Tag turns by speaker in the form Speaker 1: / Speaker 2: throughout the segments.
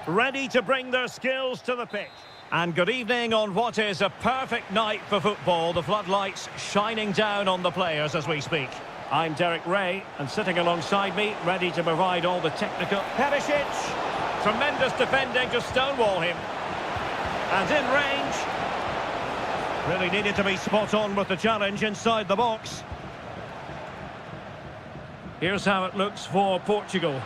Speaker 1: ready to bring their skills to the pitch. And good evening on what is a perfect night for football. The floodlights shining down on the players as we speak. I'm Derek Ray, and sitting alongside me, ready to provide all the technical... Perisic! Tremendous defending to stonewall him. And in range. Really needed to be spot on with the challenge inside the box. Here's how it looks for Portugal.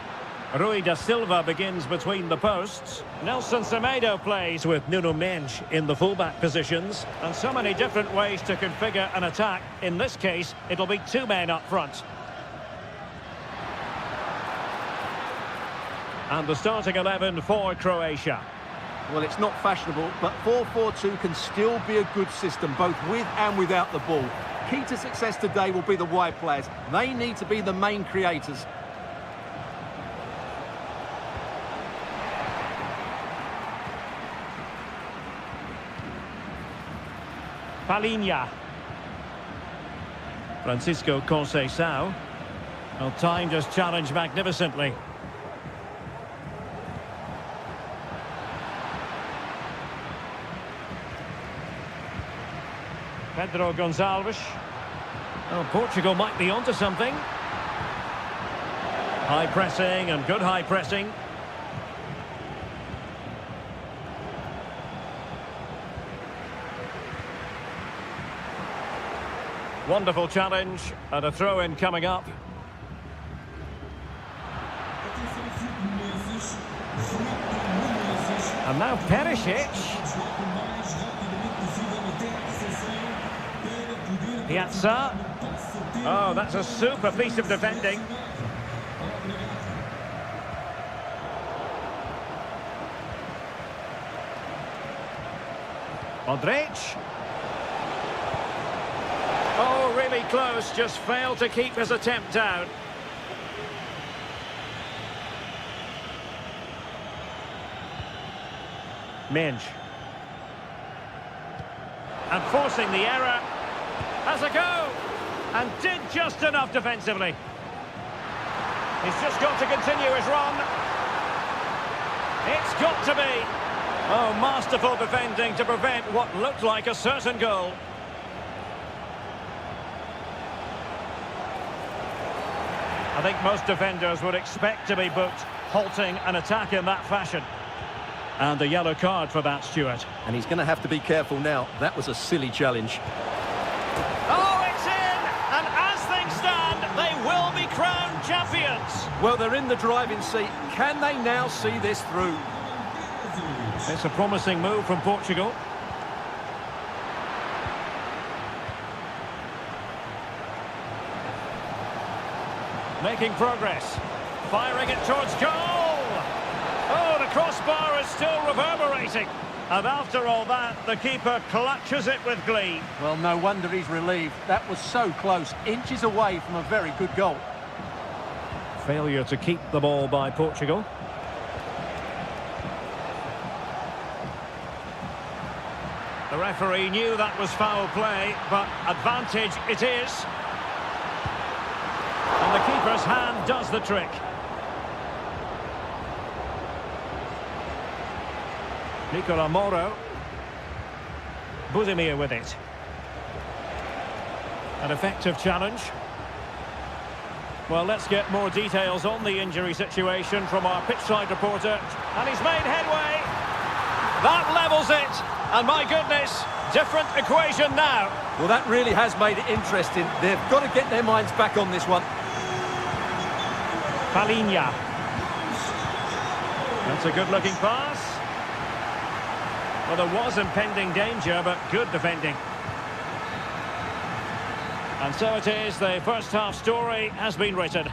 Speaker 1: Rui da Silva begins between the posts. Nelson Semedo plays with Nuno Mendes in the fullback positions. And so many different ways to configure an attack. In this case, it'll be two men up front. And the starting 11 for Croatia.
Speaker 2: Well, it's not fashionable, but 4-4-2 can still be a good system, both with and without the ball. Key to success today will be the wide players. They need to be the main creators.
Speaker 1: Palinha. Francisco Conceição. Well, timed his challenge magnificently. Pedro Gonçalves. Oh, Portugal might be onto something. High pressing and good high pressing. Wonderful challenge and a throw-in coming up. And now Perisic. Piazza. Oh, that's a super piece of defending. Modric. Oh, really close, just failed to keep his attempt down. Mendes. And forcing the error. Has a go! And did just enough defensively. He's just got to continue his run. It's got to be. Oh, masterful defending to prevent what looked like a certain goal. I think most defenders would expect to be booked, halting an attack in that fashion. And a yellow card for that, Stuart.
Speaker 2: And he's going to have to be careful now. That was a silly challenge.
Speaker 1: Oh, it's in! And as things stand, they will be crowned champions.
Speaker 2: Well, they're in the driving seat. Can they now see this through?
Speaker 1: It's a promising move from Portugal. Making progress. Firing it towards goal! Oh, the crossbar is still reverberating. And after all that, the keeper clutches it with glee.
Speaker 2: Well, no wonder he's relieved. That was so close, inches away from a very good goal.
Speaker 1: Failure to keep the ball by Portugal. The referee knew that was foul play, but advantage it is. And the keeper's hand does the trick. Nicola Moro. Budimir with it. An effective challenge. Well, let's get more details on the injury situation from our pitchside reporter. And he's made headway. That levels it. And my goodness, different equation now.
Speaker 2: Well, that really has made it interesting. They've got to get their minds back on this one.
Speaker 1: Palinha. That's a good-looking pass. Well, there was impending danger, but good defending. And so it is, the first half story has been written.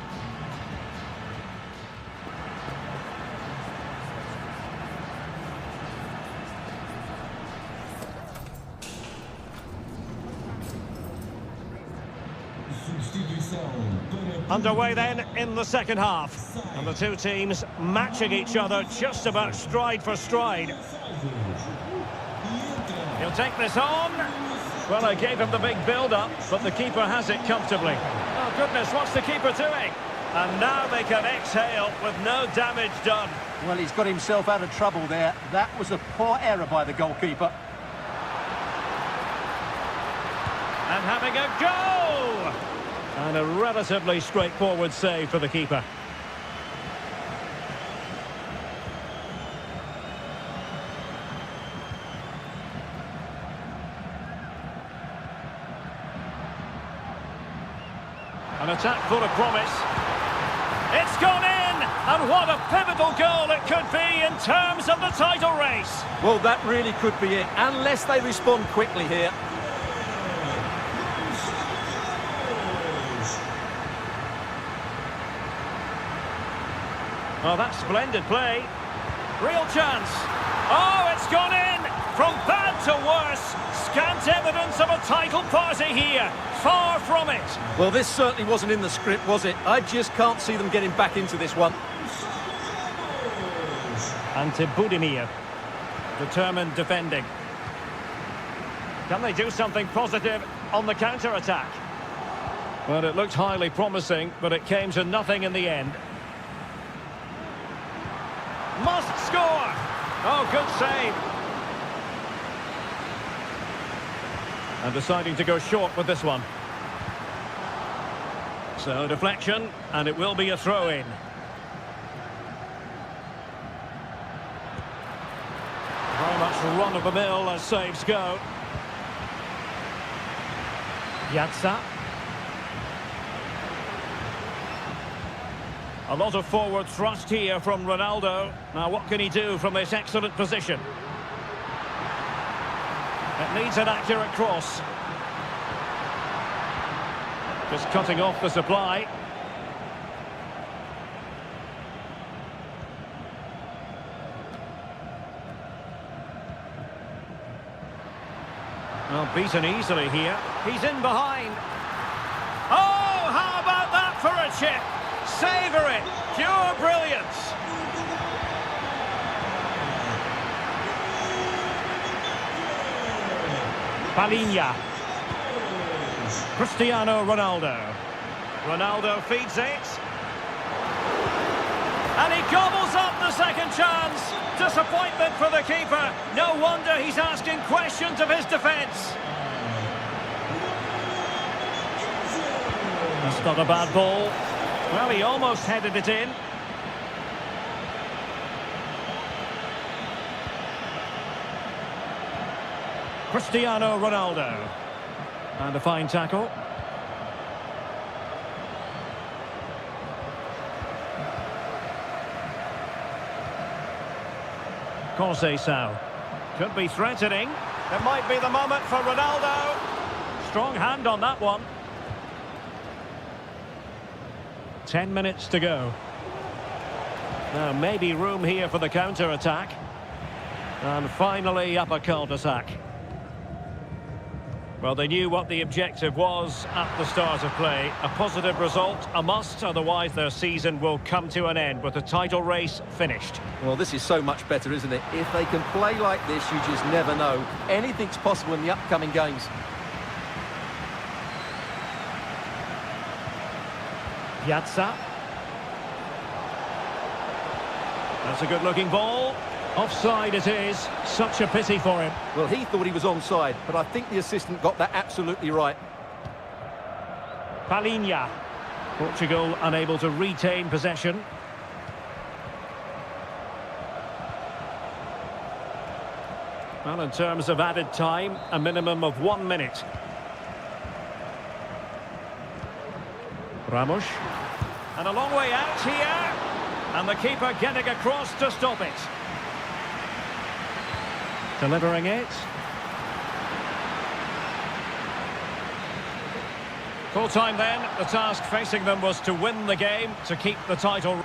Speaker 1: Underway then in the second half. And the two teams matching each other just about stride for stride. He'll take this on. Well, I gave him the big build-up, but the keeper has it comfortably. Oh, goodness, what's the keeper doing? And now they can exhale with no damage done.
Speaker 2: Well, he's got himself out of trouble there. That was a poor error by the goalkeeper.
Speaker 1: And having a go! And a relatively straightforward save for the keeper. An attack full of promise. It's gone in! And what a pivotal goal it could be in terms of the title race.
Speaker 2: Well, that really could be it, unless they respond quickly here.
Speaker 1: Oh, that's splendid play. Real chance. Oh, it's gone in! From bad to worse. Scant evidence of a title party here. Far from it.
Speaker 2: Well, this certainly wasn't in the script, was it? I just can't see them getting back into this one.
Speaker 1: And to Budimir. Determined defending. Can they do something positive on the counter-attack? Well, it looked highly promising, but it came to nothing in the end. Must score! Oh, good save. And deciding to go short with this one. So, deflection, and it will be a throw-in. Very much run-of-the-mill as saves go. Piazza. A lot of forward thrust here from Ronaldo. Now, what can he do from this excellent position? It needs an accurate cross. Just cutting off the supply. Well, beaten easily here. He's in behind. Oh, how about that for a chip? Savour it. Pure brilliance. Palinha. Cristiano Ronaldo. Ronaldo feeds it. And he gobbles up the second chance. Disappointment for the keeper. No wonder he's asking questions of his defence. That's not a bad ball. Well, he almost headed it in. Cristiano Ronaldo. And a fine tackle. Conceição. Could be threatening. It might be the moment for Ronaldo. Strong hand on that one. 10 minutes to go. Now, maybe room here for the counter-attack. And finally, up a cul-de-sac. Well, they knew what the objective was at the start of play. A positive result, a must, otherwise their season will come to an end with the title race finished.
Speaker 2: Well, this is so much better, isn't it? If they can play like this, you just never know. Anything's possible in the upcoming games.
Speaker 1: Piazza. That's a good-looking ball. Offside it is. Such a pity for him.
Speaker 2: Well, he thought he was onside, but I think the assistant got that absolutely right.
Speaker 1: Palinha. Portugal unable to retain possession. Well, in terms of added time, a minimum of 1 minute. Ramos. And a long way out here. And the keeper getting across to stop it. Delivering it. Full time then. The task facing them was to win the game, to keep the title.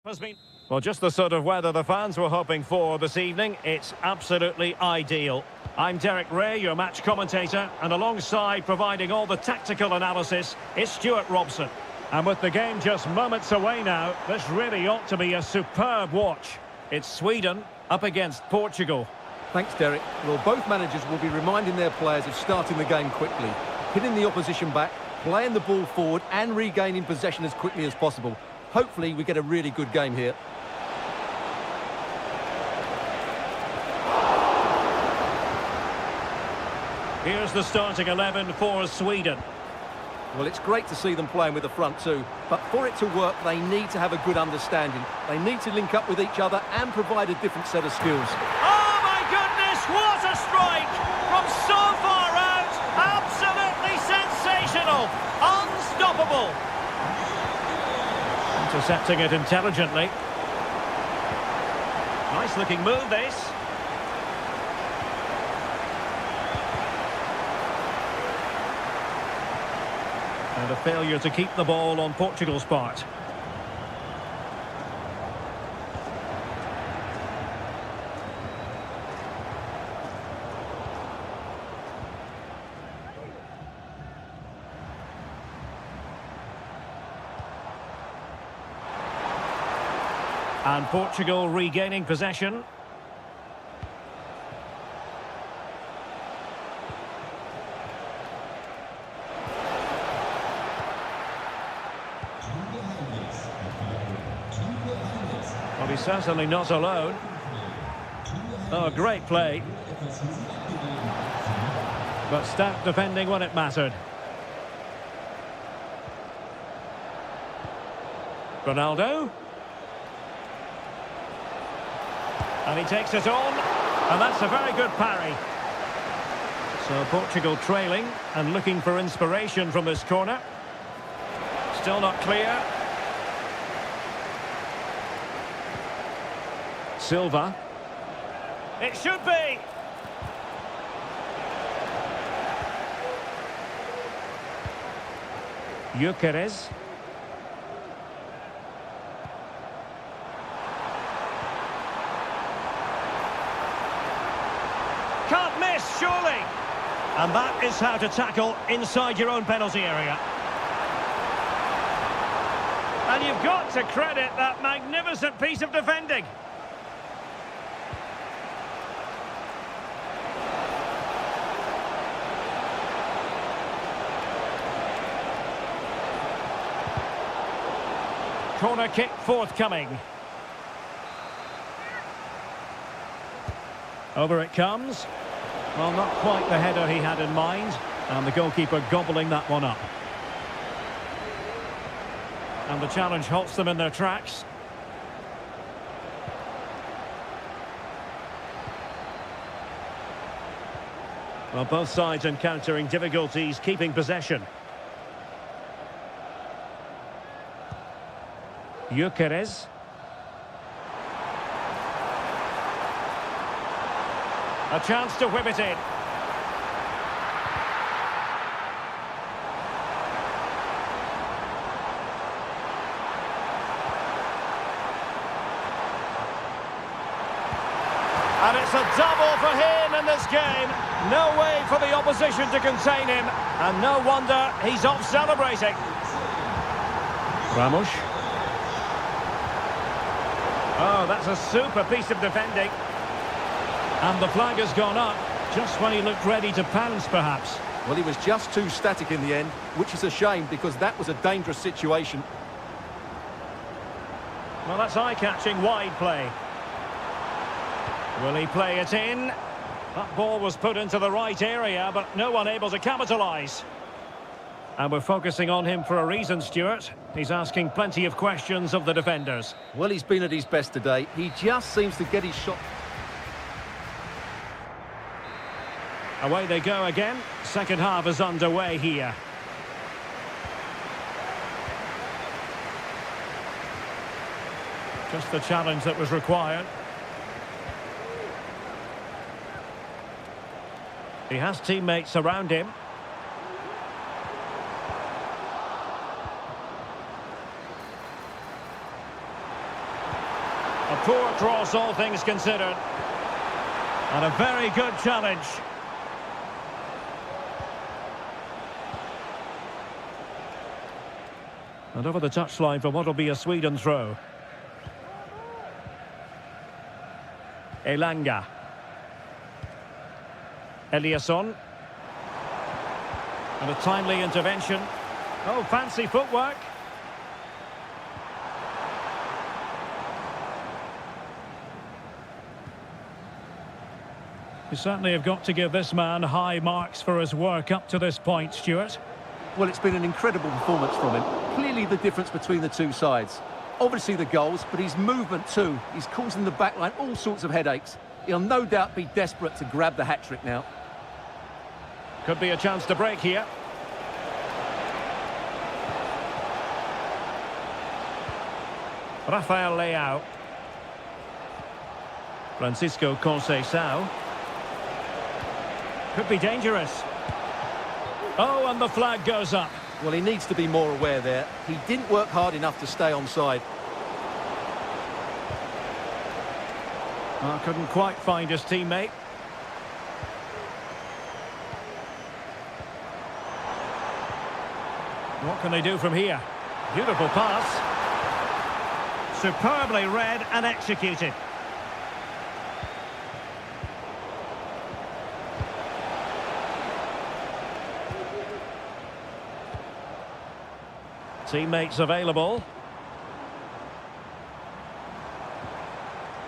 Speaker 1: Has been well, just the sort of weather the fans were hoping for this evening. It's absolutely ideal. I'm Derek Ray, your match commentator, and alongside providing all the tactical analysis is Stuart Robson. And with the game just moments away now, this really ought to be a superb watch. It's Sweden up against Portugal.
Speaker 2: Thanks, Derek. Well, both managers will be reminding their players of starting the game quickly, hitting the opposition back, playing the ball forward and regaining possession as quickly as possible. Hopefully we get a really good game here.
Speaker 1: Here's the starting 11 for Sweden.
Speaker 2: Well, it's great to see them playing with the front two, but for it to work, they need to have a good understanding. They need to link up with each other and provide a different set of skills.
Speaker 1: Oh, my goodness, what a strike! From so far out, absolutely sensational! Unstoppable! Intercepting it intelligently. Nice looking move, this. And a failure to keep the ball on Portugal's part. And Portugal regaining possession. Well, he's certainly not alone. Oh, great play. But stout defending when it mattered. Ronaldo. And he takes it on, and that's a very good parry. So Portugal trailing and looking for inspiration from this corner. Still not clear. Silva. It should be. Gyökeres. Can't miss, surely. And that is how to tackle inside your own penalty area. And you've got to credit that magnificent piece of defending. Corner kick forthcoming. Over it comes. Well, not quite the header he had in mind. And the goalkeeper gobbling that one up. And the challenge halts them in their tracks. Well, both sides encountering difficulties keeping possession. Gyökeres. A chance to whip it in. And it's a double for him in this game. No way for the opposition to contain him. And no wonder he's off celebrating. Ramos. Oh, that's a super piece of defending. And the flag has gone up, just when he looked ready to pounce, perhaps.
Speaker 2: Well, he was just too static in the end, which is a shame because that was a dangerous situation.
Speaker 1: Well, that's eye-catching wide play. Will he play it in? That ball was put into the right area, but no one able to capitalise. And we're focusing on him for a reason, Stuart. He's asking plenty of questions of the defenders.
Speaker 2: Well, he's been at his best today. He just seems to get his shot.
Speaker 1: Away they go again. Second half is underway here. Just the challenge that was required. He has teammates around him. poor cross, all things considered. And a very good challenge. And over the touchline for what will be a Sweden throw. Elanga. Eliasson. And a timely intervention. Oh, fancy footwork. You certainly have got to give this man high marks for his work up to this point, Stuart.
Speaker 2: Well, it's been an incredible performance from him. Clearly the difference between the two sides. Obviously the goals, but his movement too. He's causing the backline all sorts of headaches. He'll no doubt be desperate to grab the hat-trick now.
Speaker 1: Could be a chance to break here. Rafael Leao. Francisco Conceição. Could be dangerous. Oh, and the flag goes up.
Speaker 2: Well, he needs to be more aware there. He didn't work hard enough to stay onside.
Speaker 1: Oh, couldn't quite find his teammate. What can they do from here? Beautiful pass. Superbly read and executed. Teammates available.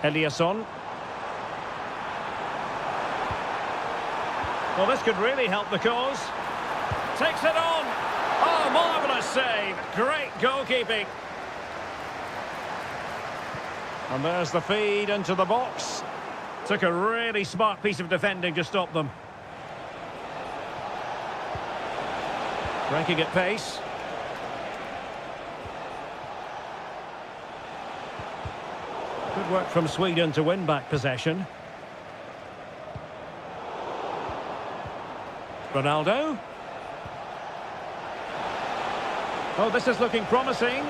Speaker 1: Eliasson. Well, this could really help the cause. Takes it on. Oh, marvellous save. Great goalkeeping. And there's the feed into the box. Took a really smart piece of defending to stop them. Breaking at pace. Good work from Sweden to win back possession. Ronaldo. Oh, this is looking promising.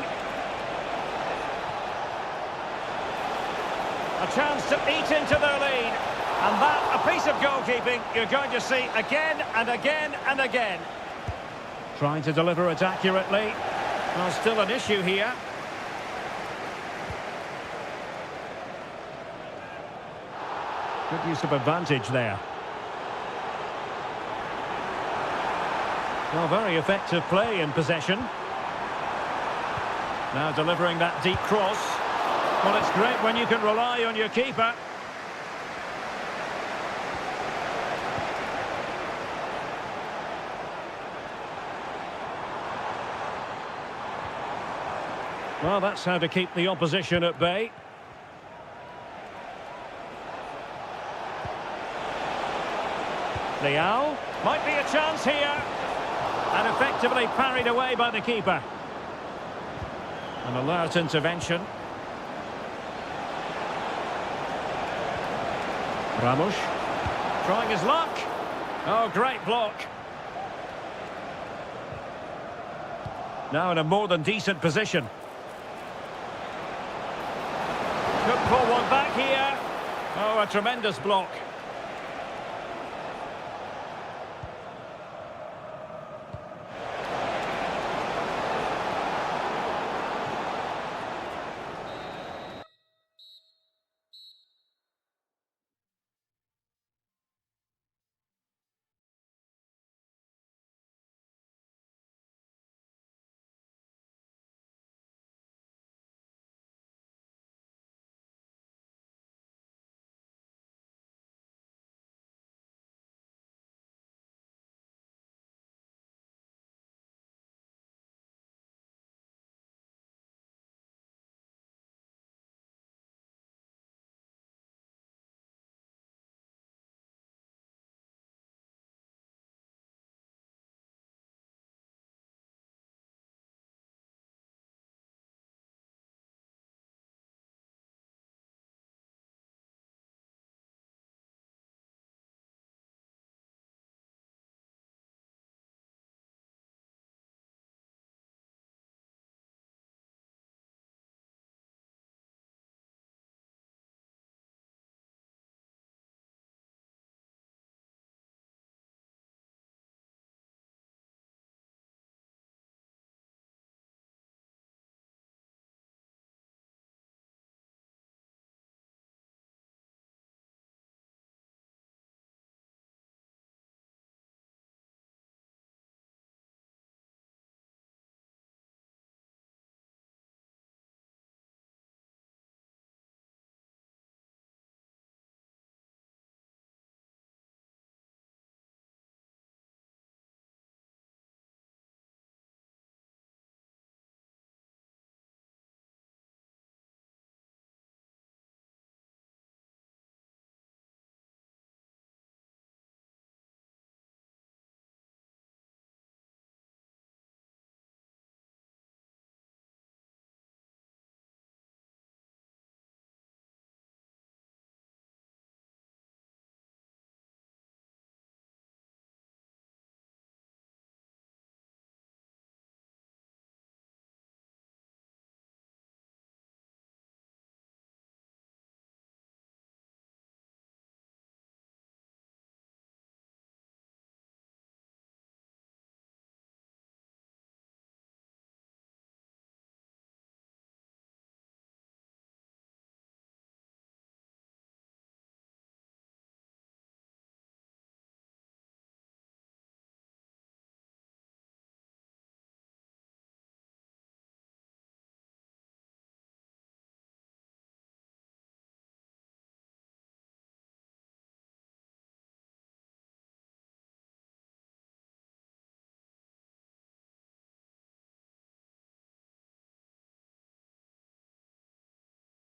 Speaker 1: A chance to eat into their lead. And that, a piece of goalkeeping you're going to see again and again and again. Trying to deliver it accurately. Well, still an issue here. Good use of advantage there. Well, very effective play in possession. Now delivering that deep cross. Well, it's great when you can rely on your keeper. Well, that's how to keep the opposition at bay. Leao, might be a chance here. And effectively parried away by the keeper. An alert intervention. Ramos, trying his luck. Oh, great block. Now in a more than decent position. Could pull one back here. Oh, a tremendous block.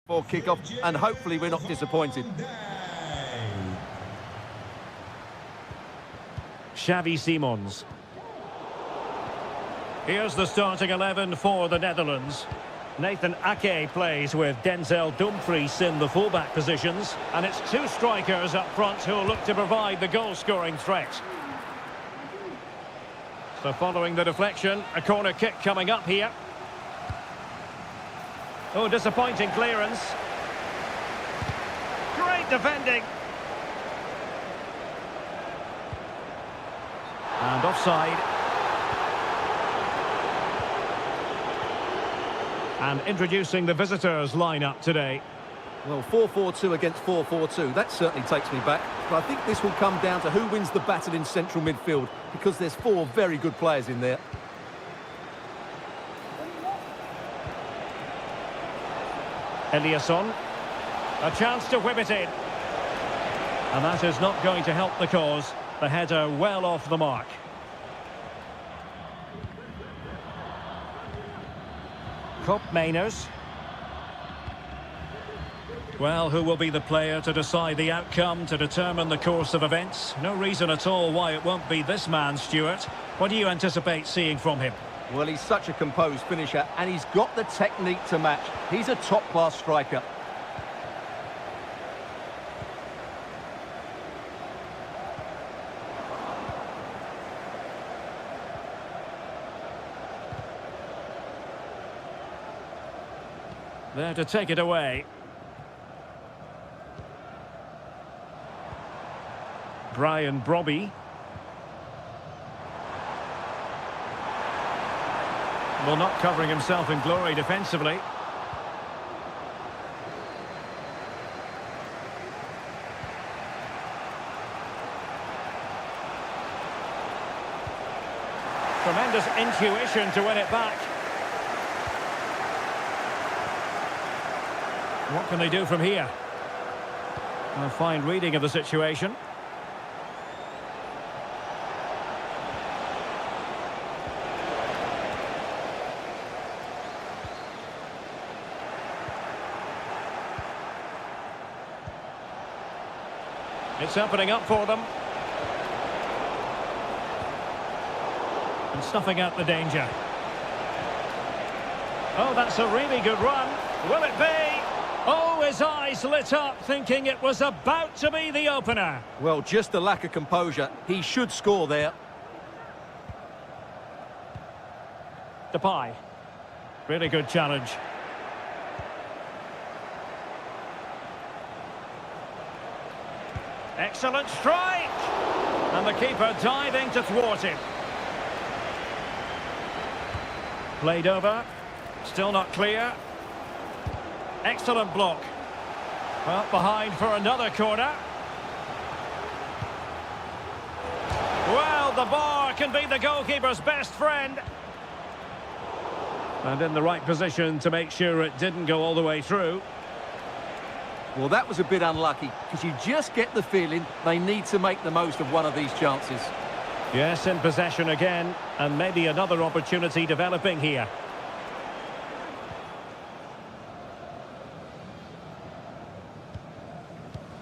Speaker 2: For kick-off, and hopefully we're not disappointed.
Speaker 1: Xavi Simons. Here's the starting 11 for the Netherlands. Nathan Ake plays with Denzel Dumfries in the fullback positions. And it's two strikers up front who will look to provide the goal-scoring threat. So following the deflection, a corner kick coming up here. Oh, disappointing clearance. Great defending. And offside. And introducing the visitors lineup today.
Speaker 2: Well, 4-4-2 against 4-4-2, that certainly takes me back. But I think this will come down to who wins the battle in central midfield, because there's four very good players in there.
Speaker 1: Eliasson. A chance to whip it in. And that is not going to help the cause. The header well off the mark. Kopp Mainers. Well, who will be the player to decide the outcome, to determine the course of events? No reason at all why it won't be this man, Stuart. What do you anticipate seeing from him?
Speaker 2: Well, he's such a composed finisher, and he's got the technique to match. He's a top-class striker.
Speaker 1: There to take it away. Brian Brobby. Well, not covering himself in glory defensively. Tremendous intuition to win it back. What can they do from here? A fine reading of the situation. It's opening up for them. And snuffing out the danger. Oh, that's a really good run. Will it be? Oh, his eyes lit up, thinking it was about to be the opener.
Speaker 2: Well, just the lack of composure. He should score there.
Speaker 1: Depay. Really good challenge. Excellent strike! And the keeper diving to thwart him. Played over. Still not clear. Excellent block. Well, behind for another corner. Well, the bar can be the goalkeeper's best friend. And in the right position to make sure it didn't go all the way through.
Speaker 2: Well, that was a bit unlucky, because you just get the feeling they need to make the most of one of these chances.
Speaker 1: Yes, in possession again, and maybe another opportunity developing here.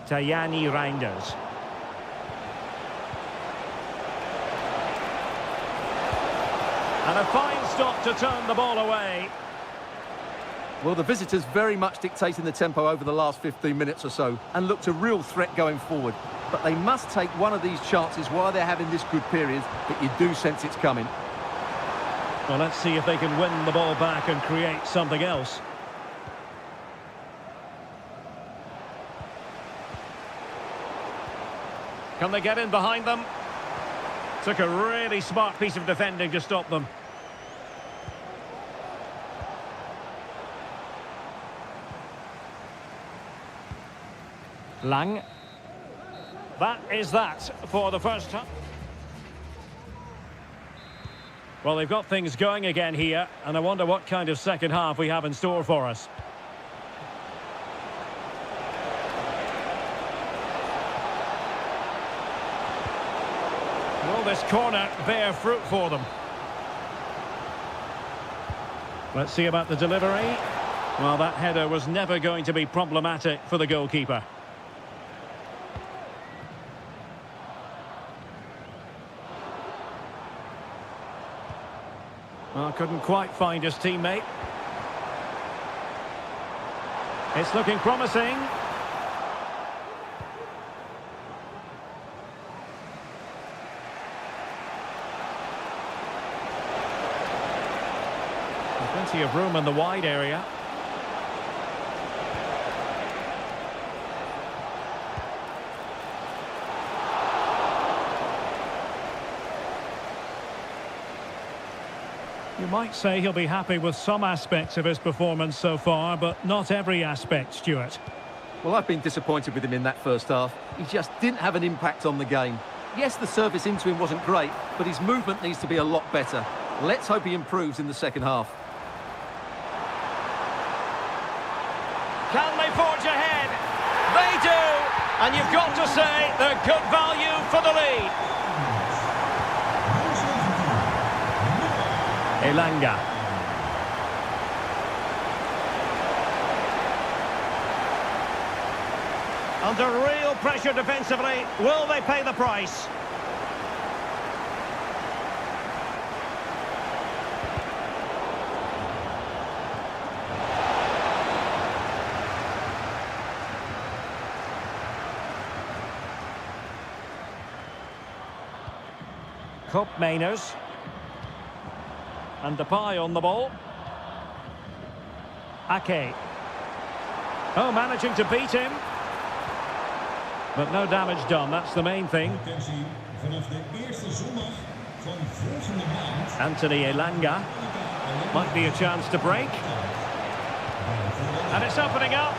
Speaker 1: Tajani Reinders. And a fine stop to turn the ball away.
Speaker 2: Well, the visitors very much dictating the tempo over the last 15 minutes or so and looked a real threat going forward. But they must take one of these chances while they're having this good period, but you do sense it's coming.
Speaker 1: Well, let's see if they can win the ball back and create something else. Can they get in behind them? Took a really smart piece of defending to stop them. Lang. That is that for the first time. Well, they've got things going again here, and I wonder what kind of second half we have in store for us. Will this corner bear fruit for them? Let's see about the delivery. Well, that header was never going to be problematic for the goalkeeper. Well, couldn't quite find his teammate. It's looking promising. Plenty of room in the wide area. You might say he'll be happy with some aspects of his performance so far, but not every aspect, Stuart.
Speaker 2: Well, I've been disappointed with him in that first half. He just didn't have an impact on the game. Yes, the service into him wasn't great, but his movement needs to be a lot better. Let's hope he improves in the second half.
Speaker 1: Can they forge ahead? They do! And you've got to say they're good value for the lead. Elanga. Under real pressure defensively. Will they pay the price? Cup Mainers. And Depay on the ball. Ake. Oh, managing to beat him. But no damage done, that's the main thing. Anthony Elanga. Might be a chance to break. And it's opening up.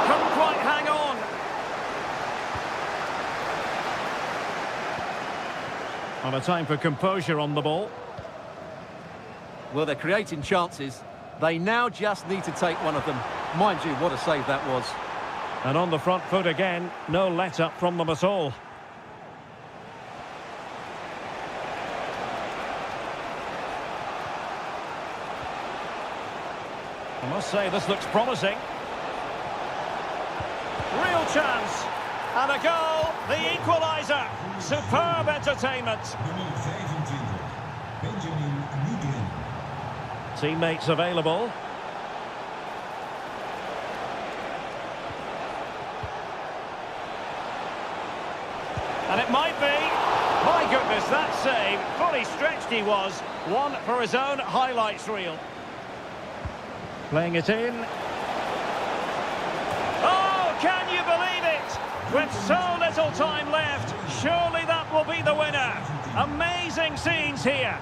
Speaker 1: Couldn't quite hang on. On a time for composure on the ball.
Speaker 2: Well, they're creating chances. They now just need to take one of them. Mind you, what a save that was.
Speaker 1: And on the front foot again, no let-up from them at all. I must say, this looks promising. Real chance. And a goal, the equaliser. Superb entertainment. Teammates available. And it might be. My goodness, that save. Fully stretched he was. One for his own highlights reel. Playing it in. Oh, can you believe it? With so little time left, surely that will be the winner. Amazing scenes here.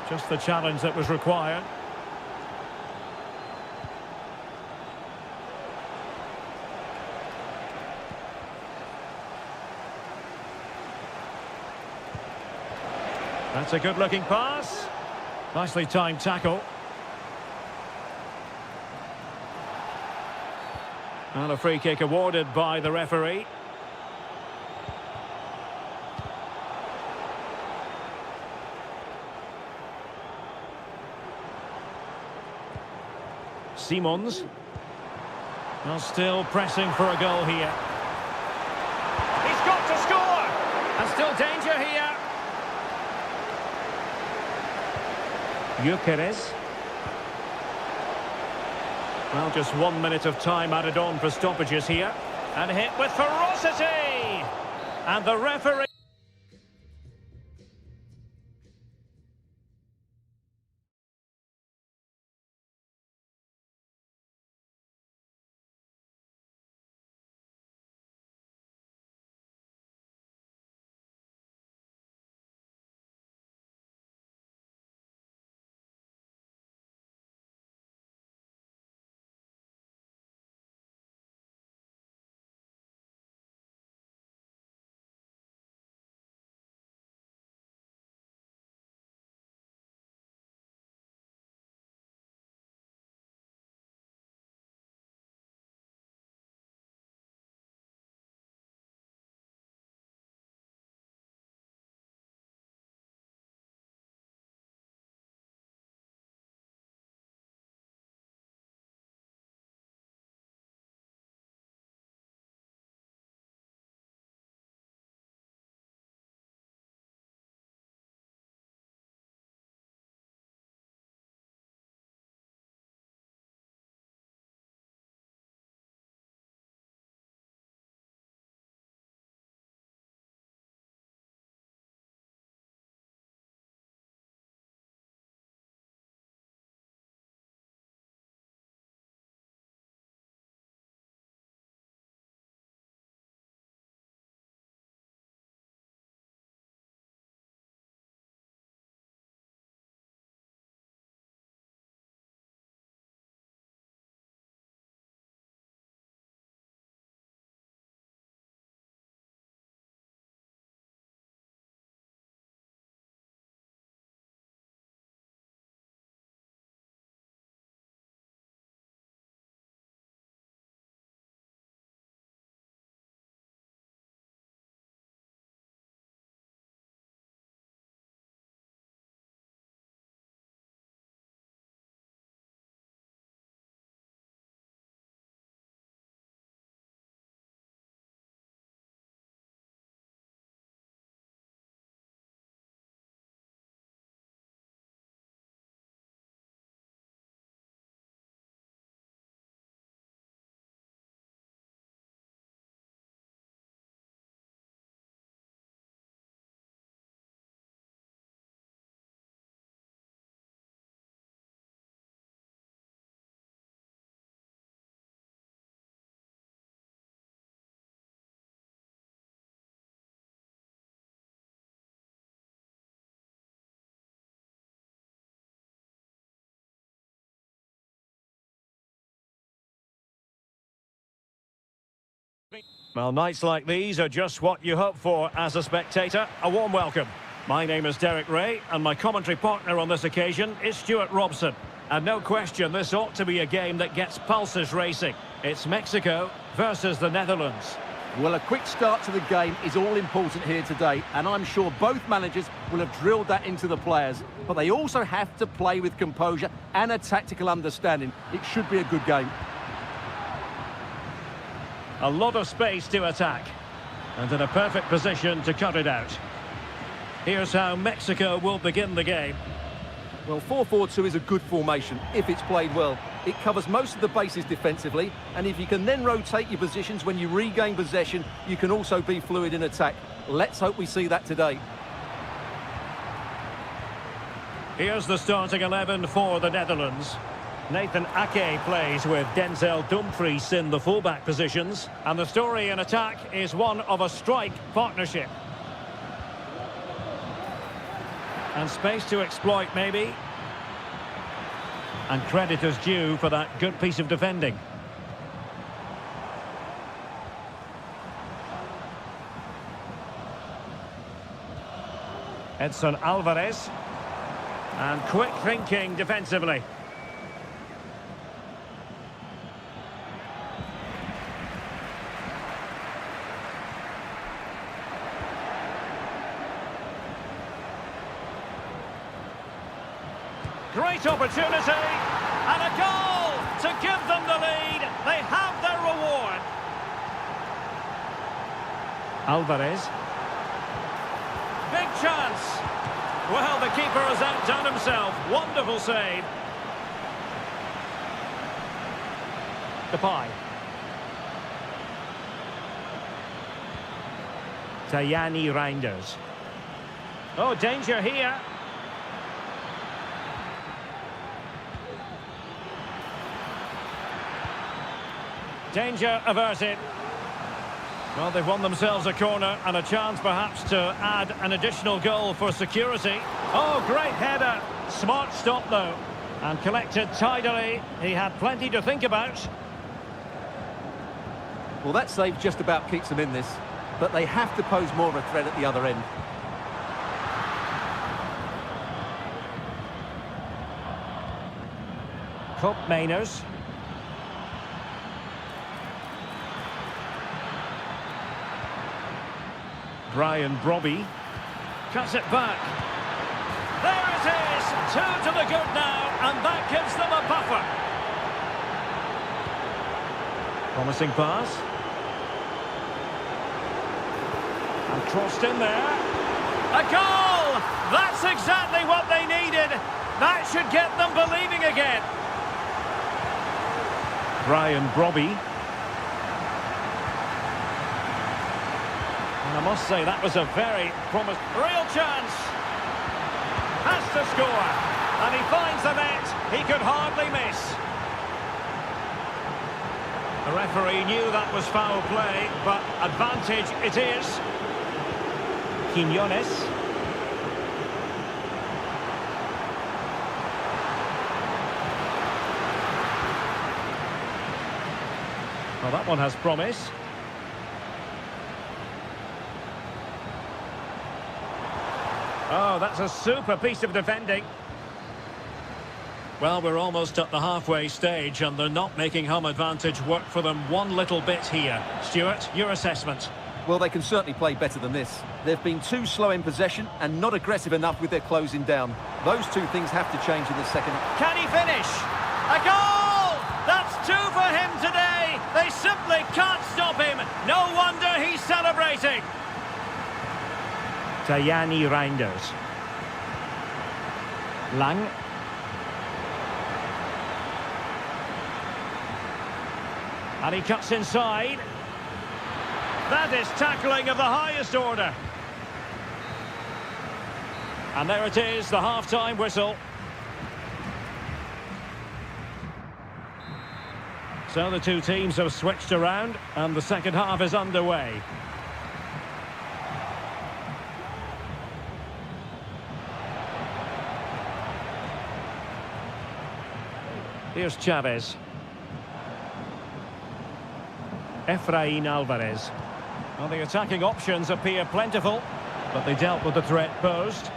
Speaker 1: Just the challenge that was required. That's a good-looking pass. Nicely timed tackle. And a free kick awarded by the referee. Simons. Well, still pressing for a goal here. He's got to score! And still danger here. Gyökeres. Well, just 1 minute of time added on for stoppages here. And hit with ferocity! And the referee... Well, nights like these are just what you hope for as a spectator. A warm welcome. My name is Derek Ray, and my commentary partner on this occasion is Stuart Robson. And no question, this ought to be a game that gets pulses racing. It's Mexico versus the Netherlands.
Speaker 2: Well, a quick start to the game is all important here today, and I'm sure both managers will have drilled that into the players. But they also have to play with composure and a tactical understanding. It should be a good game.
Speaker 1: A lot of space to attack, and in a perfect position to cut it out. Here's how Mexico will begin the game.
Speaker 2: Well, 4-4-2 is a good formation if it's played well. It covers most of the bases defensively, and if you can then rotate your positions when you regain possession, you can also be fluid in attack. Let's hope we see that today.
Speaker 1: Here's the starting 11 for the Netherlands. Nathan Ake plays with Denzel Dumfries in the fullback positions, and the story in attack is one of a strike partnership. And space to exploit, maybe. And credit is due for that good piece of defending. Edson Alvarez. And quick thinking defensively. Great opportunity, and a goal to give them the lead. They have their reward. Alvarez. Big chance. Well, the keeper has outdone himself. Wonderful save. Depay. Tajani Reinders. Oh, danger here. Danger averted. Well, they've won themselves a corner and a chance perhaps to add an additional goal for security. Oh, great header. Smart stop, though. And collected tidily. He had plenty to think about.
Speaker 2: Well, that save just about keeps them in this, but they have to pose more of a threat at the other end.
Speaker 1: Cup Mainers. Brian Brobby cuts it back. There it is, 2 to the good now, and that gives them a buffer. Promising pass. And crossed in there. A goal! That's exactly what they needed. That should get them believing again. Brian Brobby. I must say, that was a very real chance. Has to score. And he finds the net. He could hardly miss. The referee knew that was foul play, but advantage it is. Quiñones. Well, that one has promise. Oh, that's a super piece of defending. Well, we're almost at the halfway stage, and they're not making home advantage work for them one little bit here. Stuart, your assessment?
Speaker 2: Well, they can certainly play better than this. They've been too slow in possession and not aggressive enough with their closing down. Those two things have to change in the second.
Speaker 1: Can he finish? A goal! That's 2 for him today. They simply can't stop him. No wonder he's celebrating. Tajani Reinders. Lang. And he cuts inside. That is tackling of the highest order. And there it is, the half-time whistle. So the two teams have switched around, and the second half is underway. Here's Chavez. Efrain Alvarez. Well, the attacking options appear plentiful, but they dealt with the threat posed.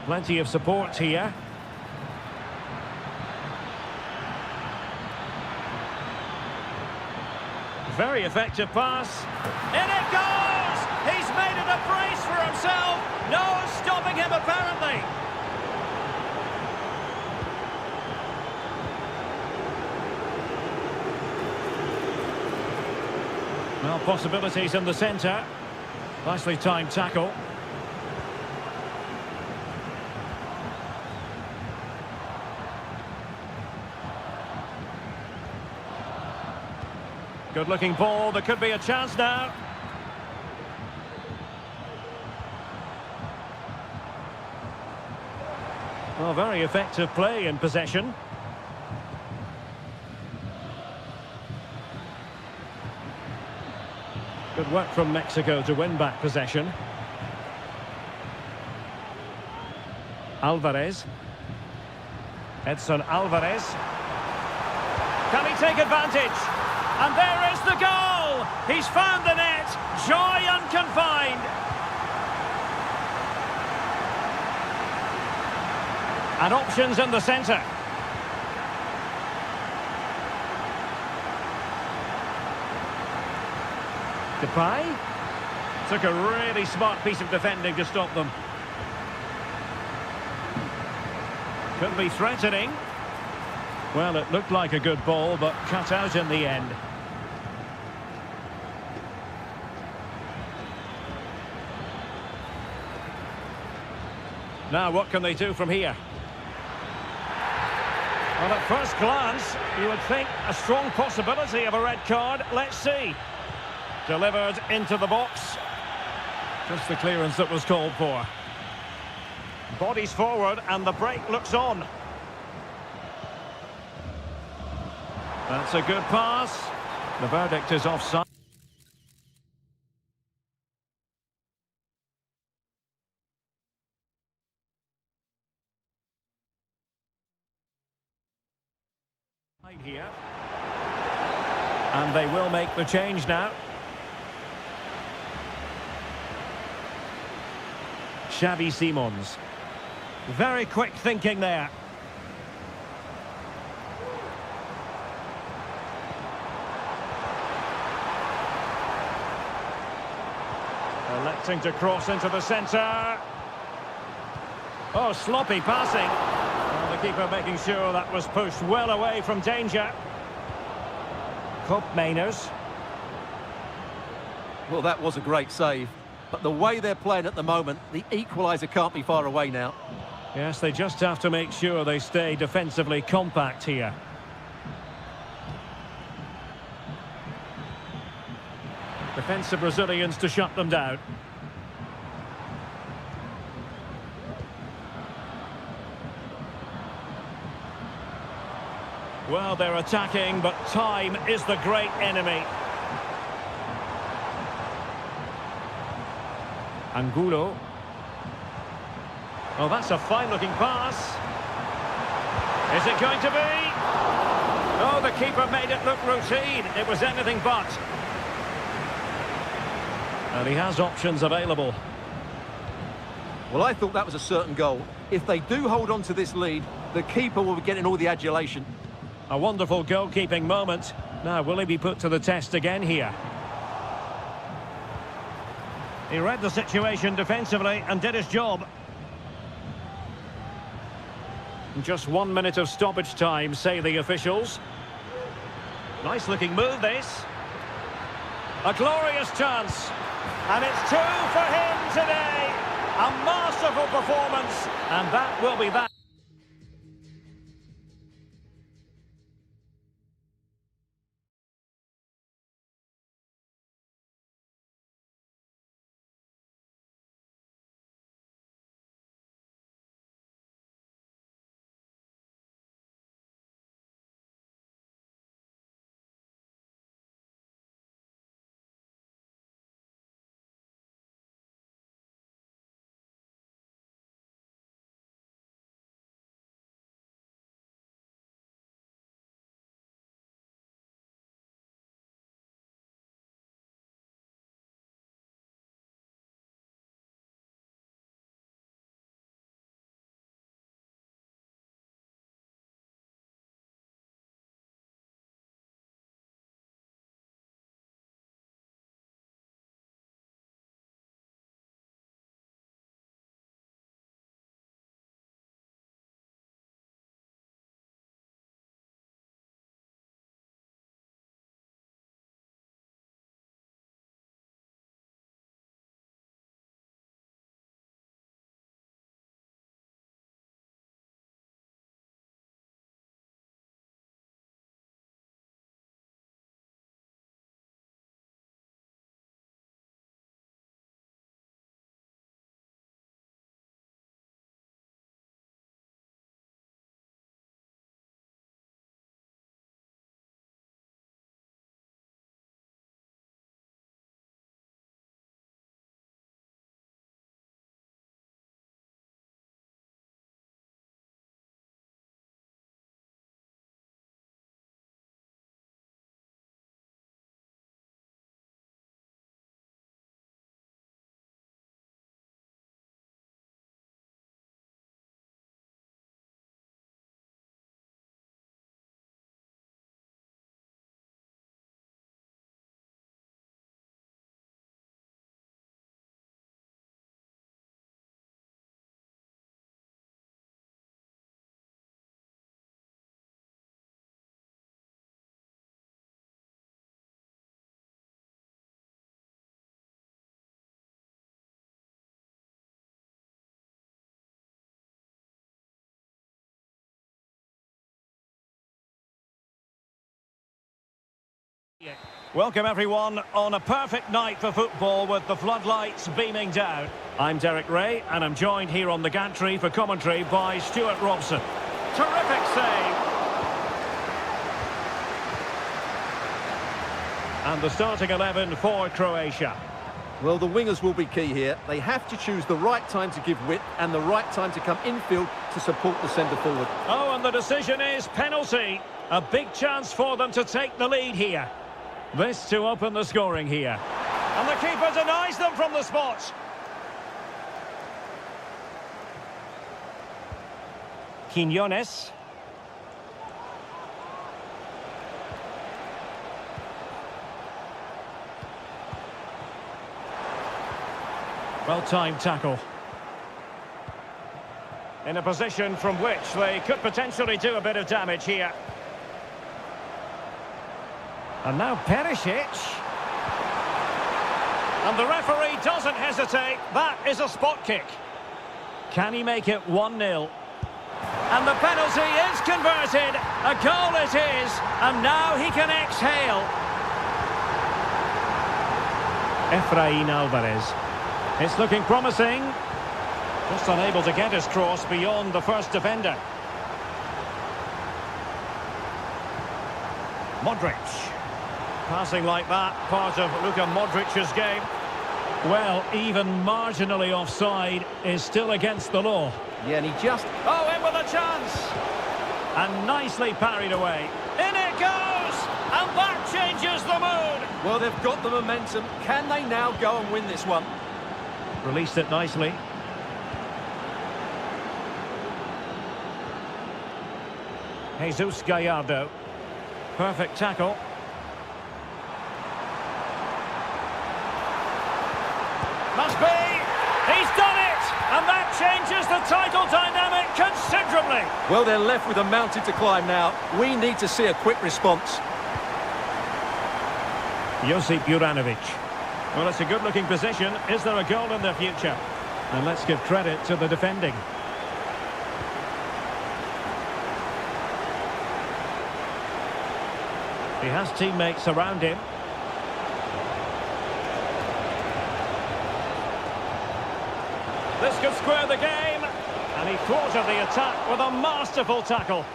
Speaker 1: Plenty of support here. Very effective pass. In it goes! He's made it a brace for himself. No stopping him, apparently. Well, possibilities in the centre. Nicely timed tackle. Good-looking ball. There could be a chance now. Well, very effective play in possession. Good work from Mexico to win back possession. Alvarez. Edson Alvarez. Can he take advantage? And there is the goal! He's found the net! Joy unconfined! And options in the centre. Depay took a really smart piece of defending to stop them. Could be threatening. Well, it looked like a good ball, but cut out in the end. Now, what can they do from here? Well, at first glance, you would think a strong possibility of a red card. Let's see. Delivered into the box. Just the clearance that was called for. Bodies forward and the break looks on. That's a good pass. The verdict is offside. Here. And they will make the change now. Xavi Simons. Very quick thinking there. Electing to cross into the centre. Oh, sloppy passing. Well, the keeper making sure that was pushed well away from danger. Koopmeiners.
Speaker 2: Well, that was a great save. But the way they're playing at the moment, the equaliser can't be far away now.
Speaker 1: Yes, they just have to make sure they stay defensively compact here. Defensive Brazilians to shut them down. Well, they're attacking, but time is the great enemy. Angulo. Oh, that's a fine-looking pass. Is it going to be? Oh, the keeper made it look routine. It was anything but. And he has options available.
Speaker 2: Well, I thought that was a certain goal. If they do hold on to this lead, the keeper will be getting all the adulation.
Speaker 1: A wonderful goalkeeping moment. Now, will he be put to the test again here? He read the situation defensively and did his job. Just 1 minute of stoppage time, say the officials. Nice looking move, this. A glorious chance. And it's 2 for him today. A masterful performance. And that will be that. Welcome everyone on a perfect night for football with the floodlights beaming down. I'm Derek Ray and I'm joined here on the gantry for commentary by Stuart Robson. Terrific save. And the starting 11 for Croatia.
Speaker 2: Well, the wingers will be key here. They have to choose the right time to give width and the right time to come infield to support the centre forward.
Speaker 1: Oh, and the decision is penalty. A big chance for them to take the lead here. This to open the scoring here. And the keeper denies them from the spot. Quinones. Well-timed tackle. In a position from which they could potentially do a bit of damage here. And now Perisic. And the referee doesn't hesitate. That is a spot kick. Can he make it 1-0? And the penalty is converted. A goal it is. And now he can exhale. Efrain Alvarez. It's looking promising. Just unable to get his cross beyond the first defender. Modric. Passing like that, part of Luka Modric's game. Well, even marginally offside is still against the law.
Speaker 2: Yeah, and he just...
Speaker 1: Oh, in with a chance! And nicely parried away. In it goes! And that changes the mood!
Speaker 2: Well, they've got the momentum. Can they now go and win this one?
Speaker 1: Released it nicely. Jesus Gallardo. Perfect tackle. Must be! He's done it! And that changes the title dynamic considerably.
Speaker 2: Well, they're left with a mountain to climb now. We need to see a quick response.
Speaker 1: Josip Juranovic. Well, it's a good-looking position. Is there a goal in the future? And let's give credit to the defending. He has teammates around him. This could square the game. And he thwarted the attack with a masterful tackle.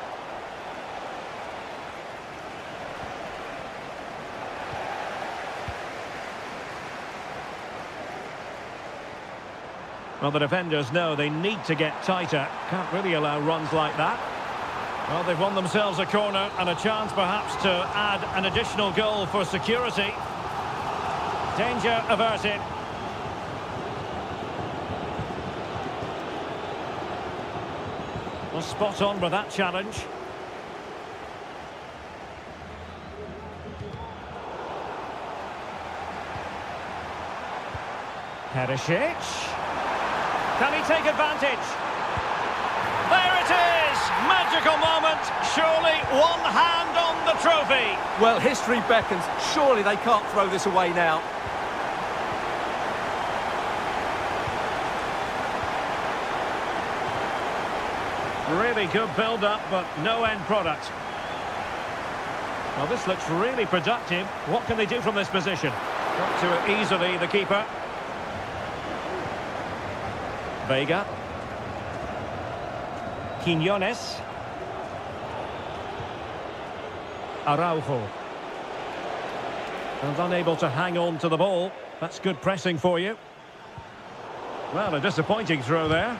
Speaker 1: Well, the defenders know they need to get tighter. Can't really allow runs like that. Well, they've won themselves a corner and a chance perhaps to add an additional goal for security. Danger averted. Well, spot on with that challenge. Perisic. Can he take advantage? There it is! Magical moment. Surely one hand on the trophy.
Speaker 2: Well, history beckons. Surely they can't throw this away now.
Speaker 1: Really good build-up, but no end product. Well, this looks really productive. What can they do from this position? Got to it easily, the keeper. Vega. Quinones. Araujo. And unable to hang on to the ball. That's good pressing for you. Well, a disappointing throw there.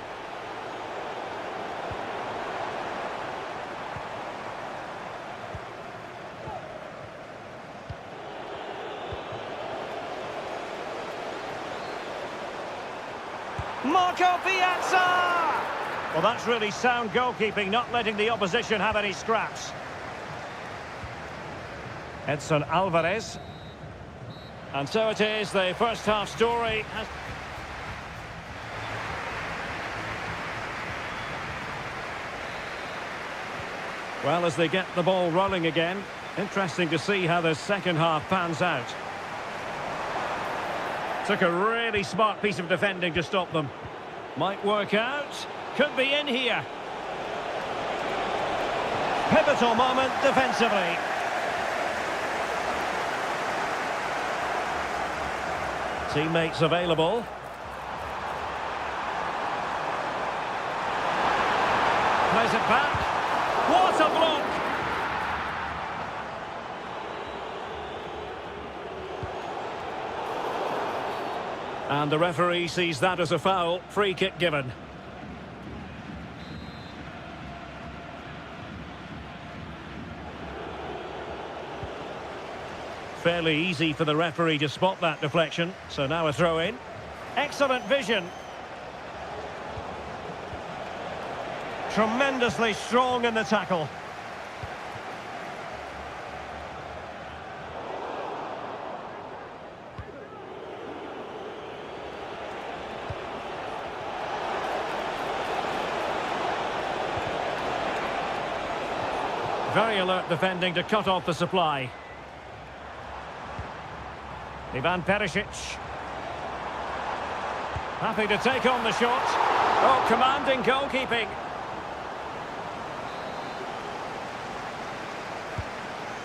Speaker 1: Marco Piazza! Well, that's really sound goalkeeping, not letting the opposition have any scraps. Edson Alvarez. And so it is, the first half story has... Well, as they get the ball rolling again, interesting to see how the second half pans out. Took a really smart piece of defending to stop them. Might work out. Could be in here. Pivotal moment defensively. Teammates available. Plays it back. What a block! And the referee sees that as a foul. Free kick given. Fairly easy for the referee to spot that deflection. So now a throw in. Excellent vision. Tremendously strong in the tackle. Very alert defending to cut off the supply. Ivan Perisic. Happy to take on the shot. Oh, commanding goalkeeping.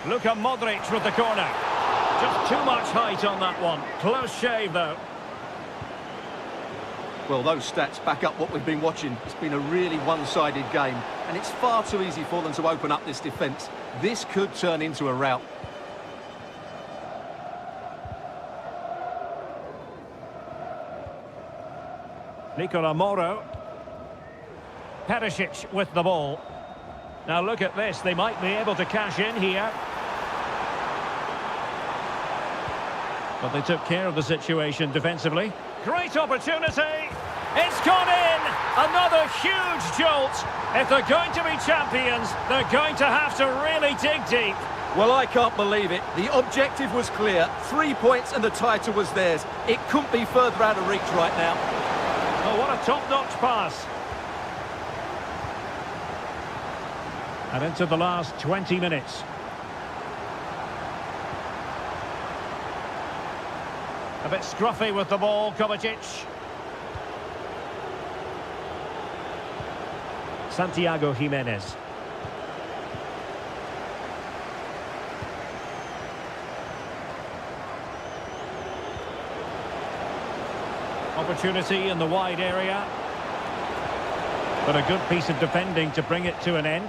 Speaker 1: Luka Modric with the corner. Just too much height on that one. Close shave, though.
Speaker 2: Well, those stats back up what we've been watching. It's been a really one-sided game, and it's far too easy for them to open up this defence. This could turn into a rout.
Speaker 1: Nicola Moro. Perisic with the ball. Now look at this, they might be able to cash in here. But they took care of the situation defensively. Great opportunity! It's gone in! Another huge jolt! If they're going to be champions, they're going to have to really dig deep.
Speaker 2: Well, I can't believe it. The objective was clear. 3 points and the title was theirs. It couldn't be further out of reach right now.
Speaker 1: Oh, what a top-notch pass. And into the last 20 minutes. A bit scruffy with the ball, Kovacic. Santiago Jimenez. Opportunity in the wide area. But a good piece of defending to bring it to an end.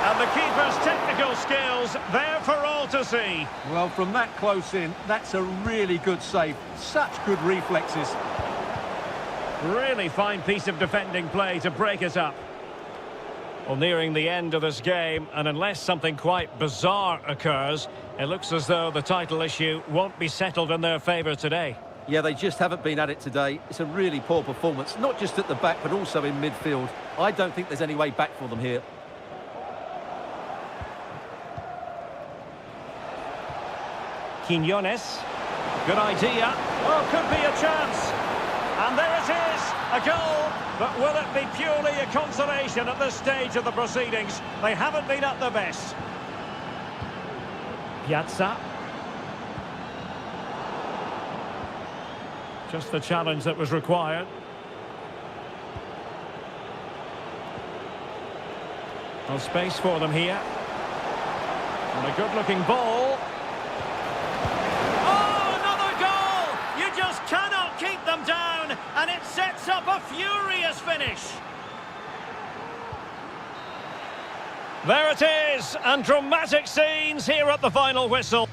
Speaker 1: And the keeper's technical skills there for all to see.
Speaker 2: Well, from that close in, that's a really good save. Such good reflexes.
Speaker 1: Really fine piece of defending play to break it up. Well, nearing the end of this game, and unless something quite bizarre occurs, it looks as though the title issue won't be settled in their favour today.
Speaker 2: Yeah, they just haven't been at it today. It's a really poor performance, not just at the back, but also in midfield. I don't think there's any way back for them here.
Speaker 1: Quinones. Good idea. Oh, could be a chance. And there it is, a goal. But will it be purely a consolation at this stage of the proceedings? They haven't been at their best. Piazza. Just the challenge that was required. No space for them here. And a good-looking ball. Oh, another goal! You just cannot keep them down, and it sets up a furious finish. There it is, and dramatic scenes here at the final whistle.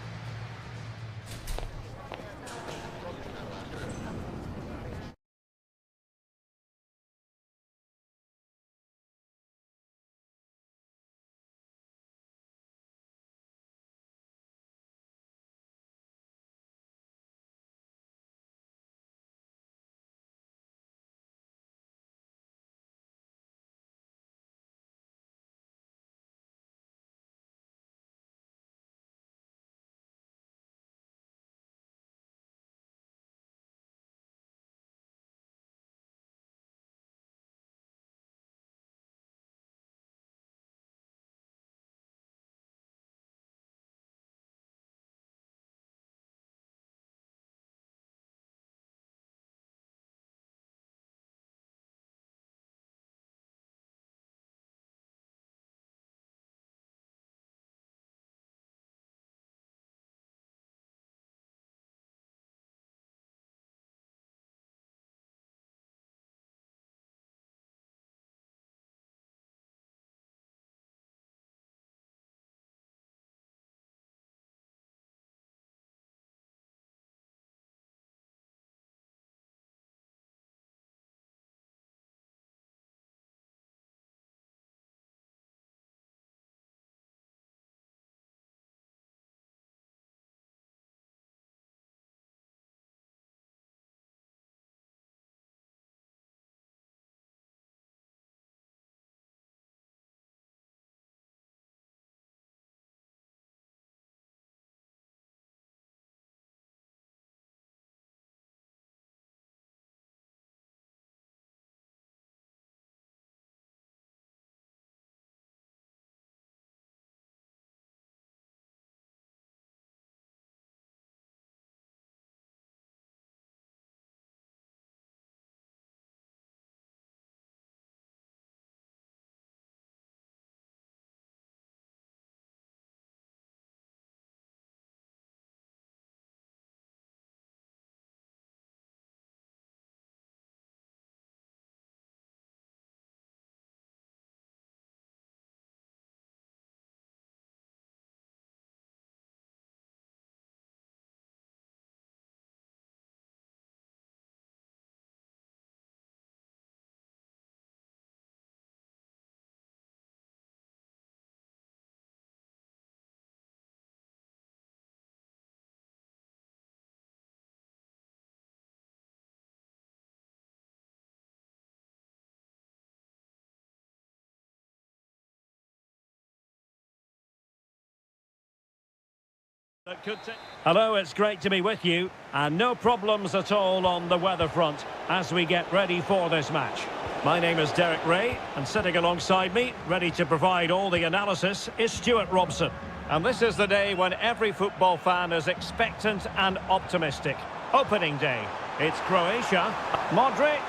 Speaker 1: Hello, it's great to be with you, and no problems at all on the weather front as we get ready for this match. My name is Derek Ray, and sitting alongside me, ready to provide all the analysis, is Stuart Robson. And this is the day when every football fan is expectant and optimistic. Opening day. It's Croatia. Modric.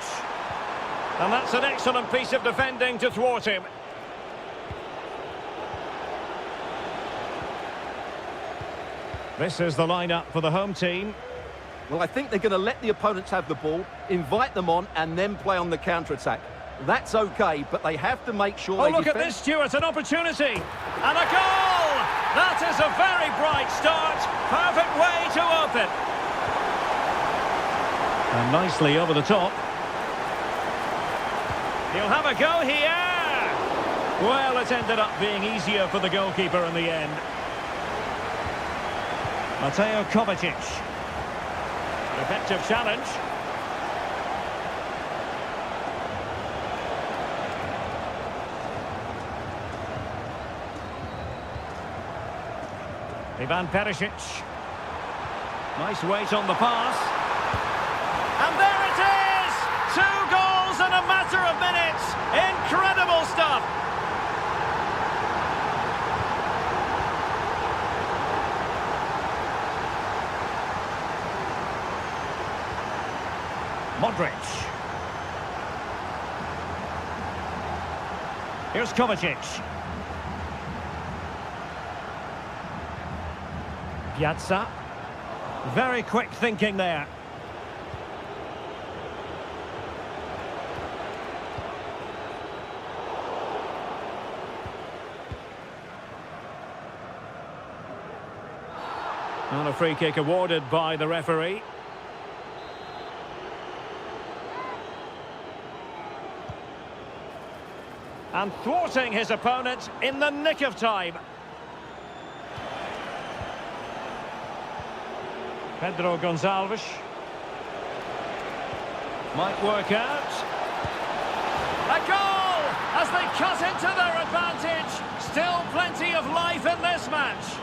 Speaker 1: And that's an excellent piece of defending to thwart him. This is the lineup for the home team.
Speaker 2: Well, I think they're going to let the opponents have the ball, invite them on, and then play on the counter-attack. That's okay, but they have to make sure they
Speaker 1: look
Speaker 2: defend.
Speaker 1: At this, Stuart, an opportunity. And a goal! That is a very bright start. Perfect way to open. And nicely over the top. He'll have a go here. Well, it ended up being easier for the goalkeeper in the end. Mateo Kovacic. Effective challenge. Ivan Perisic. Nice weight on the pass. And there it is! 2 goals in a matter of minutes. Incredible stuff. Modric. Here's Kovacic. Piazza. Very quick thinking there. And a free kick awarded by the referee. And thwarting his opponent in the nick of time. Pedro Gonçalves. Might work out. A goal as they cut into their advantage. Still plenty of life in this match.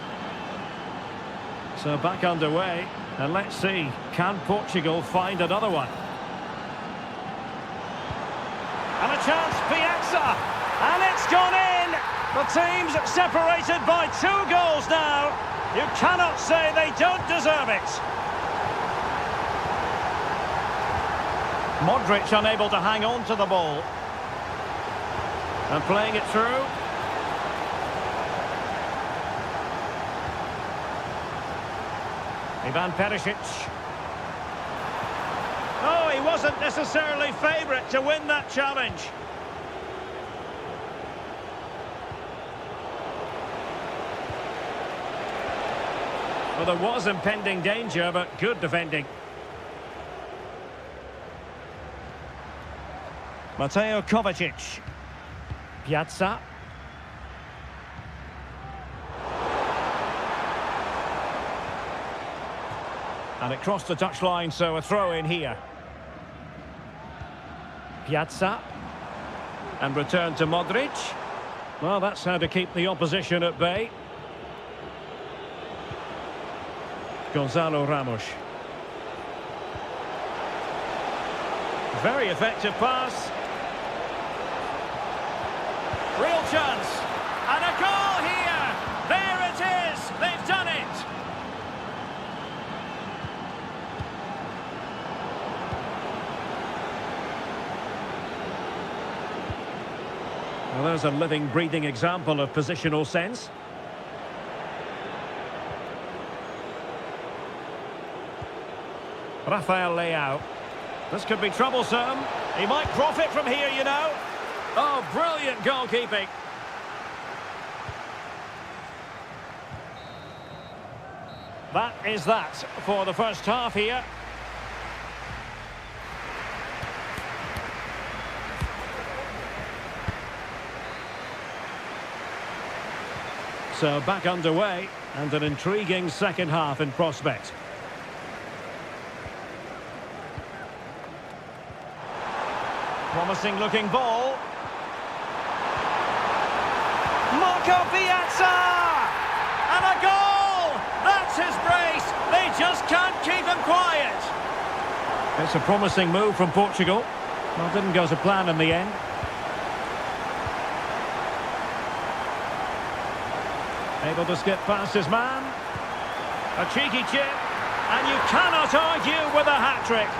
Speaker 1: So back underway, and let's see, can Portugal find another one? And a chance, Piazza, and it's gone in! The team's separated by 2 goals now. You cannot say they don't deserve it. Modric unable to hang on to the ball. And playing it through. Ivan Perisic. Oh, he wasn't necessarily favourite to win that challenge. Well, there was impending danger, but good defending. Mateo Kovacic. Piazza. And it crossed the touchline, so a throw in here. Piazza. And return to Modric. Well, that's how to keep the opposition at bay. Gonzalo Ramos. Very effective pass. Real chance. And a goal here. There it is. They've done it. Well, there's a living, breathing example of positional sense. Rafael Leao. This could be troublesome. He might profit from here, you know. Oh, brilliant goalkeeping. That is that for the first half here. So back underway, and an intriguing second half in prospect. Promising looking ball. Marco Piazza! And a goal! That's his just can't keep him quiet. It's a promising move from Portugal. Well, didn't go to plan in the end. Able to skip past his man. A cheeky chip. And you cannot argue with a hat-trick.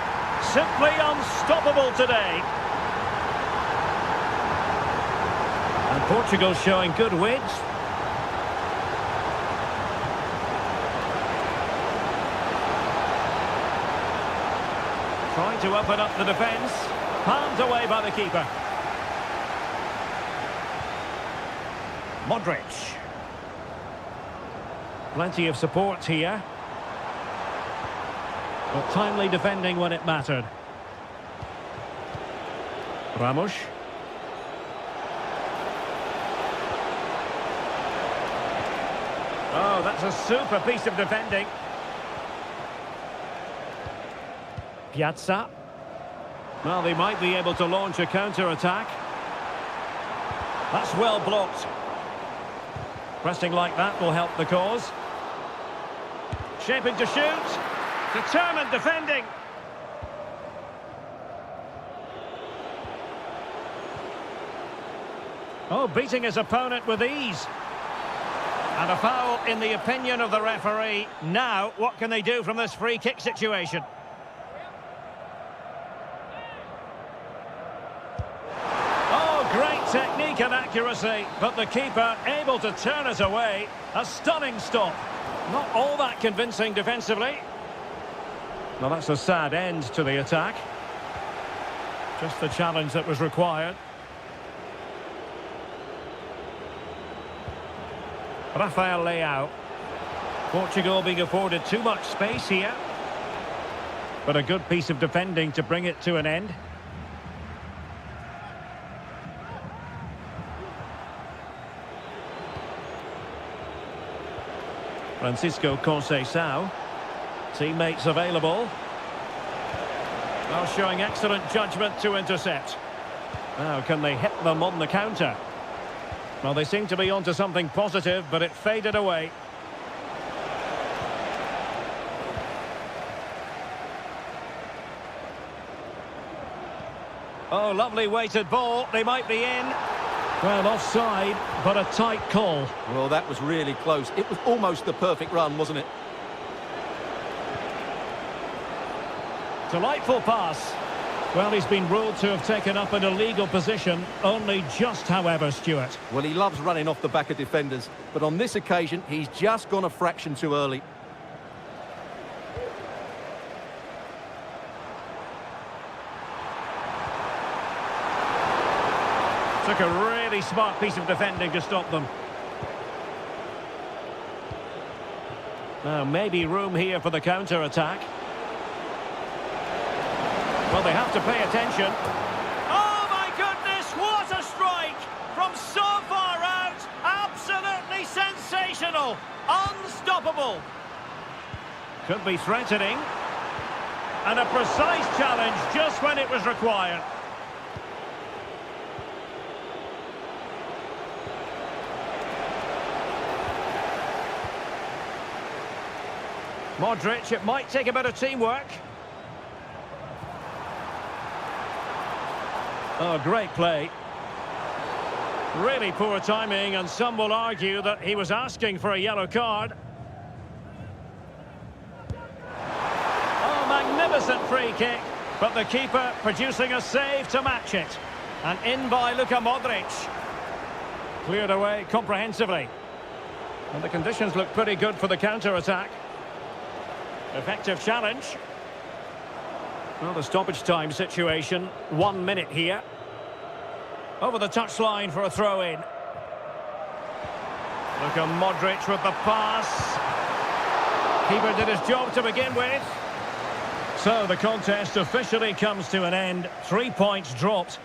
Speaker 1: Simply unstoppable today. And Portugal showing good width. Trying to open up the defence. Palmed away by the keeper. Modric. Plenty of support here. But timely defending when it mattered. Ramos. Oh, that's a super piece of defending. Piazza. Well, they might be able to launch a counter-attack. That's well blocked. Pressing like that will help the cause. Shaping to shoot. Determined defending. Oh, beating his opponent with ease. And a foul in the opinion of the referee. Now, what can they do from this free kick situation? Oh, great technique and accuracy, but the keeper able to turn it away. A stunning stop. Not all that convincing defensively. Well, that's a sad end to the attack. Just the challenge that was required. Rafael Leao. Portugal being afforded too much space here. But a good piece of defending to bring it to an end. Francisco Conceição. Teammates available. Well, showing excellent judgment to intercept. Now, can they hit them on the counter? Well, they seem to be onto something positive, but it faded away. Oh, lovely weighted ball. They might be in. Well, offside, but a tight call.
Speaker 2: Well, that was really close. It was almost the perfect run, wasn't it?
Speaker 1: Delightful pass. Well, he's been ruled to have taken up an illegal position, only just, however, Stuart.
Speaker 2: Well, he loves running off the back of defenders, but on this occasion, he's just gone a fraction too early.
Speaker 1: Took a really smart piece of defending to stop them. Now, maybe room here for the counter-attack. Well, they have to pay attention. Oh, my goodness, what a strike! From so far out, absolutely sensational! Unstoppable! Could be threatening. And a precise challenge just when it was required. Modric, it might take a bit of teamwork. Oh, great play. Really poor timing, and some will argue that he was asking for a yellow card. Oh, magnificent free kick, but the keeper producing a save to match it. And in by Luka Modric. Cleared away comprehensively. And the conditions look pretty good for the counter-attack. Effective challenge. Well, the stoppage time situation, 1 minute here. Over the touchline for a throw-in. Luka Modric with the pass. Keeper did his job to begin with. So the contest officially comes to an end. 3 points dropped.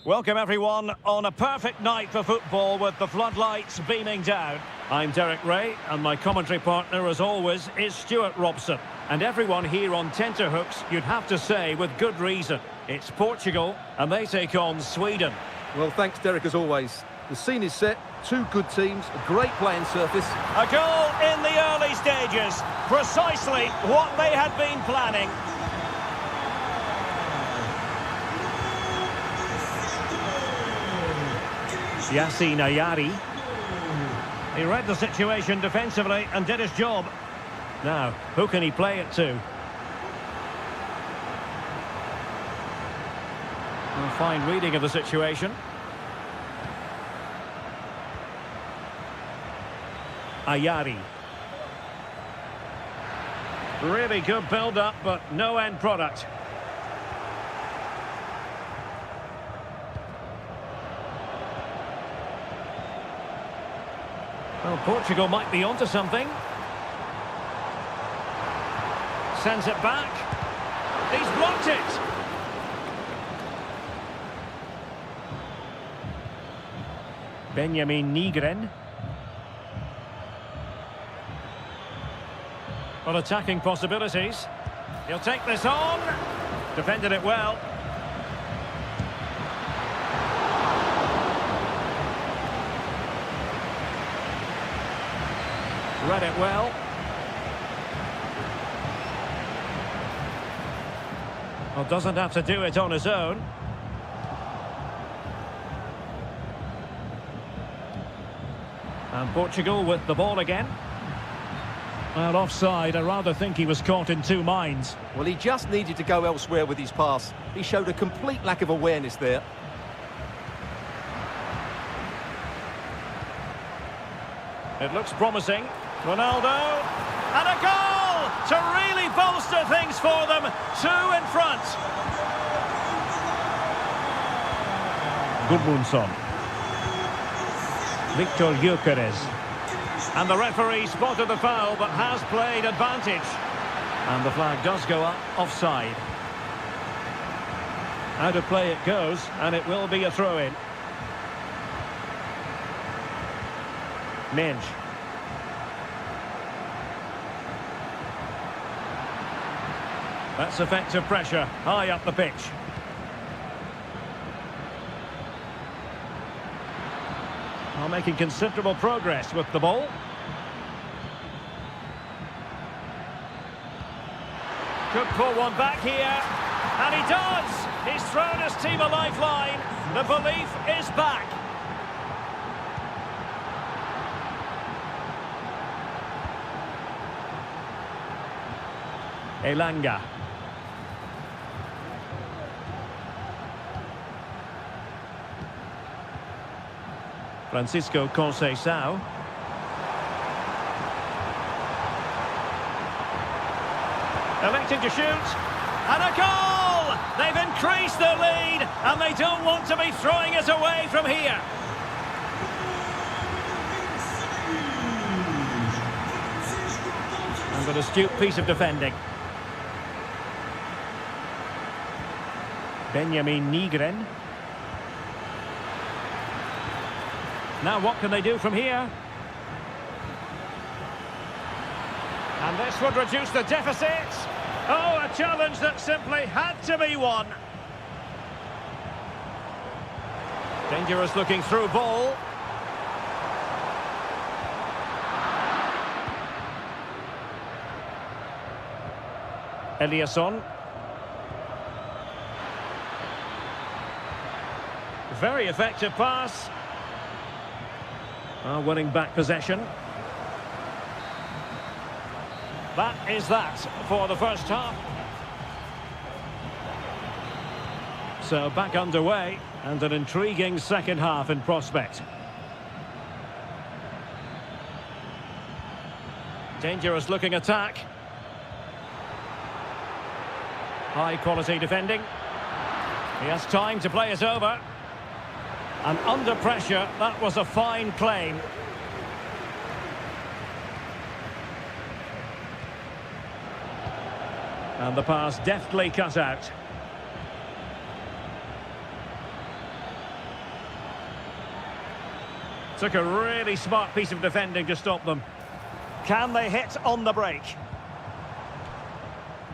Speaker 1: Welcome everyone on a perfect night for football with the floodlights beaming down. I'm Derek Ray and my commentary partner as always is Stuart Robson. And everyone here on tenterhooks, you'd have to say with good reason. It's Portugal and they take on Sweden.
Speaker 2: Well, thanks Derek as always. The scene is set, two good teams, a great playing surface.
Speaker 1: A goal in the early stages, precisely what they had been planning. Yassine Ayari. He read the situation defensively and did his job. Now, who can he play it to? A fine reading of the situation. Ayari. Really good build-up, but no end product. Well, Portugal might be onto something. Sends it back. He's blocked it. Benjamin Nygren. Well, attacking possibilities. He'll take this on. Defended it well. Read it well. Well, doesn't have to do it on his own. And Portugal with the ball again. Well, offside. I rather think he was caught in two minds.
Speaker 2: Well, he just needed to go elsewhere with his pass. He showed a complete lack of awareness there.
Speaker 1: It looks promising. Ronaldo, and a goal to really bolster things for them. Two in front. Gudmundsson. Victor Gyökeres. And the referee spotted the foul, but has played advantage. And the flag does go up, offside. Out of play it goes, and it will be a throw-in. Minge. That's effective pressure, high up the pitch. Well, making considerable progress with the ball. Could pull one back here, and he does! He's thrown his team a lifeline. The belief is back. Elanga. Francisco Conceição. Elected to shoot. And a goal! They've increased their lead, and they don't want to be throwing it away from here. And an astute piece of defending. Benjamin Nygren. Now what can they do from here? And this would reduce the deficit. Oh, a challenge that simply had to be won. Dangerous looking through ball. Eliasson. Very effective pass. Winning back possession. That is that for the first half. So back underway and an intriguing second half in prospect. Dangerous looking attack. High quality defending. He has time to play it over. And under pressure, that was a fine claim. And the pass deftly cut out. Took a really smart piece of defending to stop them. Can they hit on the break?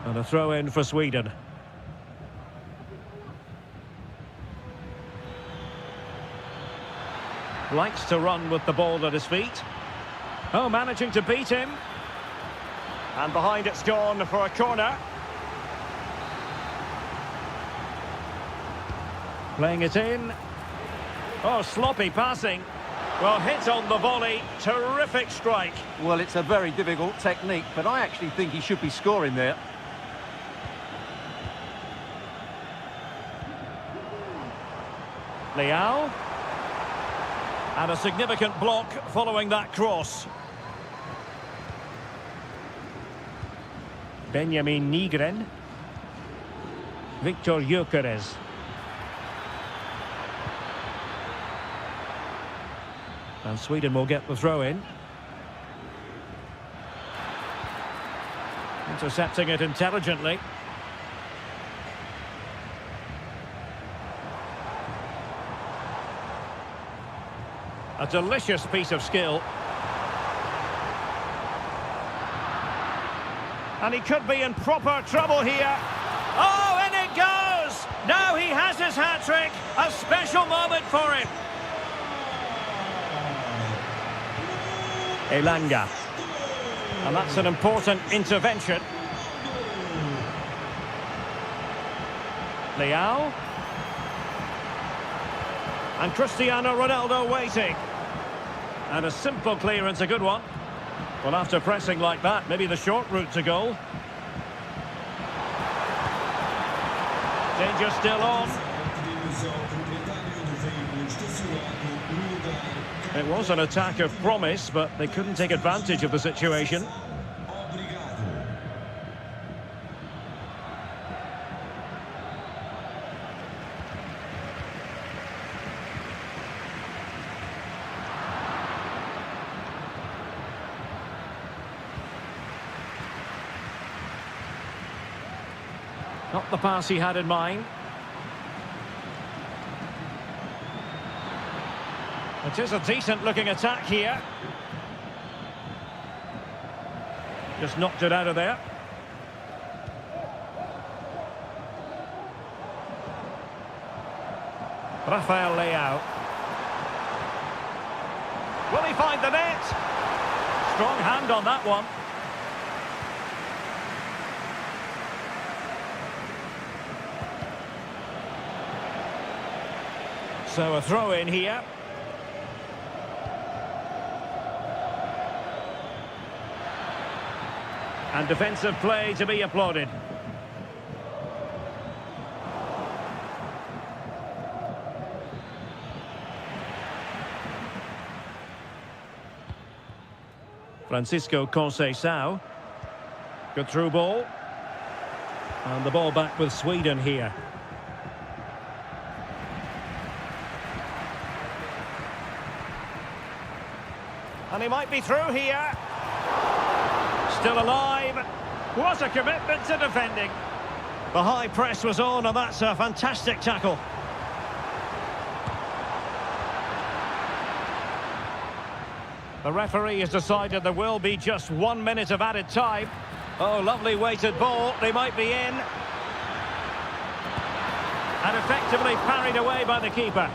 Speaker 1: And a throw in for Sweden. Likes to run with the ball at his feet. Oh, managing to beat him. And behind it's gone for a corner. Playing it in. Oh, sloppy passing. Well, hit on the volley. Terrific strike.
Speaker 2: Well, it's a very difficult technique, but I actually think he should be scoring there.
Speaker 1: Leao. And a significant block following that cross. Benjamin Nygren. Victor Gyökeres. And Sweden will get the throw in. Intercepting it intelligently. A delicious piece of skill. And he could be in proper trouble here. Oh, in it goes! Now he has his hat-trick. A special moment for him. Elanga. And that's an important intervention. Leao. And Cristiano Ronaldo waiting. And a simple clearance, a good one. Well, after pressing like that, maybe the short route to goal. Danger still on. It was an attack of promise, but they couldn't take advantage of the situation. Not the pass he had in mind. It is a decent-looking attack here. Just knocked it out of there. Rafael Leao. Will he find the net? Strong hand on that one. So a throw in here. And defensive play to be applauded. Francisco Conceição. Good through ball. And the ball back with Sweden here. And he might be through here. Still alive. What a commitment to defending. The high press was on, and that's a fantastic tackle. The referee has decided there will be just 1 minute of added time. Oh, lovely weighted ball. They might be in. And effectively parried away by the keeper.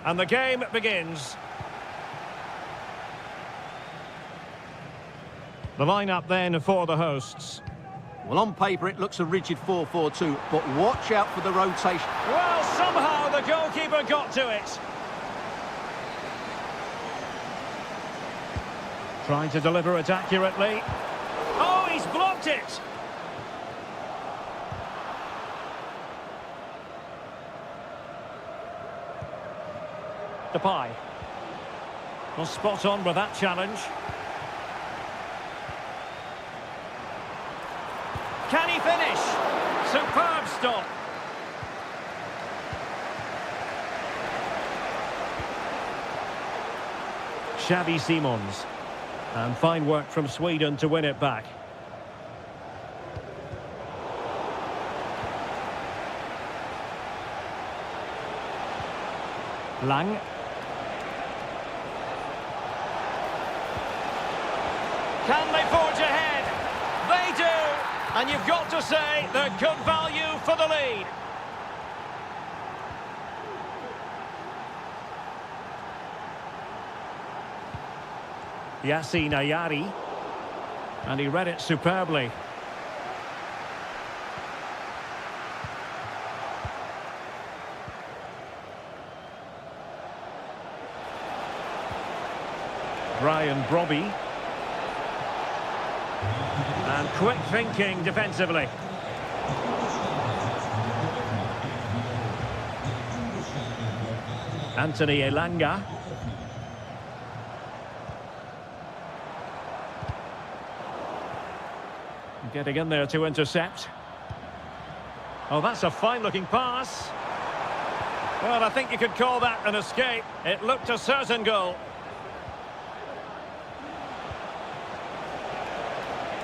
Speaker 1: And the game begins. The lineup then for the hosts.
Speaker 2: Well, on paper it looks a rigid 4-4-2, but watch out for the rotation.
Speaker 1: Well, somehow the goalkeeper got to it. Trying to deliver it accurately. Oh, he's blocked it! Depay. Well, spot on with that challenge. Can he finish? Superb stop. Xavi Simons. And fine work from Sweden to win it back. Lang. Can they forge ahead? They do! And you've got to say they're good value for the lead. Yassine Ayari. And he read it superbly. Brian Brobby. And quick thinking defensively. Anthony Elanga. Getting in there to intercept. Oh, that's a fine-looking pass. Well, I think you could call that an escape. It looked a certain goal.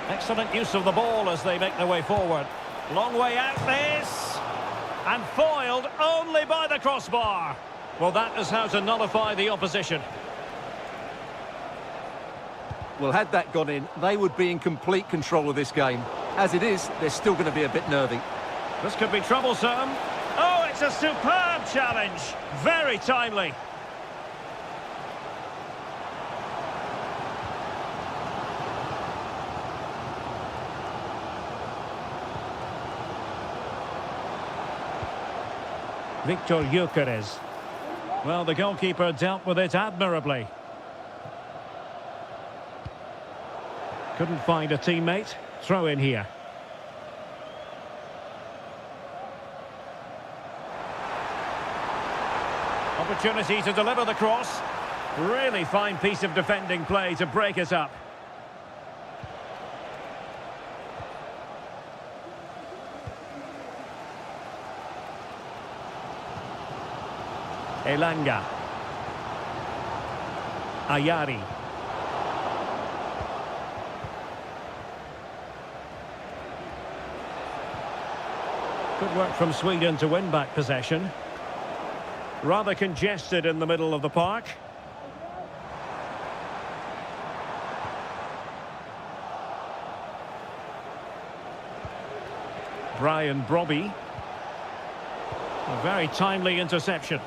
Speaker 1: Excellent use of the ball as they make their way forward. Long way out this. And foiled only by the crossbar. Well, that is how to nullify the opposition.
Speaker 2: Well, had that gone in, they would be in complete control of this game. As it is, they're still going to be a bit nervy.
Speaker 1: This could be troublesome. Oh, it's a superb challenge. Very timely. Victor Gyökeres. Well, the goalkeeper dealt with it admirably. Couldn't find a teammate. Throw in here. Opportunity to deliver the cross. Really fine piece of defending play to break it up. Elanga. Ayari. Good work from Sweden to win back possession. Rather congested in the middle of the park. Brian Brobby. A very timely interception.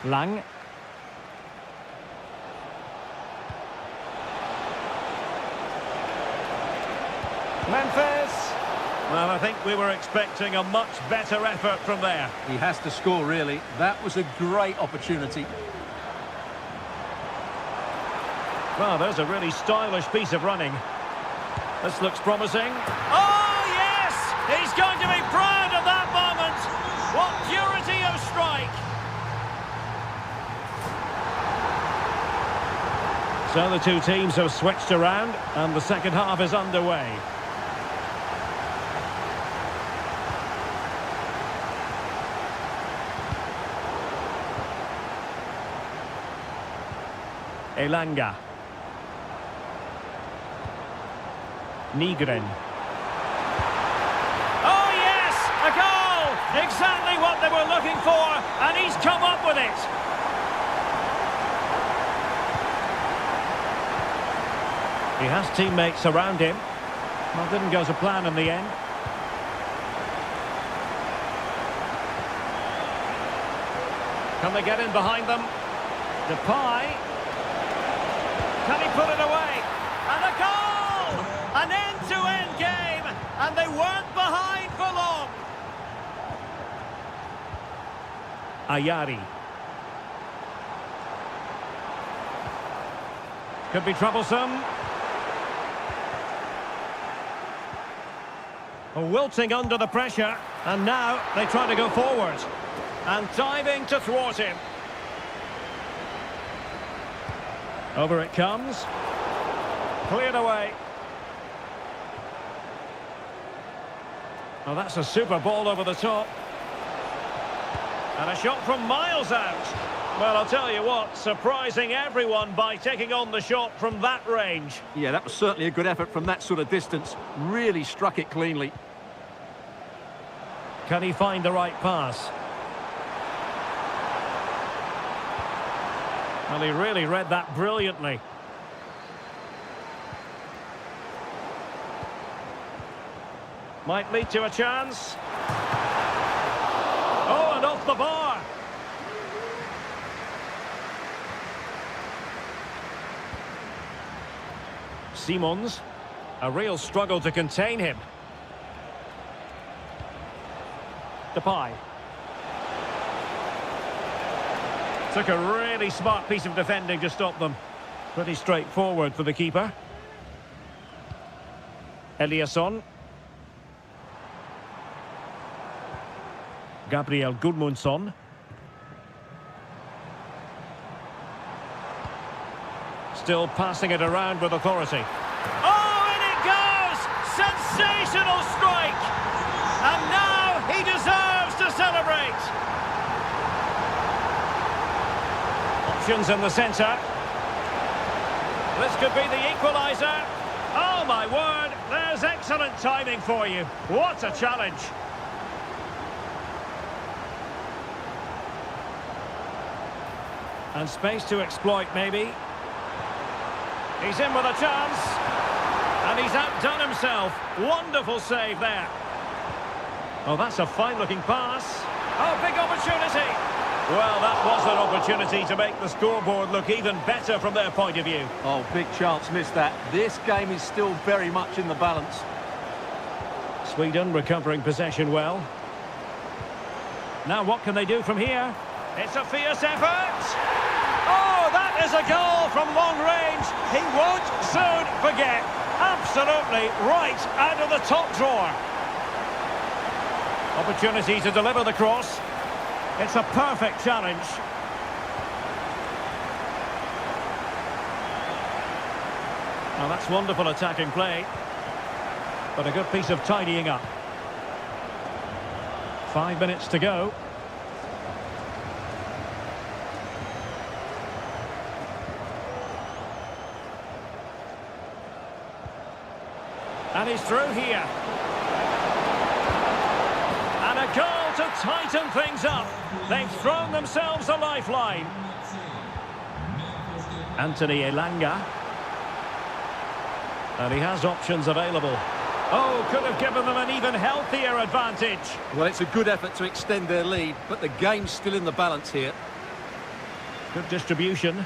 Speaker 1: Lang. Memphis. Well, I think we were expecting a much better effort from there.
Speaker 2: He has to score, really. That was a great opportunity.
Speaker 1: Well, there's a really stylish piece of running. This looks promising. Oh, yes! He's going to be proud of that moment. What purity of strike. So the two teams have switched around and the second half is underway. Elanga. Nygren. Oh yes! A goal! Exactly what they were looking for, and he's come up with it. He has teammates around him. Well, didn't go to plan in the end. Can they get in behind them? Depay. Can he put it away? And a goal! An end-to-end game, and they weren't behind for long. Ayari. Could be troublesome. Wilting under the pressure, and now they try to go forward. And diving to thwart him. Over it comes. Cleared away. Well, that's a super ball over the top. And a shot from miles out. Well, I'll tell you what, surprising everyone by taking on the shot from that range.
Speaker 2: Yeah, that was certainly a good effort from that sort of distance. Really struck it cleanly.
Speaker 1: Can he find the right pass? Well, he really read that brilliantly. Might lead to a chance. Oh, and off the bar. Simons, a real struggle to contain him. Depay. Took a really smart piece of defending to stop them. Pretty straightforward for the keeper. Eliasson. Gabriel Gudmundsson. Still passing it around with authority. Oh, and it goes! Sensational strike! And now he deserves to celebrate! Options in the centre. This could be the equaliser. Oh, my word! There's excellent timing for you. What a challenge! And space to exploit, maybe. He's in with a chance. And he's outdone himself. Wonderful save there. Oh, that's a fine-looking pass. Oh, big opportunity. Well, that was an opportunity to make the scoreboard look even better from their point of view.
Speaker 2: Oh, big chance missed that. This game is still very much in the balance.
Speaker 1: Sweden recovering possession well. Now what can they do from here? It's a fierce effort. Oh, that is a goal from long range. He won't soon forget. Absolutely right out of the top drawer. Opportunity to deliver the cross. It's a perfect challenge. Now that's wonderful attacking play. But a good piece of tidying up. 5 minutes to go. And he's through here. And a goal to tighten things up. They've thrown themselves a lifeline. Anthony Elanga. And he has options available. Oh, could have given them an even healthier advantage.
Speaker 2: Well, it's a good effort to extend their lead, but the game's still in the balance here.
Speaker 1: Good distribution.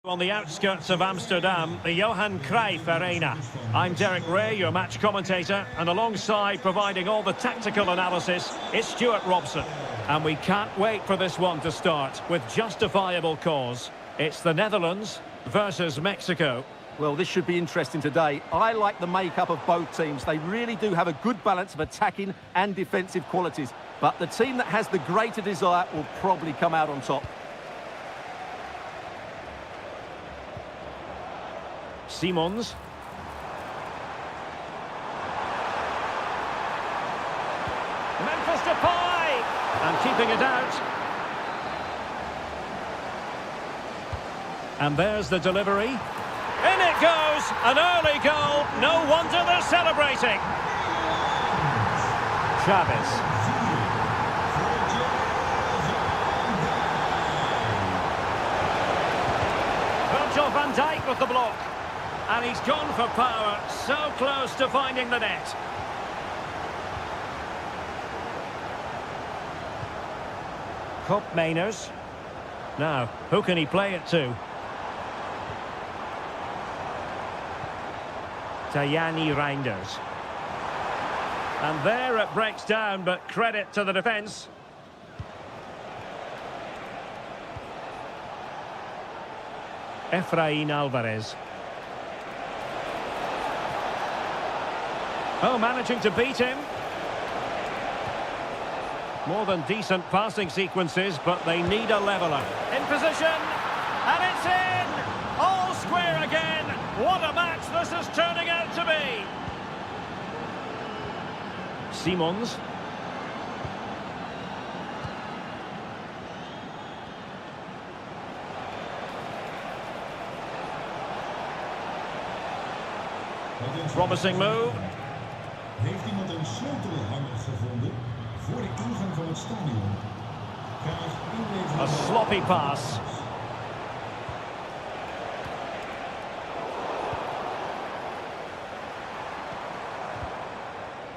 Speaker 1: On the outskirts of Amsterdam, the Johan Cruijff Arena. I'm Derek Ray, your match commentator, and alongside providing all the tactical analysis is Stuart Robson. And we can't wait for this one to start with justifiable cause. It's the Netherlands versus Mexico.
Speaker 2: Well, this should be interesting today. I like the makeup of both teams. They really do have a good balance of attacking and defensive qualities. But the team that has the greater desire will probably come out on top.
Speaker 1: Simons. Memphis Depay! And keeping it out. And there's the delivery. In it goes! An early goal. No wonder they're celebrating. Chavez. Virgil van Dijk with the block. And he's gone for power, so close to finding the net. Kopp Mainers. Now, who can he play it to? Tajani Reinders. And there it breaks down, but credit to the defence. Efrain Alvarez. Oh, managing to beat him. More than decent passing sequences, but they need a leveller. In position, and it's in! All square again! What a match this is turning out to be! Simons. Promising move.
Speaker 3: Heeft iemand een sleutelhanger gevonden voor de ingang van het stadion? Graag inleveren.
Speaker 1: A sloppy pass.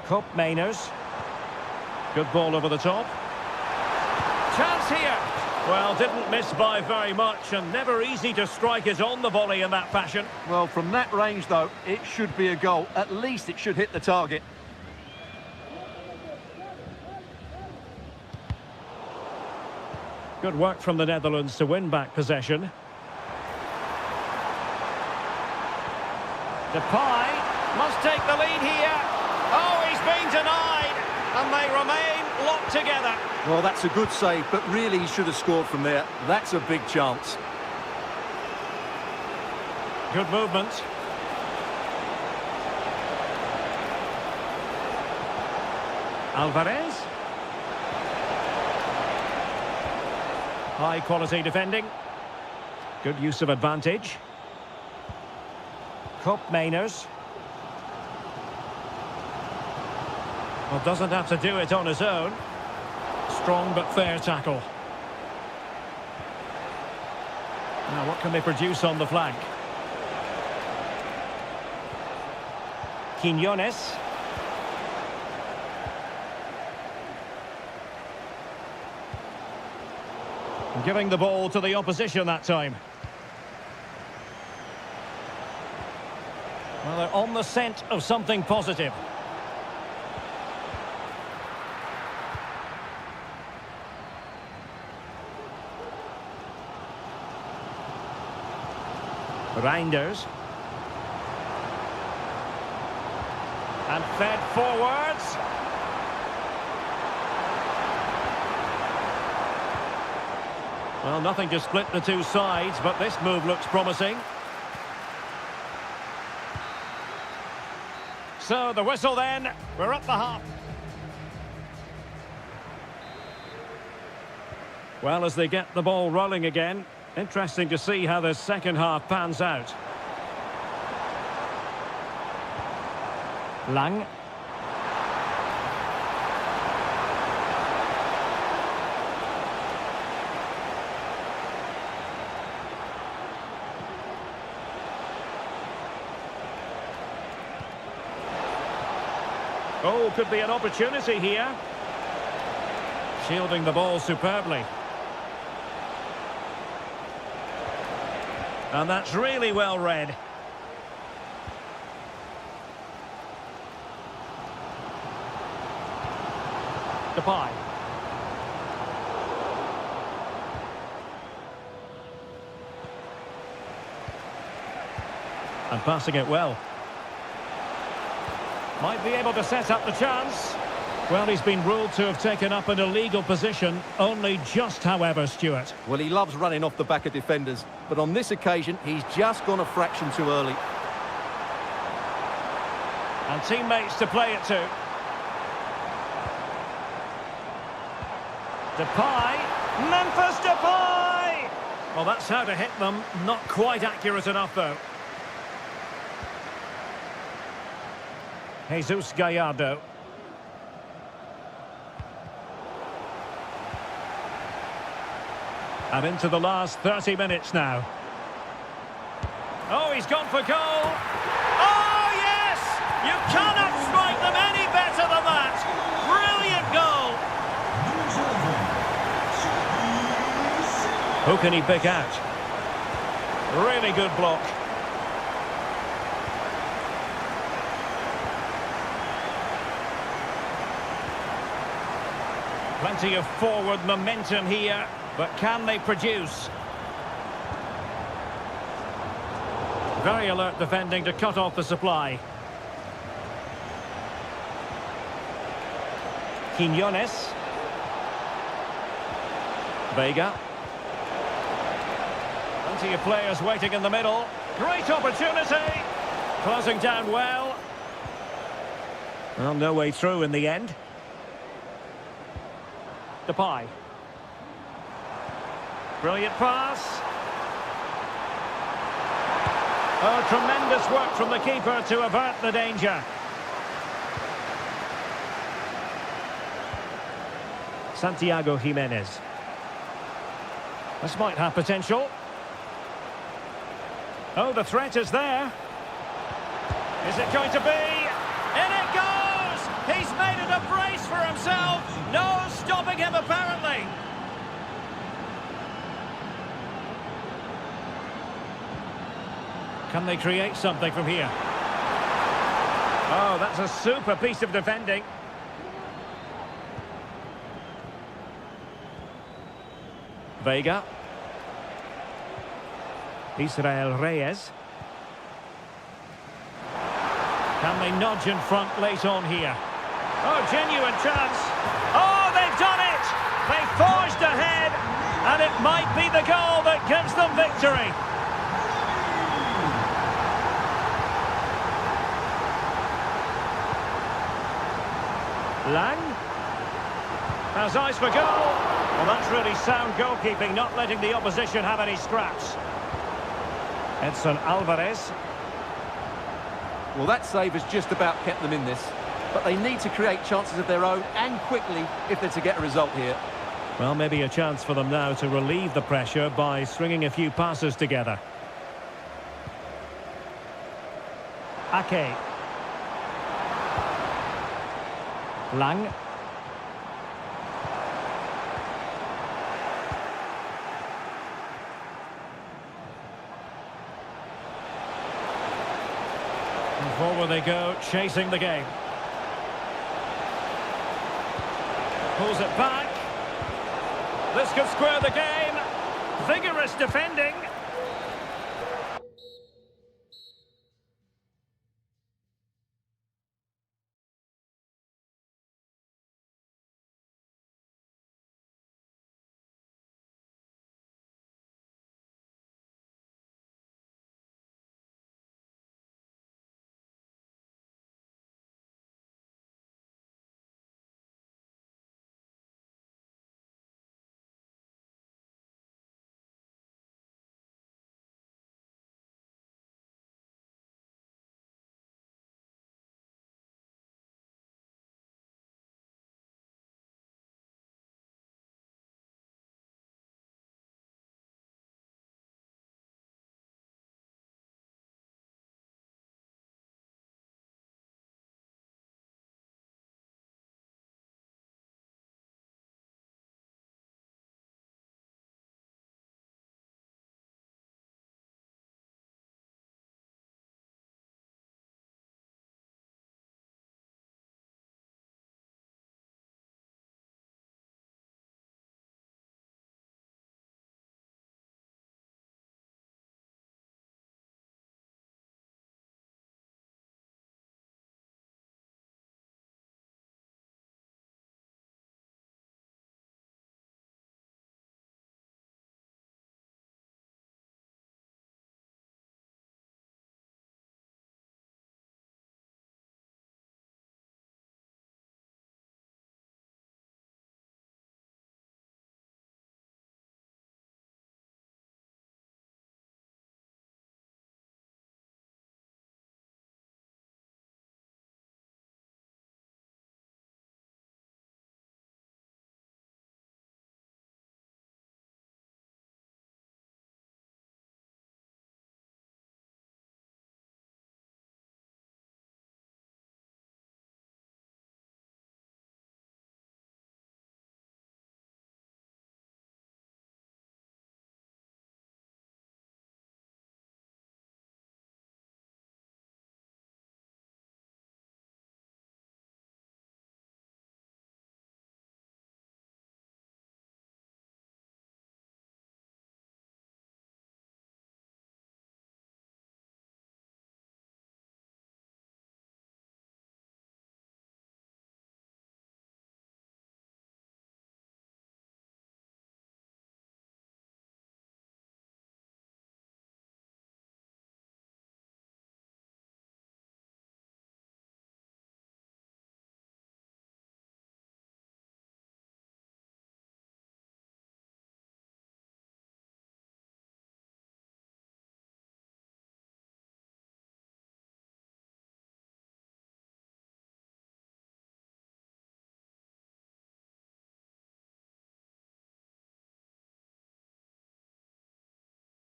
Speaker 1: Kopp Mainers. Good ball over the top. Chance here. Well, didn't miss by very much, and never easy to strike it on the volley in that fashion.
Speaker 2: Well, from that range, though, it should be a goal. At least it should hit the target.
Speaker 1: Good work from the Netherlands to win back possession. Depay must take the lead here. Oh, he's been denied, and they remain locked together.
Speaker 2: Well, that's a good save, but really he should have scored from there. That's a big chance.
Speaker 1: Good movement. Alvarez. High quality defending. Good use of advantage. Kopp Mainers. Well, doesn't have to do it on his own. Strong but fair tackle. Now, what can they produce on the flank? Quinones. Giving the ball to the opposition that time. Well, they're on the scent of something positive. Reinders. And fed forwards. Well, nothing to split the two sides, but this move looks promising. So, the whistle then. We're at the half. Well, as they get the ball rolling again, interesting to see how the second half pans out. Lang. Oh, could be an opportunity here. Shielding the ball superbly. And that's really well read. Depay. And passing it well. Might be able to set up the chance. Well, he's been ruled to have taken up an illegal position. Only just, however, Stuart.
Speaker 2: Well, he loves running off the back of defenders, but on this occasion, he's just gone a fraction too early.
Speaker 1: And teammates to play it to. Depay. Memphis Depay! Well, that's how to hit them. Not quite accurate enough, though. Jesus Gallardo. And into the last 30 minutes now. Oh, he's gone for goal. Oh, yes! You cannot strike them any better than that. Brilliant goal. Who can he pick out? Really good block. Plenty of forward momentum here, but can they produce? Very alert defending to cut off the supply. Quiñones. Vega. Plenty of players waiting in the middle. Great opportunity. Closing down well. Well, no way through in the end. Depay. Brilliant pass. Oh, tremendous work from the keeper to avert the danger. Santiago Jimenez. This might have potential. Oh, the threat is there. Is it going to be? In it goes! He's made it a brace for himself. No stopping him, apparently. Can they create something from here? Oh, that's a super piece of defending. Vega. Israel Reyes. Can they nudge in front late on here? Oh, genuine chance. Oh, they've done it! They forged ahead, and it might be the goal that gives them victory. Lang has eyes for goal. Well, that's really sound goalkeeping, not letting the opposition have any scraps. Edson Alvarez.
Speaker 2: Well, that save has just about kept them in this. But they need to create chances of their own, and quickly, if they're to get a result here.
Speaker 1: Well, maybe a chance for them now to relieve the pressure by stringing a few passes together. Ake. Lang. And forward they go, chasing the game. Pulls it back. This could square the game. Vigorous defending.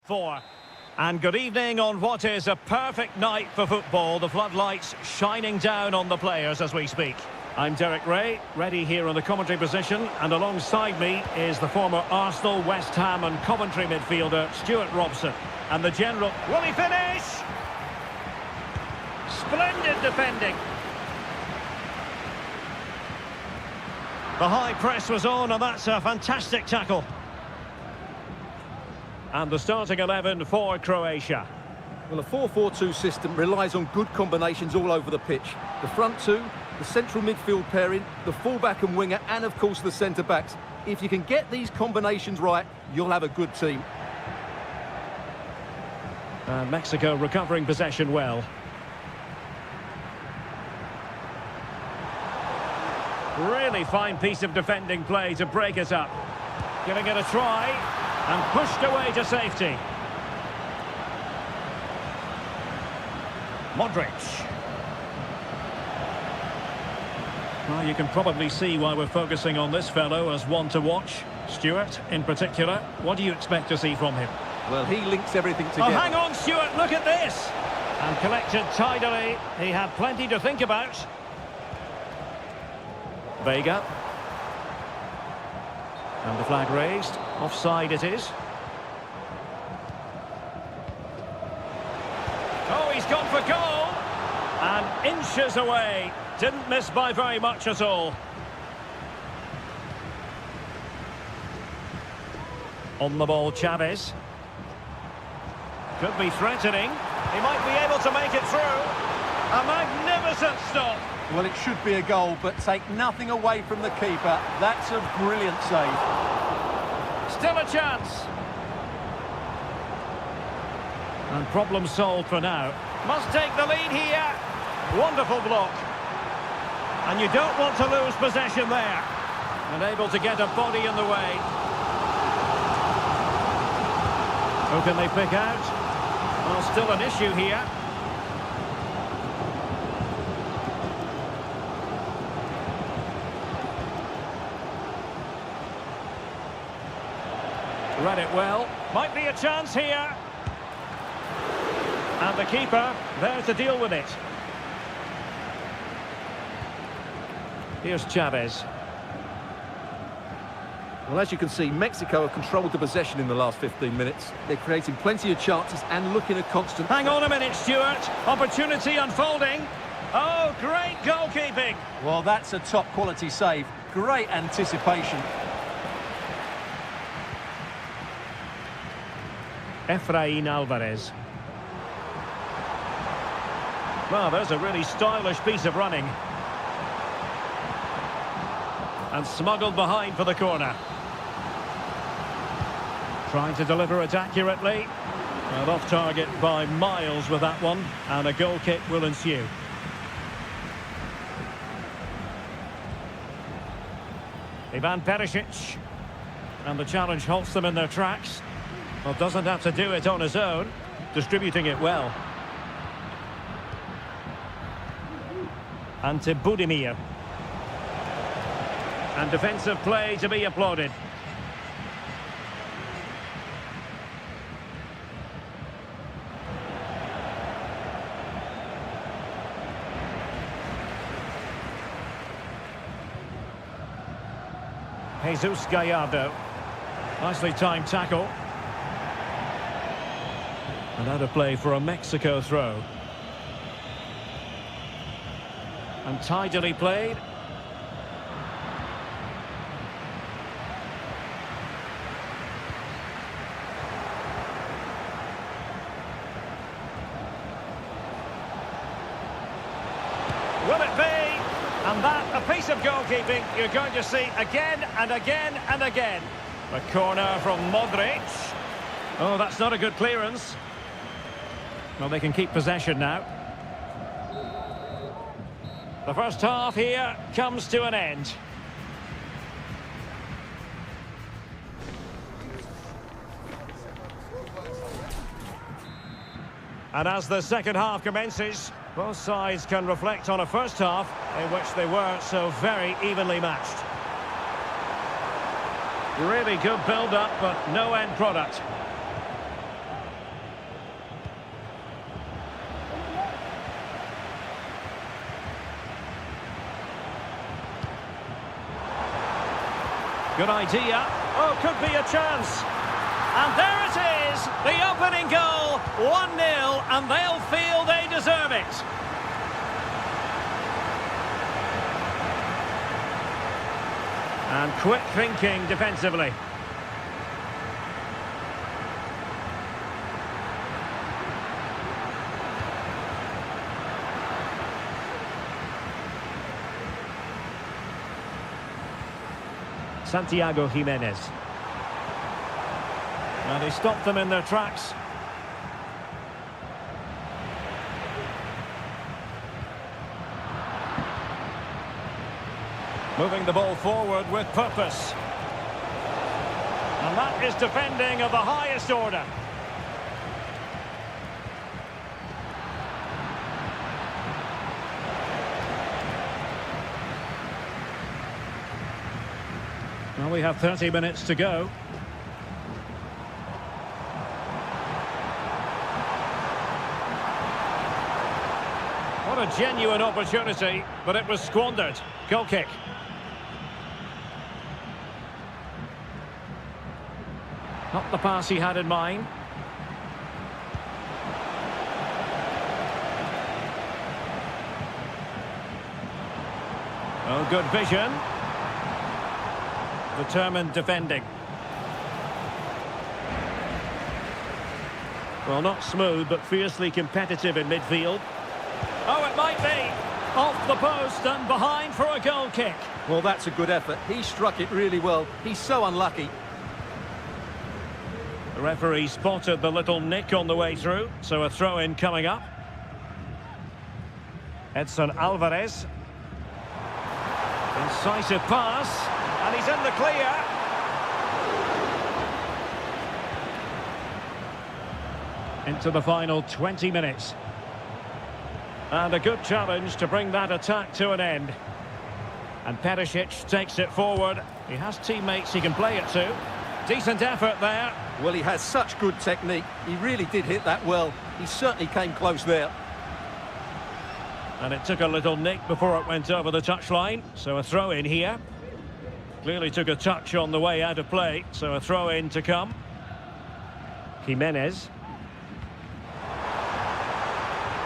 Speaker 1: 4. And good evening on what is a perfect night for football. The floodlights shining down on the players as we speak. I'm Derek Ray, ready here in the commentary position, and alongside me is the former Arsenal, West Ham and Coventry midfielder Stuart Robson. And the general... Will he finish? Splendid defending. The high press was on, and that's a fantastic tackle. And the starting 11 for Croatia.
Speaker 2: Well, a 4-4-2 system relies on good combinations all over the pitch. The front two, the central midfield pairing, the fullback and winger, and of course the centre-backs. If you can get these combinations right, you'll have a good team.
Speaker 1: And Mexico recovering possession well. Really fine piece of defending play to break it up. Giving it a try, and pushed away to safety. Modric. Well, you can probably see why we're focusing on this fellow as one to watch. Stuart, in particular, what do you expect to see from him?
Speaker 2: Well, he links everything together.
Speaker 1: Oh, hang on, Stuart, look at this! And collected tidily. He had plenty to think about. Vega. And the flag raised. Offside it is. Oh, he's gone for goal! And inches away. Didn't miss by very much at all. On the ball, Chavez. Could be threatening. He might be able to make it through. A magnificent stop.
Speaker 2: Well, it should be a goal, but take nothing away from the keeper. That's a brilliant save.
Speaker 1: Still a chance. And problem solved for now. Must take the lead here. Wonderful block. And you don't want to lose possession there. And able to get a body in the way. Who can they pick out? Well, still an issue here. Read it well. Might be a chance here. And the keeper there to deal with it. Here's Chavez.
Speaker 2: Well, as you can see, Mexico have controlled the possession in the last 15 minutes. They're creating plenty of chances and looking a constant...
Speaker 1: Hang on a minute, Stuart. Opportunity unfolding. Oh, great goalkeeping.
Speaker 2: Well, that's a top-quality save. Great anticipation.
Speaker 1: Efrain Alvarez. Well, there's a really stylish piece of running. And smuggled behind for the corner. Trying to deliver it accurately. And off target by miles with that one. And a goal kick will ensue. Ivan Perisic. And the challenge halts them in their tracks. Well, doesn't have to do it on his own. Distributing it well. Ante Budimir. And defensive play to be applauded. Jesus Gallardo. Nicely timed tackle. And out of play for a Mexico throw. And tidily played. Will it be? And that, a piece of goalkeeping you're going to see again and again and again. The corner from Modric. Oh, that's not a good clearance. Well, they can keep possession now. The first half here comes to an end. And as the second half commences, both sides can reflect on a first half in which they were so very evenly matched. Really good build-up, but no end product. Good idea. Oh, could be a chance. And there it is, the opening goal, 1-0, and they'll feel they deserve it. And quick thinking defensively. Santiago Jimenez. And he stopped them in their tracks. Moving the ball forward with purpose. And that is defending of the highest order. Well, we have 30 minutes to go. What a genuine opportunity, but it was squandered. Goal kick. Not the pass he had in mind. Oh, good vision. Determined defending. Well, not smooth, but fiercely competitive in midfield. Oh, it might be. Off the post and behind for a goal kick.
Speaker 2: Well, that's a good effort. He struck it really well. He's so unlucky.
Speaker 1: The referee spotted the little nick on the way through, so a throw-in coming up. Edson Alvarez. Incisive pass, and he's in the clear. Into the final 20 minutes. And a good challenge to bring that attack to an end. And Perisic takes it forward. He has teammates he can play it to. Decent effort there.
Speaker 2: Well, he has such good technique. He really did hit that well. He certainly came close there.
Speaker 1: And it took a little nick before it went over the touchline. So a throw-in here. Clearly took a touch on the way out of play. So a throw-in to come. Jimenez.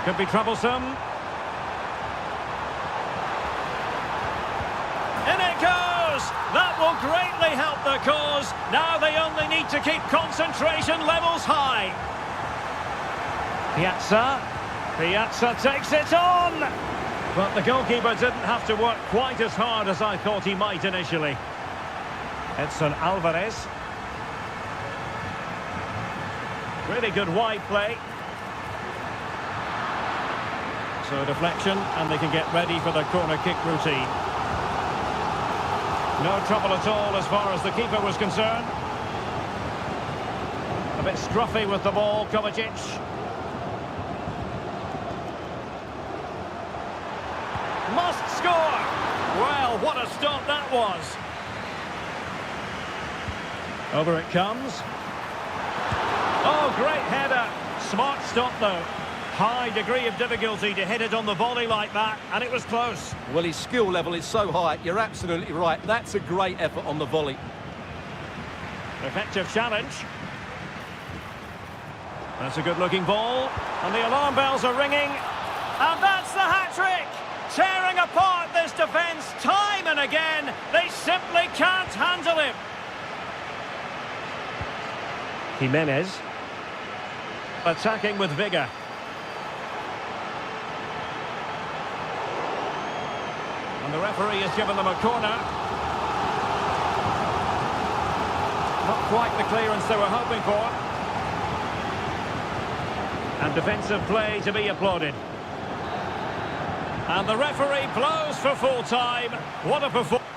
Speaker 1: Could be troublesome. In it goes! That will greatly help the cause. Now they only need to keep concentration levels high. Piazza takes it on! But the goalkeeper didn't have to work quite as hard as I thought he might initially. Edson Alvarez. Really good wide play. So a deflection, and they can get ready for the corner kick routine. No trouble at all as far as the keeper was concerned. A bit scruffy with the ball, Kovacic. Must score! Well, what a stop that was. Over it comes. Oh, great header. Smart stop, though. High degree of difficulty to hit it on the volley like that, and it was close.
Speaker 2: Well, his skill level is so high. You're absolutely right. That's a great effort on the volley.
Speaker 1: Effective challenge. That's a good-looking ball, and the alarm bells are ringing. And that's the hat-trick! Tearing apart this defence time and again. They simply can't handle him. Jimenez. Attacking with vigour. And the referee has given them a corner. Not quite the clearance they were hoping for. And defensive play to be applauded. And the referee blows for full time. What a performance.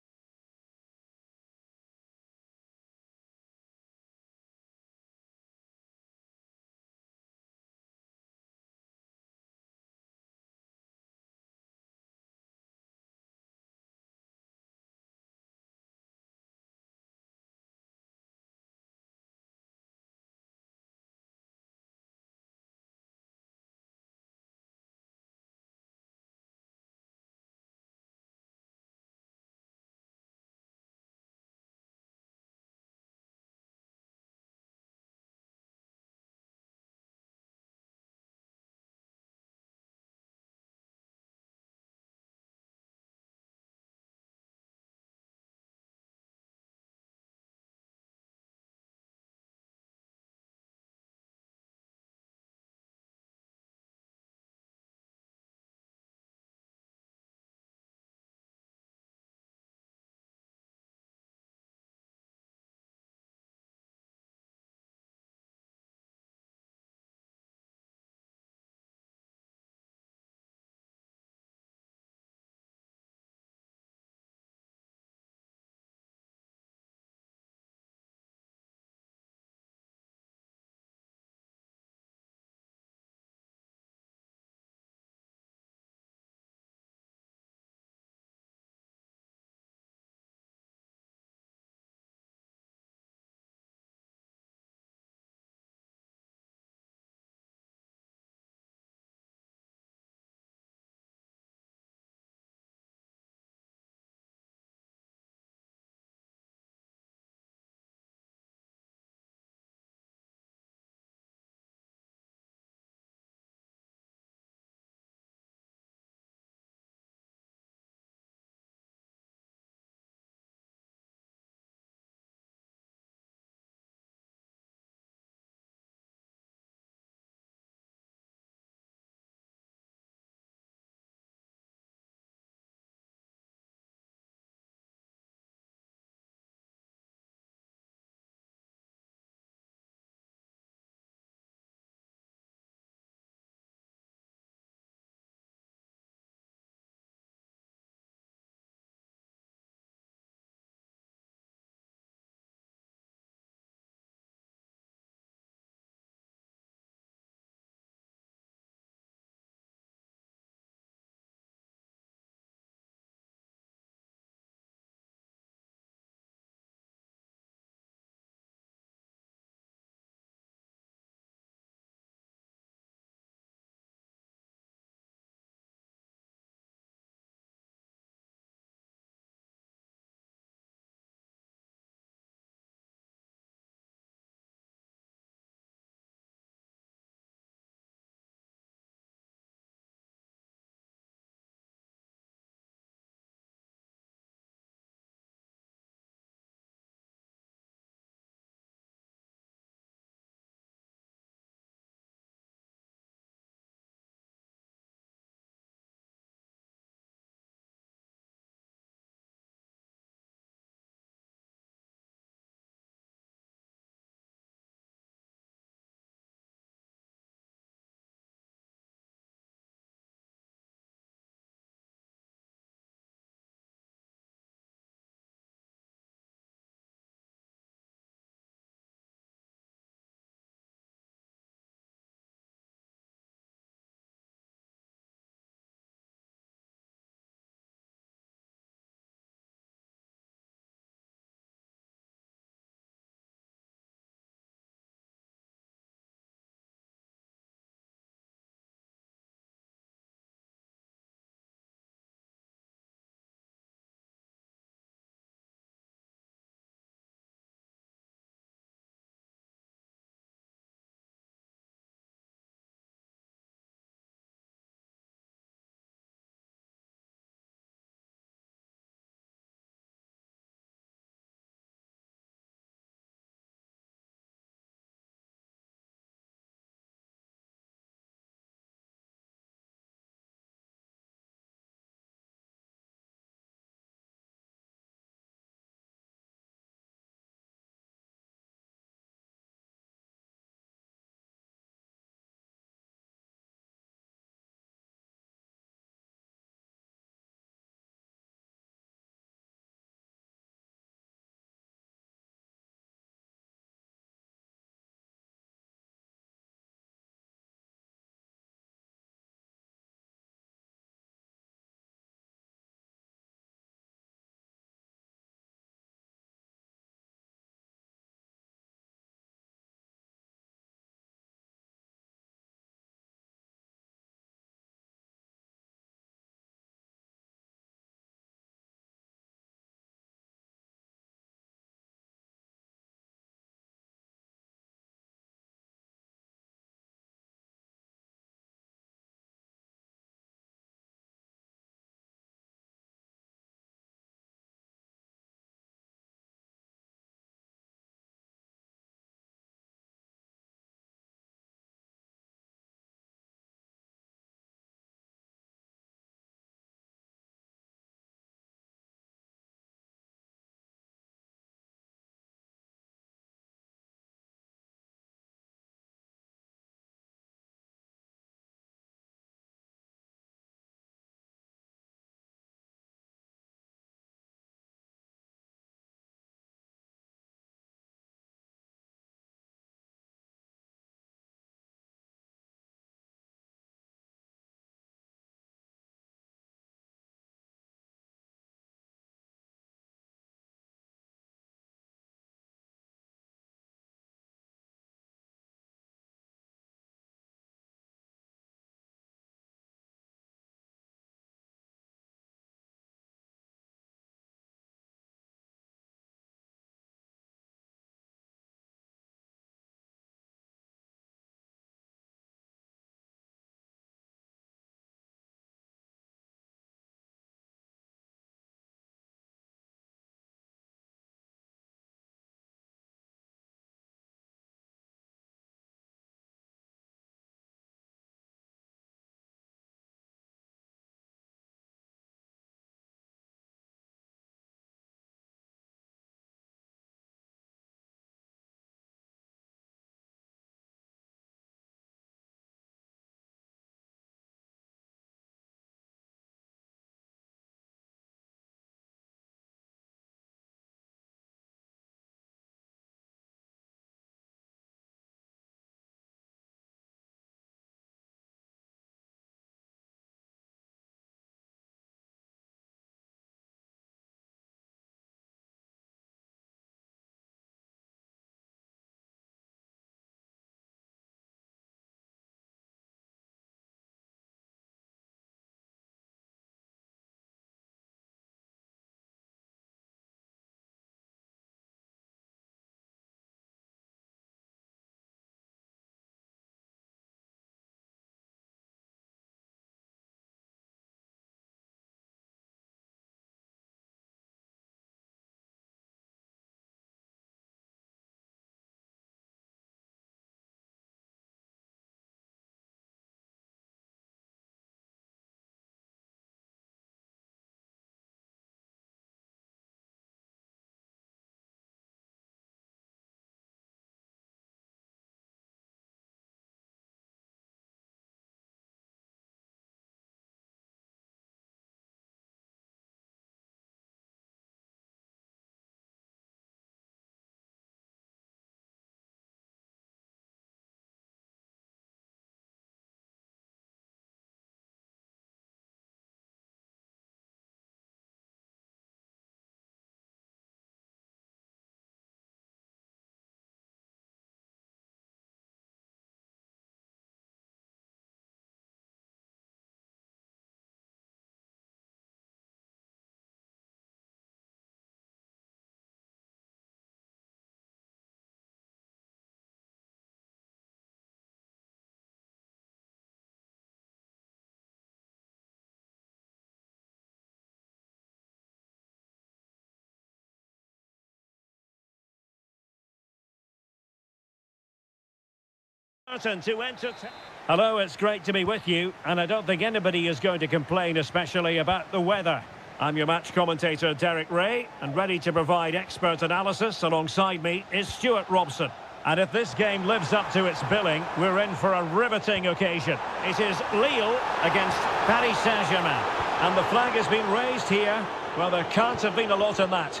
Speaker 1: To entertain. Hello, it's great to be with you, and I don't think anybody is going to complain especially about the weather. I'm your match commentator Derek Ray, and ready to provide expert analysis alongside me is Stuart Robson. And if this game lives up to its billing, we're in for a riveting occasion. It is Lille against Paris Saint-Germain, and the flag has been raised here. Well, there can't have been a lot in that.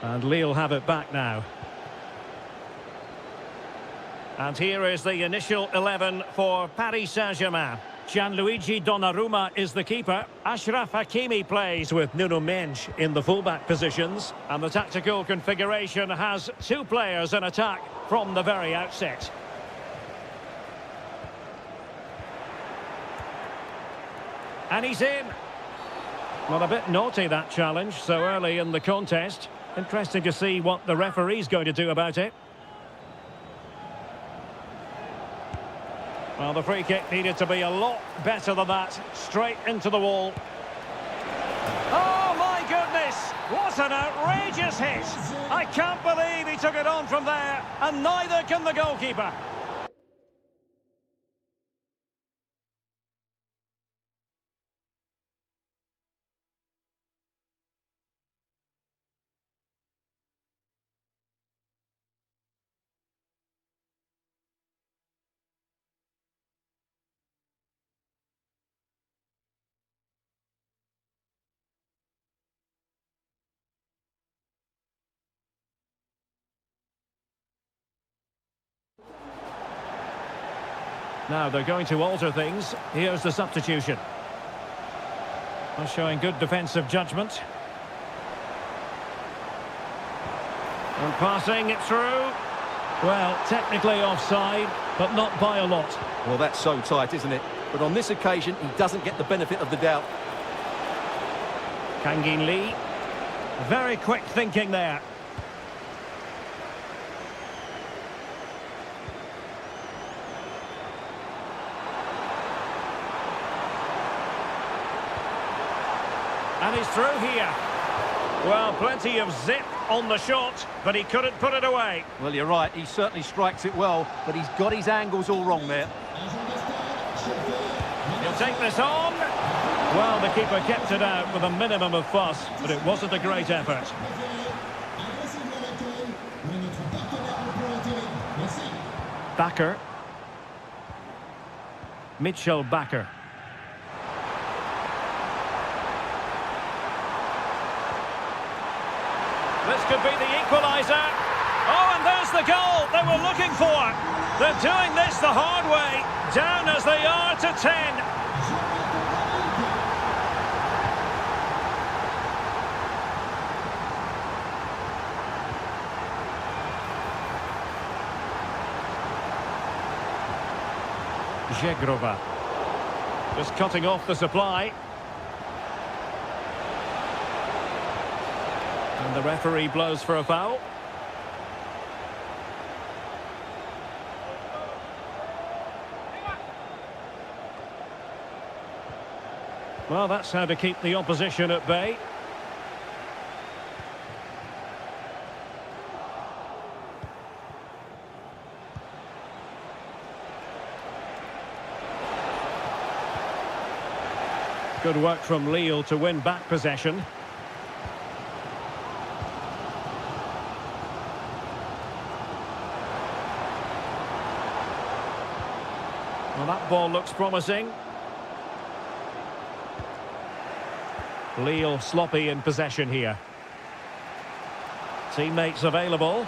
Speaker 1: And Lille have it back now. And here is the initial 11 for Paris Saint-Germain. Gianluigi Donnarumma is the keeper. Achraf Hakimi plays with Nuno Mendes in the fullback positions. And the tactical configuration has two players in attack from the very outset. And he's in. Well, a bit naughty, that challenge, so early in the contest. Interesting to see what the referee's going to do about it. Well, the free kick needed to be a lot better than that. Straight into the wall. Oh, my goodness! What an outrageous hit! I can't believe he took it on from there, and neither can the goalkeeper. Now they're going to alter things. Here's the substitution. Well, showing good defensive judgment. And passing it through. Well, technically offside, but not by a lot.
Speaker 2: Well, that's so tight, isn't it? But on this occasion, he doesn't get the benefit of the doubt.
Speaker 1: Kangin Lee. Very quick thinking there. And he's through here. Well, plenty of zip on the shot, but he couldn't put it away.
Speaker 2: Well, you're right. He certainly strikes it well, but he's got his angles all wrong there.
Speaker 1: He'll take this on. Well, the keeper kept it out with a minimum of fuss, but it wasn't a great effort. Bakker. Mitchell Bakker. This could be the equaliser. Oh, and there's the goal they were looking for. They're doing this the hard way. Down as they are to 10. Zegrova. Just cutting off the supply. And the referee blows for a foul. Well, that's how to keep the opposition at bay. Good work from Lille to win back possession. Well, that ball looks promising. Lille sloppy in possession here. Teammates available.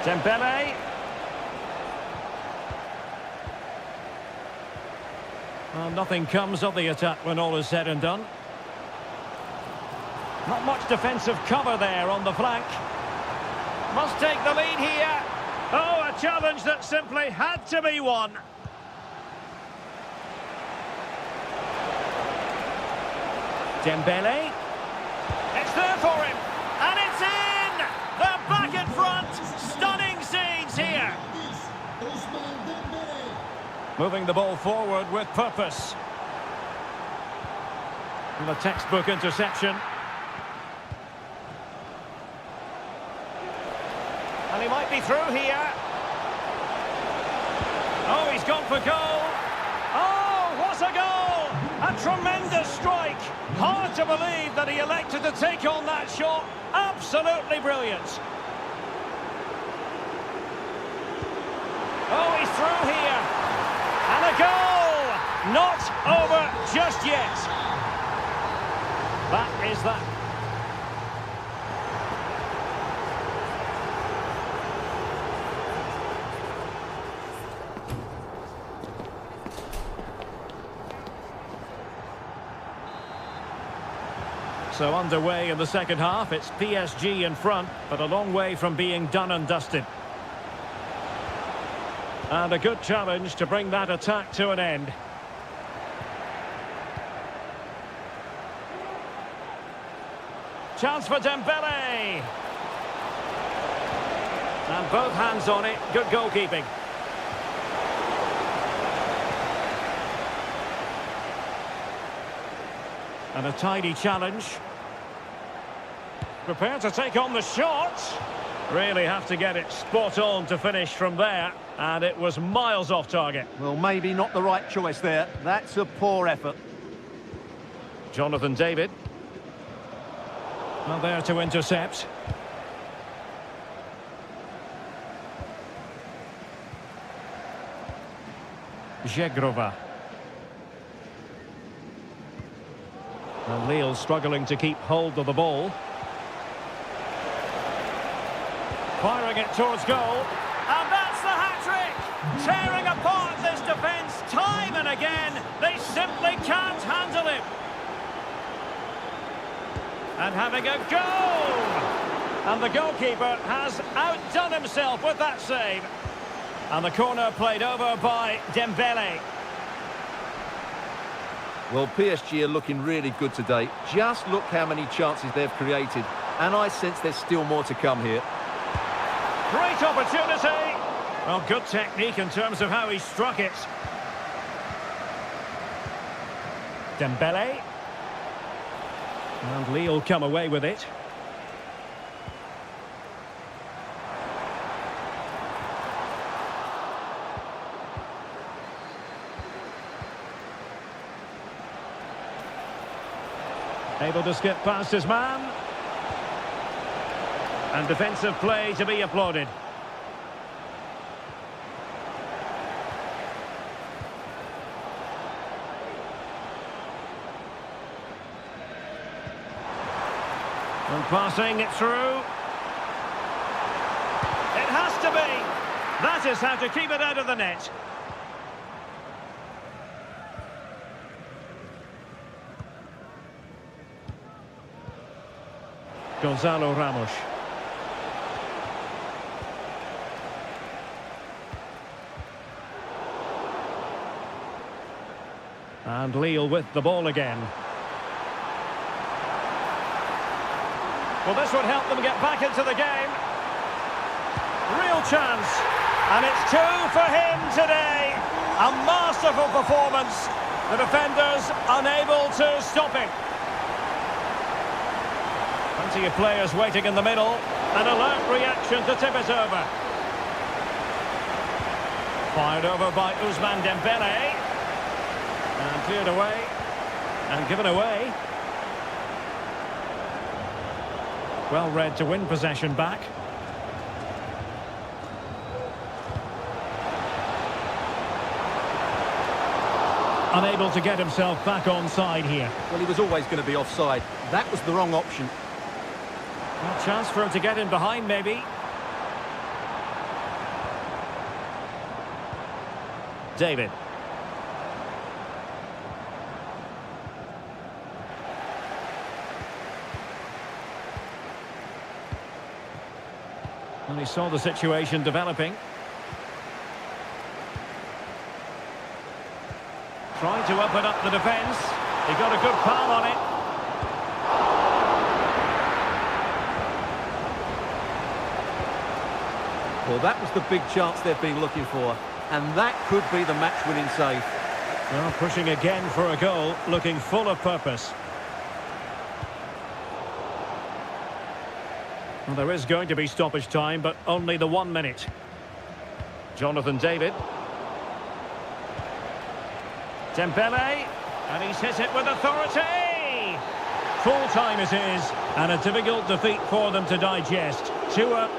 Speaker 1: Dembele. Well, nothing comes of the attack when all is said and done. Not much defensive cover there on the flank. Must take the lead here. Oh, a challenge that simply had to be won. Dembele. It's there for him. And it's in! They're back in front. Stunning scenes here. Moving the ball forward with purpose. And a textbook interception. And he might be through here. gone for goal. Oh, what a goal! A tremendous strike. Hard to believe that he elected to take on that shot. Absolutely brilliant. Oh, he's through here. And a goal! Not over just yet. That is that. So underway in the second half, it's PSG in front, but a long way from being done and dusted. And a good challenge to bring that attack to an end. Chance for Dembele. And both hands on it, good goalkeeping. And a tidy challenge. Prepared to take on the shot. Really have to get it spot on to finish from there. And it was miles off target.
Speaker 2: Well, maybe not the right choice there. That's a poor effort.
Speaker 1: Jonathan David. Well, there to intercept. Zegrova. And Lille struggling to keep hold of the ball. Firing it towards goal. And that's the hat-trick! Tearing apart this defence time and again. They simply can't handle him. And having a goal! And the goalkeeper has outdone himself with that save. And the corner played over by Dembele.
Speaker 2: Well, PSG are looking really good today. Just look how many chances they've created. And I sense there's still more to come here.
Speaker 1: Great opportunity. Well, good technique in terms of how he struck it. Dembele. And Lille come away with it. Able to skip past his man. And defensive play to be applauded. And passing it through. It has to be. That is how to keep it out of the net. Gonzalo Ramos. And Lille with the ball again. Well, this would help them get back into the game. Real chance. And it's 2 for him today. A masterful performance. The defenders unable to stop him. Plenty of players waiting in the middle. An alert reaction to tip it over. Fired over by Ousmane Dembele. And cleared away. And given away. Well read to win possession back. Unable to get himself back onside here.
Speaker 2: Well, he was always going to be offside. That was the wrong option.
Speaker 1: Well, chance for him to get in behind, maybe. David. And he saw the situation developing. Trying to open up the defence. He got a good palm on it.
Speaker 2: Well, that was the big chance they've been looking for. And that could be the match-winning save.
Speaker 1: Well, pushing again for a goal, looking full of purpose. Well, there is going to be stoppage time, but only the 1 minute. Jonathan David. Dembele, and he's hit it with authority. Full time it is, and a difficult defeat for them to digest. 2-1.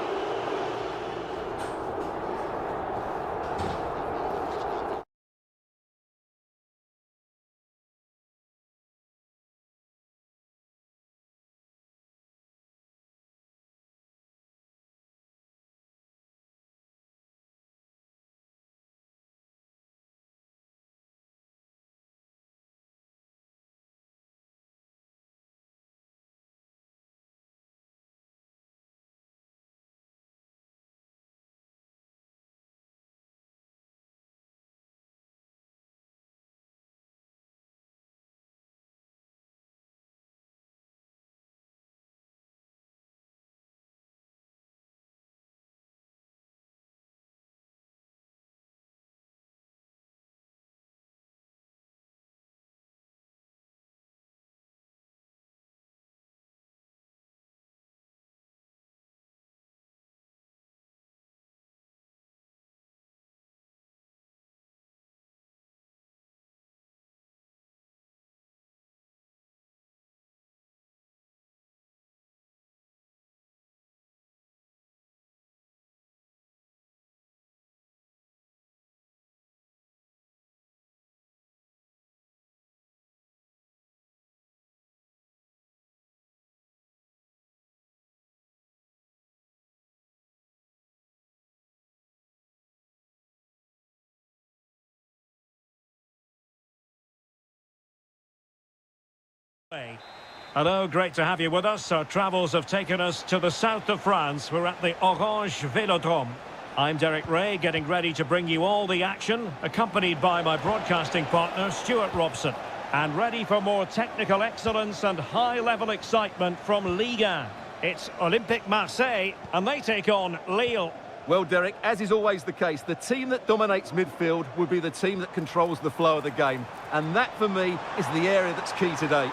Speaker 1: Hello, great to have you with us. Our travels have taken us to the south of France. We're at the Orange Vélodrome. I'm Derek Ray, getting ready to bring you all the action, accompanied by my broadcasting partner, Stuart Robson. And ready for more technical excellence and high-level excitement from Liga. It's Olympique Marseille, and they take on Lille.
Speaker 2: Well, Derek, as is always the case, the team that dominates midfield will be the team that controls the flow of the game. And that, for me, is the area that's key today.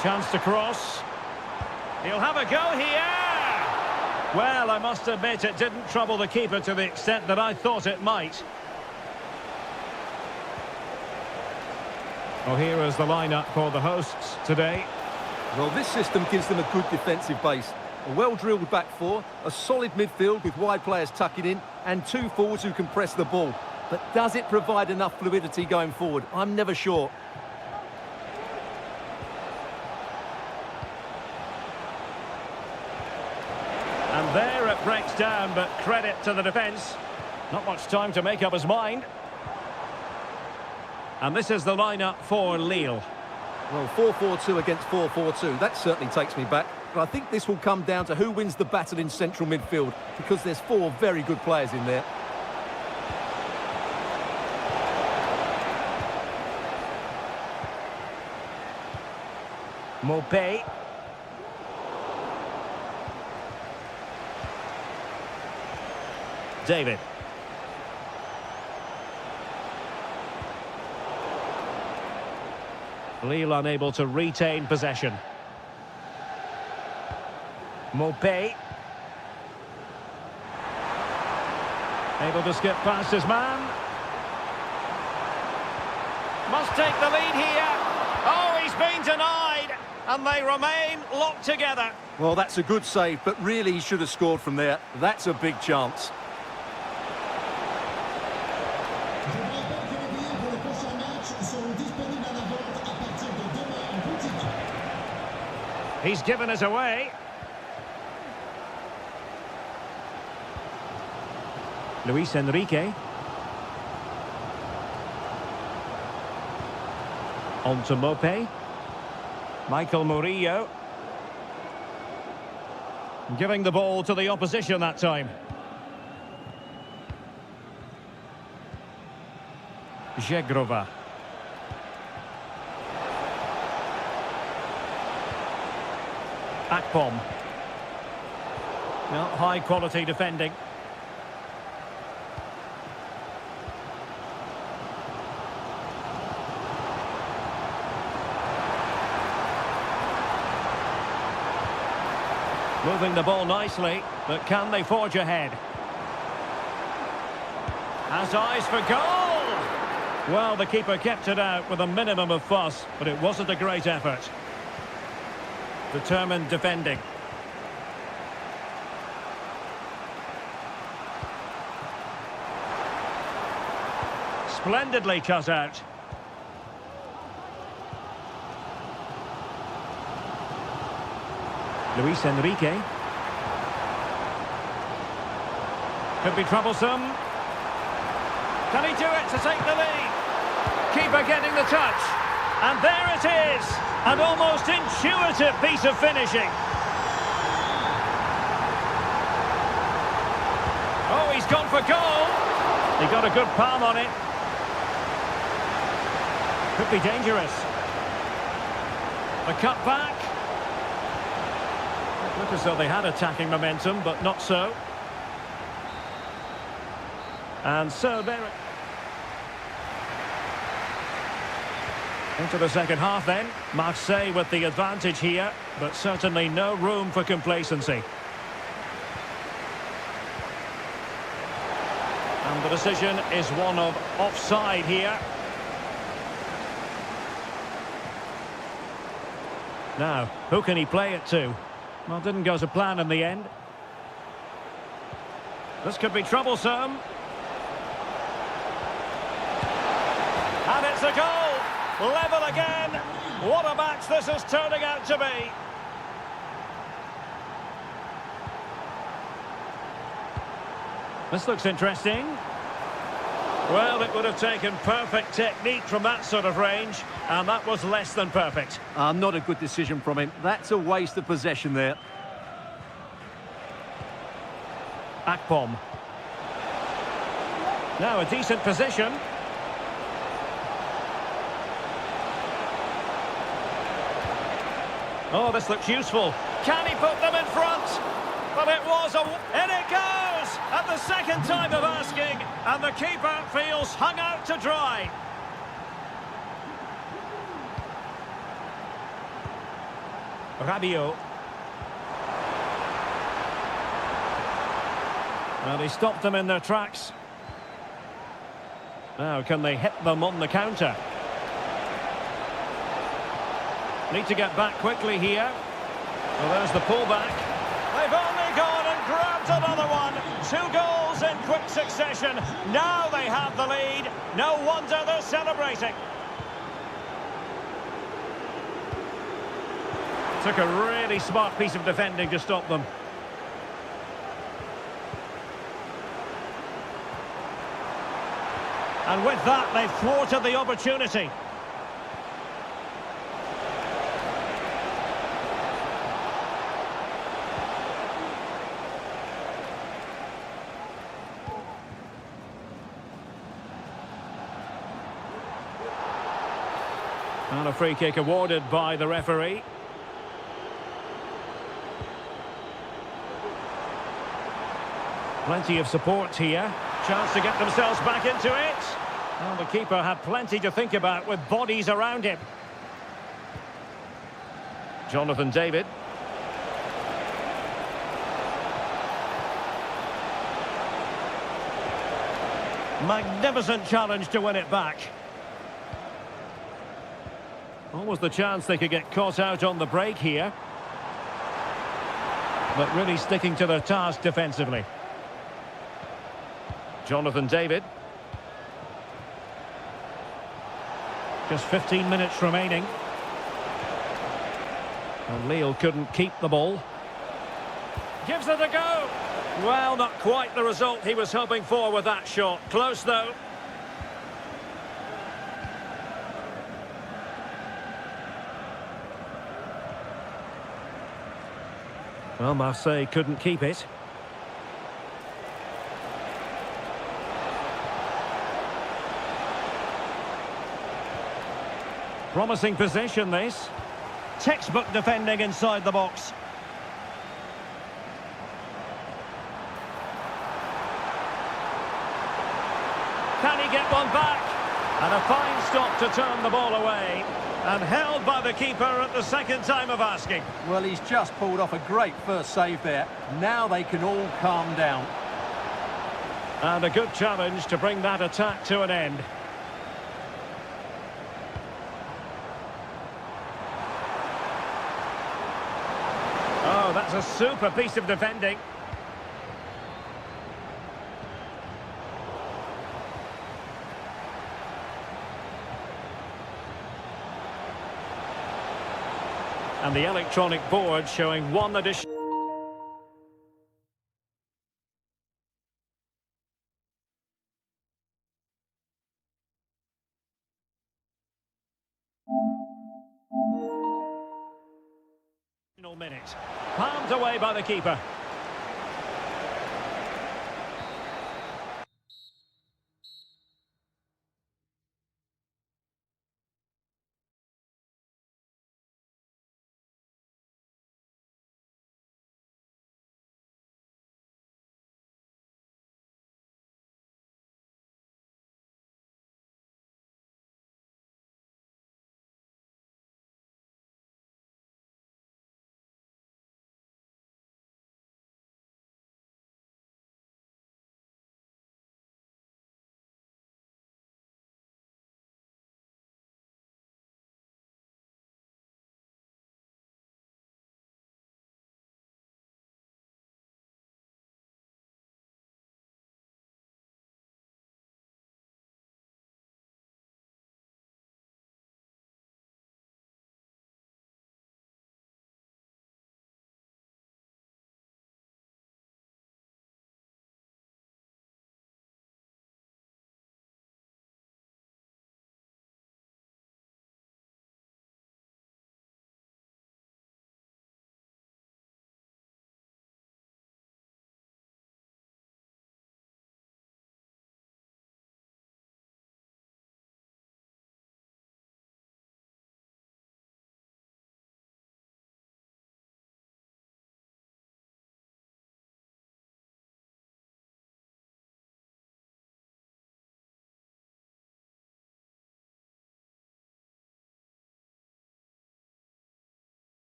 Speaker 1: Chance to cross. He'll have a go here. Well, I must admit it didn't trouble the keeper to the extent that I thought it might. Well, here is the lineup for the hosts today.
Speaker 2: Well, this system gives them a good defensive base. A well-drilled back four, a solid midfield with wide players tucking in, and two forwards who can press the ball. But does it provide enough fluidity going forward? I'm never sure.
Speaker 1: And there it breaks down, but credit to the defence. Not much time to make up his mind. And this is the lineup for Lille.
Speaker 2: Well, 4-4-2 against 4-4-2, that certainly takes me back. But I think this will come down to who wins the battle in central midfield, because there's four very good players in there.
Speaker 1: Maupay. David. Lille unable to retain possession. Maupay. Able to skip past his man. Must take the lead here. Oh, he's been denied. And they remain locked together.
Speaker 2: Well, that's a good save, but really he should have scored from there. That's a big chance.
Speaker 1: He's given us away. Luis Enrique. On to Maupay. Michael Murillo. Giving the ball to the opposition that time. Zegrova. Akpom. Well, high quality defending. Moving the ball nicely, but can they forge ahead? Has eyes for goal! Well, the keeper kept it out with a minimum of fuss, but it wasn't a great effort. Determined defending. Splendidly cut out. Luis Enrique. Could be troublesome. Can he do it to take the lead? Keeper getting the touch. And there it is. An almost intuitive piece of finishing. Oh, he's gone for goal. He got a good palm on it. Could be dangerous. The cut back. It looked as though they had attacking momentum, but not so. And so there... Into the second half then. Marseille with the advantage here, but certainly no room for complacency. And the decision is one of offside here. Now, who can he play it to? Well, didn't go to plan in the end. This could be troublesome. And it's a goal! Level again! What a match this is turning out to be! This looks interesting. Well, it would have taken perfect technique from that sort of range, and that was less than perfect.
Speaker 2: Not a good decision from him. That's a waste of possession there.
Speaker 1: Akpom. Now a decent position. Oh, this looks useful. Can he put them in front? But it was a... In it goes! At the second time of asking, and the keeper feels hung out to dry. Rabiot. Well, he stopped them in their tracks. Now, can they hit them on the counter? Need to get back quickly here. Well, there's the pullback. They've only gone and grabbed another one. 2 goals in quick succession. Now they have the lead. No wonder they're celebrating. Took a really smart piece of defending to stop them. And with that, they've thwarted the opportunity. And a free kick awarded by the referee. Plenty of support here. Chance to get themselves back into it. Well, the keeper had plenty to think about with bodies around him. Jonathan David. Magnificent challenge to win it back. Almost the chance they could get caught out on the break here. But really sticking to their task defensively. Jonathan David. Just 15 minutes remaining. And Lille couldn't keep the ball. Gives it a go. Well, not quite the result he was hoping for with that shot. Close, though. Well, Marseille couldn't keep it. Promising possession, this. Textbook defending inside the box. Can he get one back? And a fine stop to turn the ball away. And held by the keeper at the second time of asking.
Speaker 2: Well, he's just pulled off a great first save there. Now they can all calm down.
Speaker 1: And a good challenge to bring that attack to an end. That's a super piece of defending. And the electronic board showing one additional minute. Palmed away by the keeper.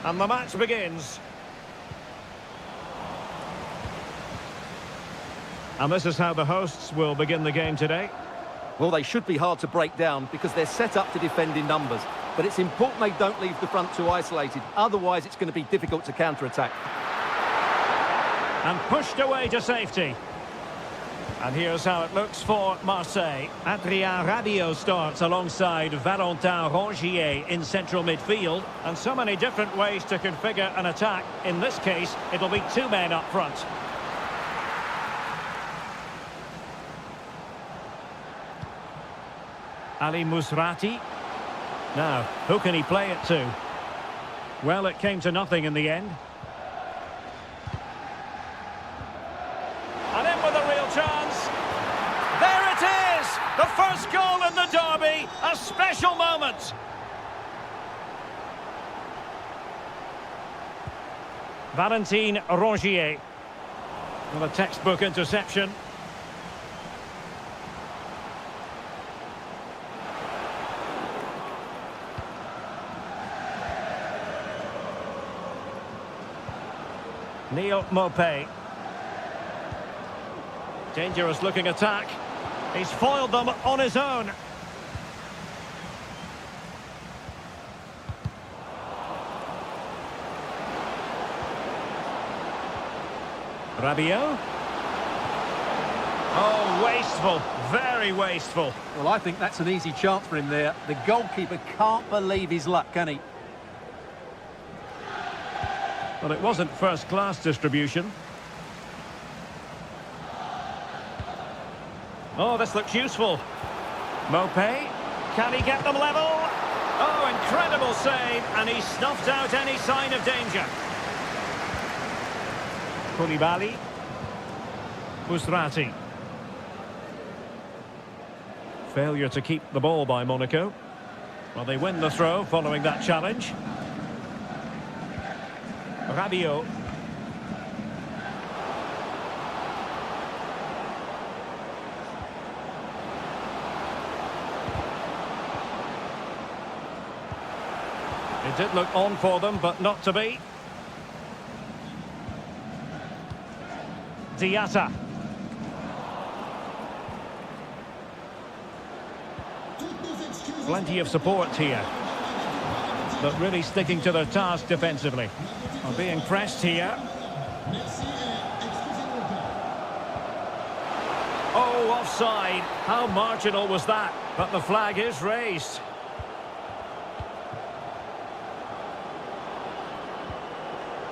Speaker 1: And the match begins. And this is how the hosts will begin the game today.
Speaker 2: Well, they should be hard to break down because they're set up to defend in numbers. But it's important they don't leave the front too isolated. Otherwise, it's going to be difficult to counter-attack.
Speaker 1: And pushed away to safety. And here's how it looks for Marseille. Adrien Rabiot starts alongside Valentin Rongier in central midfield. And so many different ways to configure an attack. In this case, it'll be two men up front. Ali Musrati. Now, who can he play it to? Well, it came to nothing in the end. And in with a real chance. There it is! The first goal in the derby. A special moment. Valentin Rongier. Well, a textbook interception. Neil Mopé. Dangerous looking attack. He's foiled them on his own. Rabiot. Oh, wasteful. Very wasteful.
Speaker 2: Well, I think that's an easy chance for him there. The goalkeeper can't believe his luck, can he?
Speaker 1: Well, it wasn't first-class distribution. Oh, this looks useful. Mopé, can he get them level? Oh, incredible save, and he snuffed out any sign of danger. Koulibaly. Musrati. Failure to keep the ball by Monaco. Well, they win the throw following that challenge. Rabiot. It did look on for them, but not to be. Diatta. Plenty of support here, but really sticking to their task defensively. Are being pressed here. Oh, offside. How marginal was that? But the flag is raised.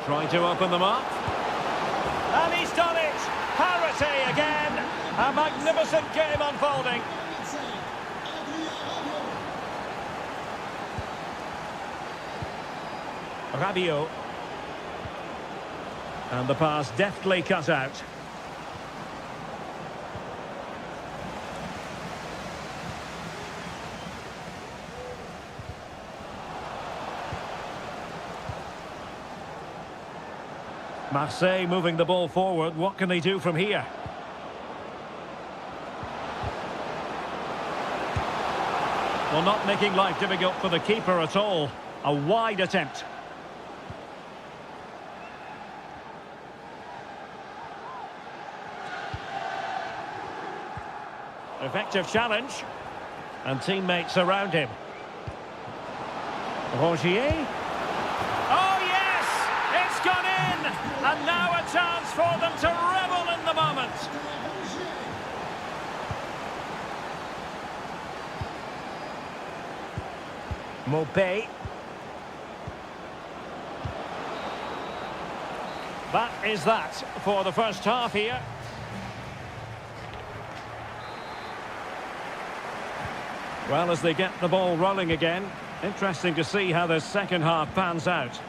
Speaker 1: Trying to open them up. And he's done it! Parity again! A magnificent game unfolding. Rabiot. And the pass deftly cut out. Marseille moving the ball forward. What can they do from here? Well, not making life difficult for the keeper at all. A wide attempt. Effective challenge. And teammates around him. Rongier. Oh, yes! It's gone in! And now a chance for them to revel in the moment. Mopé. That is that for the first half here. Well, as they get the ball rolling again, interesting to see how the second half pans out.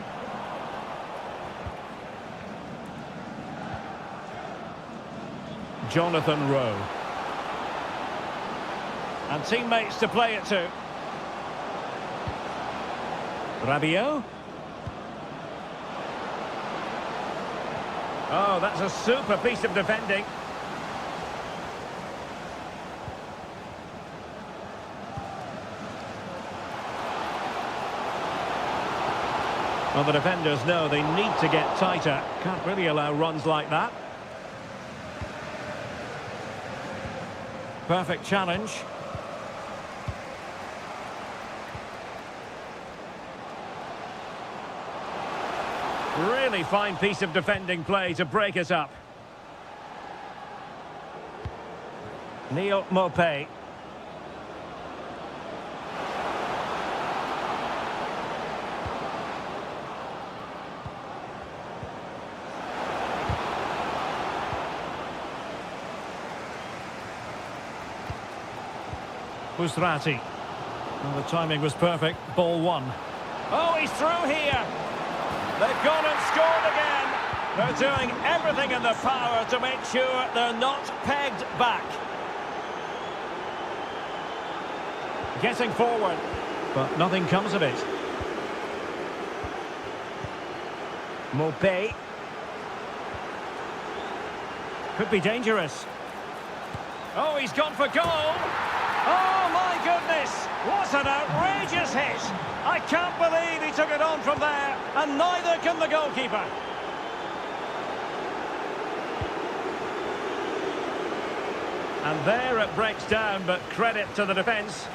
Speaker 1: Jonathan Rowe. And teammates to play it to. Rabiot. Oh, that's a super piece of defending. Well, the defenders know they need to get tighter. Can't really allow runs like that. Perfect challenge. Really fine piece of defending play to break it up. Neil Mopé. Musrati. Well, the timing was perfect. Ball one. Oh, he's through here. They've gone and scored again. They're doing everything in their power to make sure they're not pegged back. Getting forward, but nothing comes of it. Mopé. Could be dangerous. Oh, he's gone for goal. Oh, my goodness! What an outrageous hit! I can't believe he took it on from there, and neither can the goalkeeper. And there it breaks down, but credit to the defence.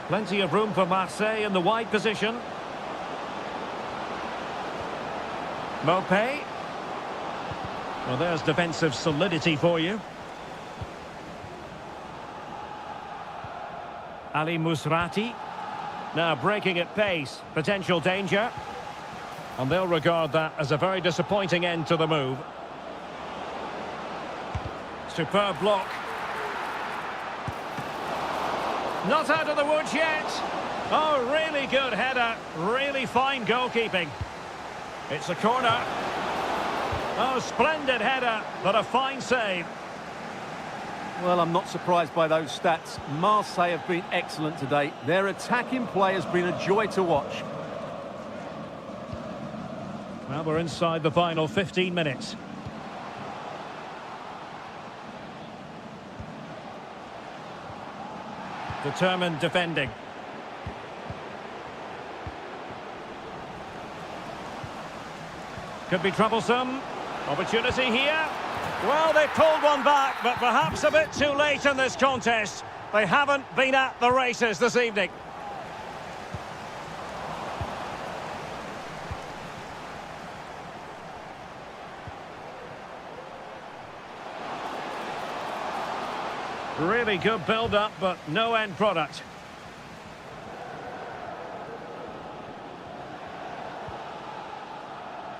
Speaker 1: Plenty of room for Marseille in the wide position. Mopé. Well, there's defensive solidity for you. Ali Musrati. Now breaking at pace. Potential danger. And they'll regard that as a very disappointing end to the move. Superb block. Not out of the woods yet. Oh, really good header. Really fine goalkeeping. It's a corner. Oh, splendid header, but a fine save.
Speaker 2: Well, I'm not surprised by those stats. Marseille have been excellent today. Their attacking play has been a joy to watch.
Speaker 1: Well, we're inside the final 15 minutes. Determined defending. Could be troublesome. Opportunity here. Well, they pulled one back, but perhaps a bit too late in this contest. They haven't been at the races this evening. Really good build-up, but no end product.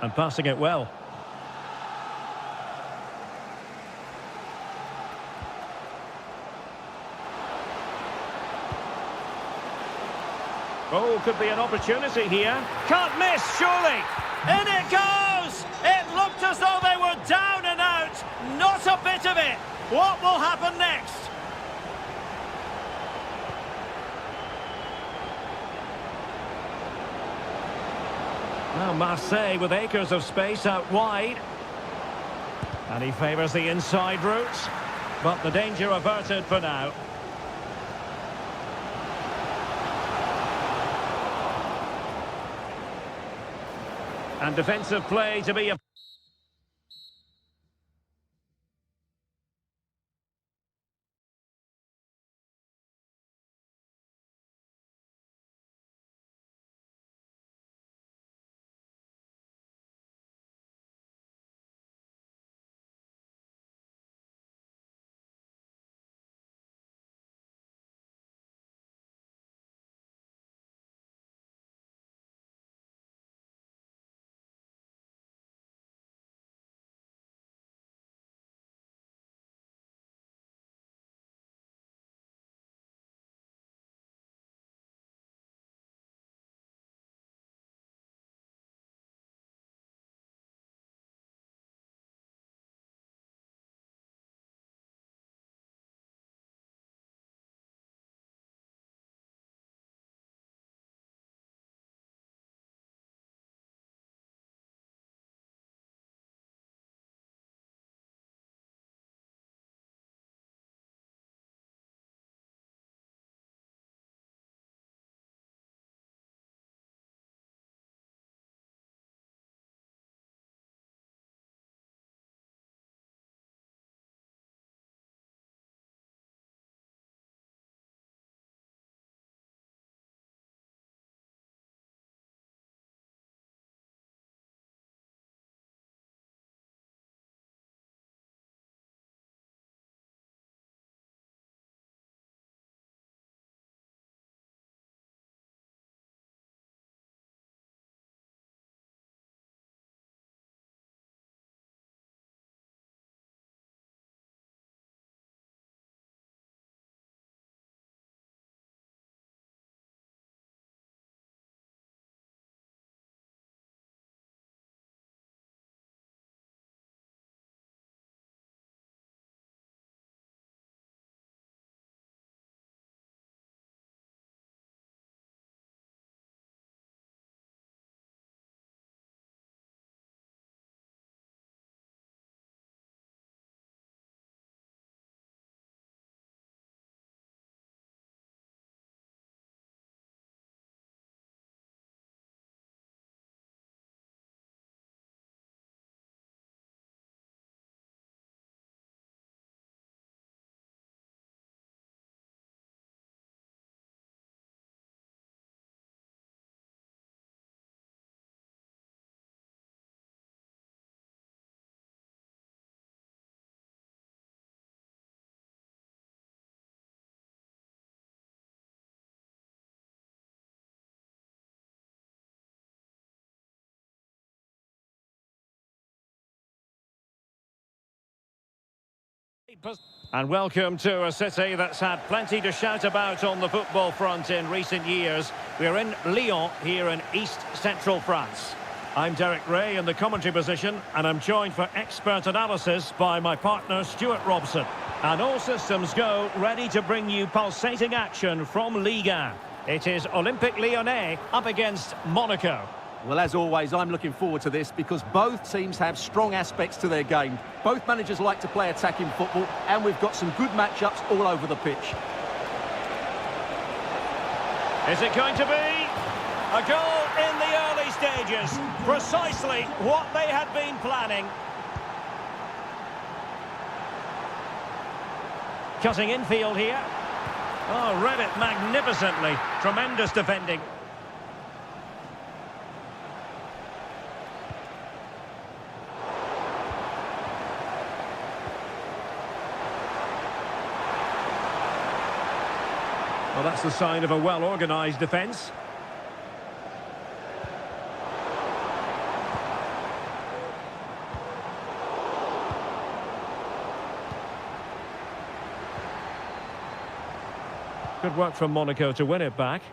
Speaker 1: And passing it well. Oh, could be an opportunity here. Can't miss, surely. In it goes! It looked as though they were down and out. Not a bit of it. What will happen next? Now Marseille with acres of space out wide. And he favours the inside route. But the danger averted for now. And defensive play to be a And welcome to a city that's had plenty to shout about on the football front in recent years. We're in Lyon, here in East Central France. I'm Derek Ray in the commentary position, and I'm joined for expert analysis by my partner Stuart Robson. And all systems go, ready to bring you pulsating action from Ligue 1. It is Olympique Lyonnais up against Monaco.
Speaker 2: Well, as always, I'm looking forward to this because both teams have strong aspects to their game. Both managers like to play attacking football, and we've got some good matchups all over the pitch.
Speaker 1: Is it going to be a goal in the early stages? Precisely what they had been planning. Cutting infield here. Oh, read it magnificently. Tremendous defending. Well, that's the sign of a well-organised defence. Good work from Monaco to win it back.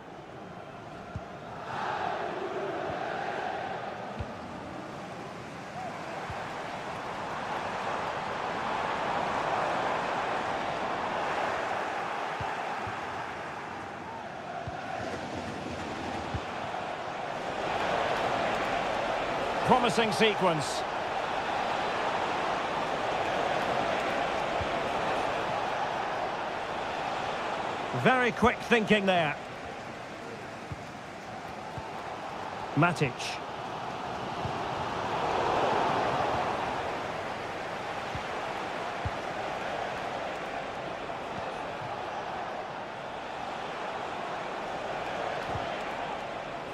Speaker 1: Promising sequence. Very quick thinking there. Matic.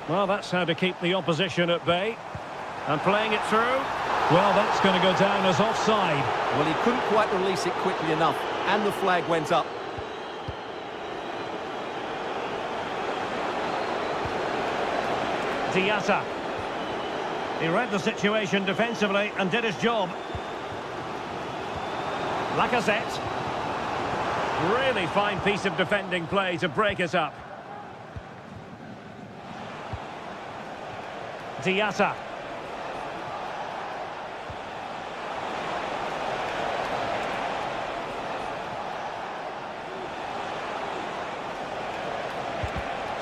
Speaker 1: Well, that's how to keep the opposition at bay. And playing it through. Well, that's going to go down as offside.
Speaker 2: Well, he couldn't quite release it quickly enough, and the flag went up.
Speaker 1: Diatta. He read the situation defensively and did his job. Lacazette. Really fine piece of defending play to break it up. Diatta.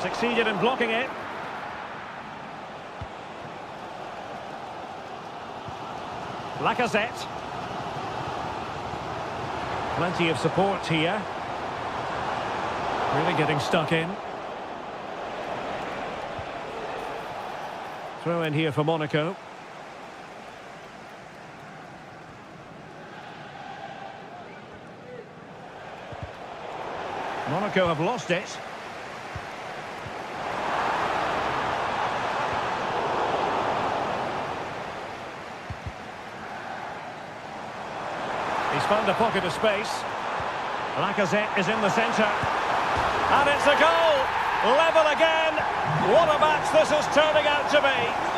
Speaker 1: Succeeded in blocking it. Lacazette. Plenty of support here. Really getting stuck in. Throw in here for Monaco. Monaco have lost it. He's found a pocket of space. Lacazette is in the centre. And it's a goal! Level again! What a match this is turning out to be!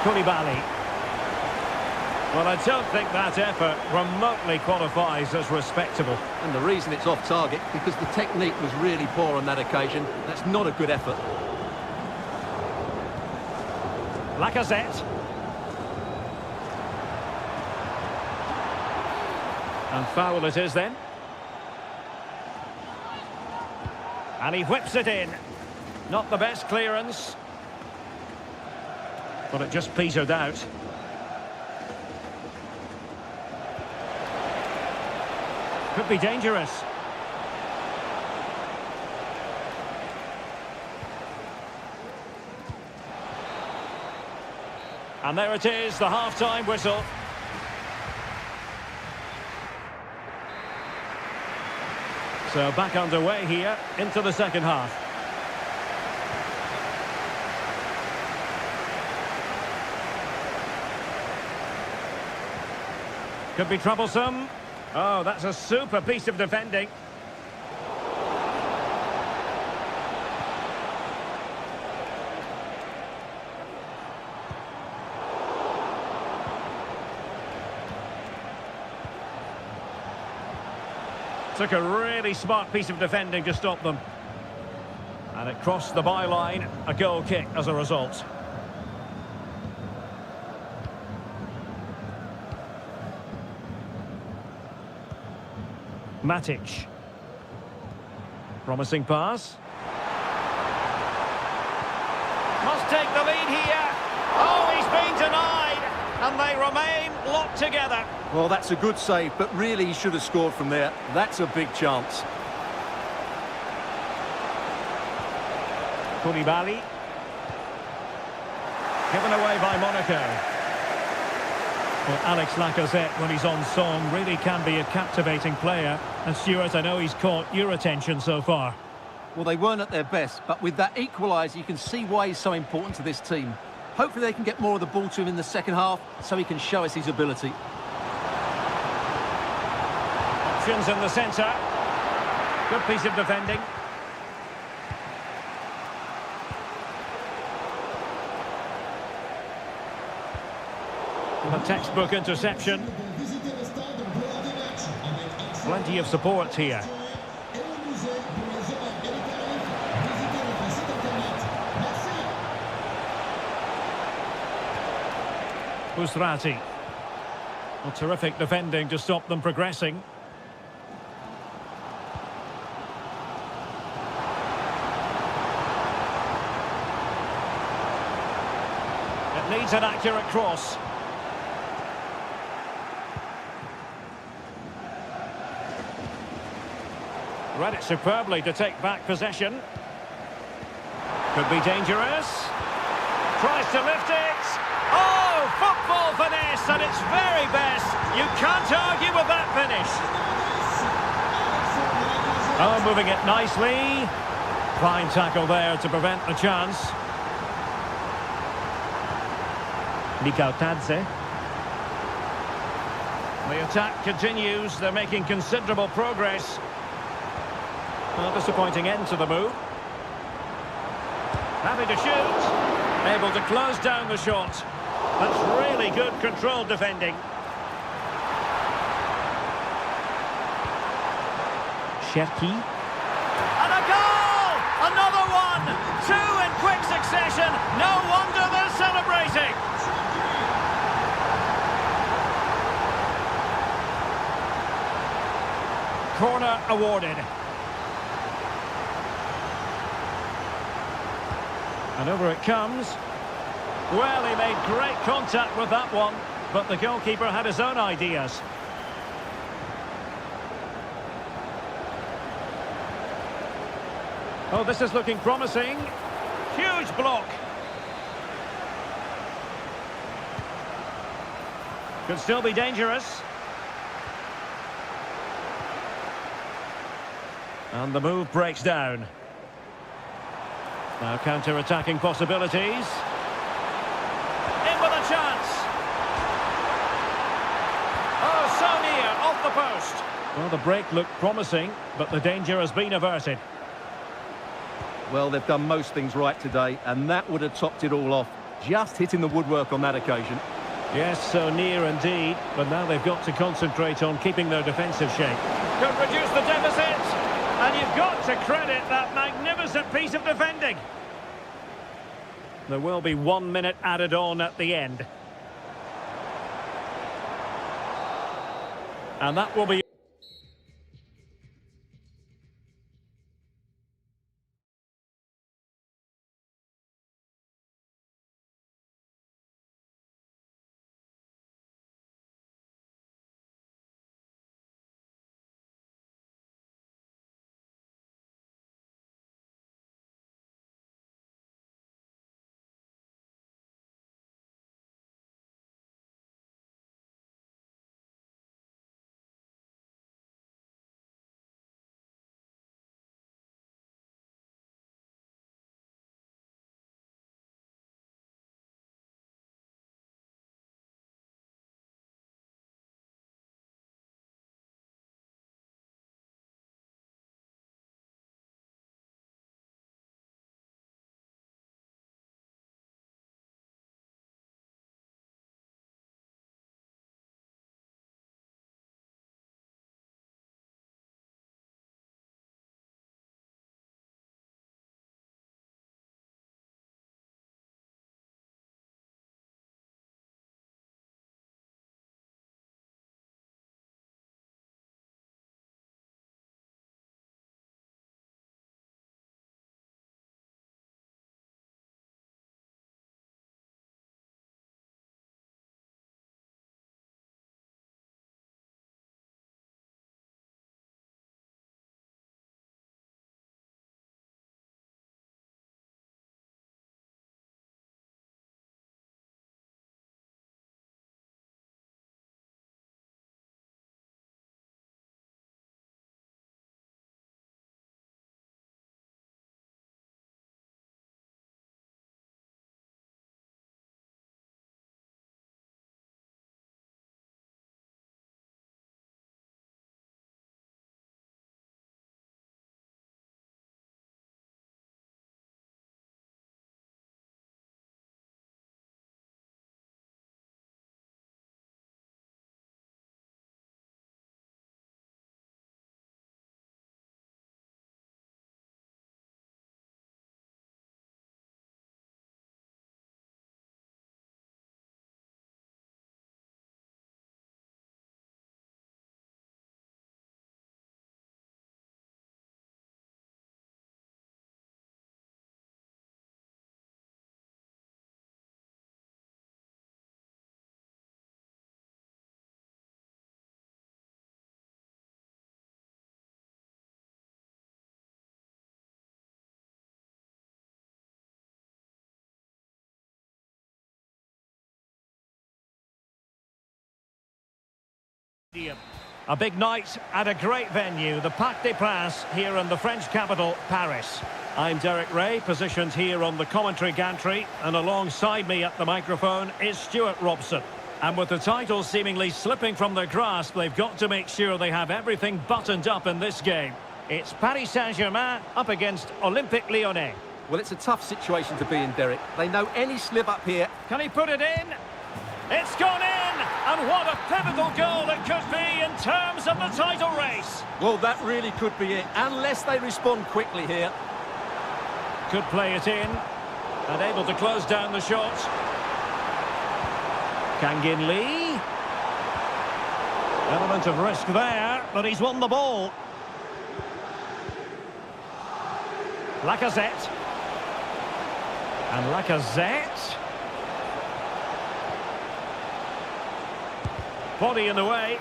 Speaker 1: Koulibaly. Well, I don't think that effort remotely qualifies as respectable.
Speaker 2: And the reason it's off target, because the technique was really poor on that occasion. That's not a good effort.
Speaker 1: Lacazette. And foul it is then. And he whips it in. Not the best clearance. But it just petered out. Could be dangerous. And there it is, the half-time whistle. So back underway here into the second half. Could be troublesome. Oh, that's a super piece of defending. Took a really smart piece of defending to stop them. And it crossed the byline, a goal kick as a result. Matic. Promising pass. Must take the lead here. Oh, he's been denied. And they remain locked together.
Speaker 2: Well, that's a good save, but really he should have scored from there. That's a big chance.
Speaker 1: Koulibaly. Given away by Monaco. Well, Alex Lacazette, when he's on song, really can be a captivating player. And Stuart, I know he's caught your attention so far.
Speaker 2: Well, they weren't at their best, but with that equaliser, you can see why he's so important to this team. Hopefully they can get more of the ball to him in the second half, so he can show us his ability.
Speaker 1: Options in the centre. Good piece of defending. A textbook interception. Plenty of support here. Busrati. Well, terrific defending to stop them progressing. It needs an accurate cross. Read it superbly to take back possession. Could be dangerous. Tries to lift it. Oh, football finesse at its very best. You can't argue with that finish. Oh, moving it nicely. Fine tackle there to prevent the chance. Mikautadze. The attack continues. They're making considerable progress. A disappointing end to the move. Happy to shoot. Able to close down the shot. That's really good controlled defending. Cherki. And a goal! Another one! Two in quick succession. No wonder they're celebrating. Corner awarded. And over it comes. Well, he made great contact with that one, but the goalkeeper had his own ideas. Oh, this is looking promising. Huge block. Could still be dangerous. And the move breaks down. Now counter-attacking possibilities. In with a chance. Oh, so near, off the post. Well, the break looked promising, but the danger has been averted.
Speaker 2: Well, they've done most things right today, and that would have topped it all off. Just hitting the woodwork on that occasion.
Speaker 1: Yes, so near indeed, but now they've got to concentrate on keeping their defensive shape. Could reduce the deficit. And you've got to credit that magnificent piece of defending. There will be 1 minute added on at the end. And that will be A big night at a great venue, the Parc des Princes, here in the French capital, Paris. I'm Derek Ray, positioned here on the commentary gantry, and alongside me at the microphone is Stuart Robson. And with the title seemingly slipping from their grasp, they've got to make sure they have everything buttoned up in this game. It's Paris Saint-Germain up against Olympique Lyonnais.
Speaker 2: Well, it's a tough situation to be in, Derek. They know any slip up here.
Speaker 1: Can he put it in? It's gone in! And what a pivotal goal it could be in terms of the title race.
Speaker 2: Well, that really could be it, unless they respond quickly here.
Speaker 1: Could play it in, and able to close down the shot. Kangin Lee. Element of risk there, but he's won the ball. Lacazette. And Lacazette. Body in the way.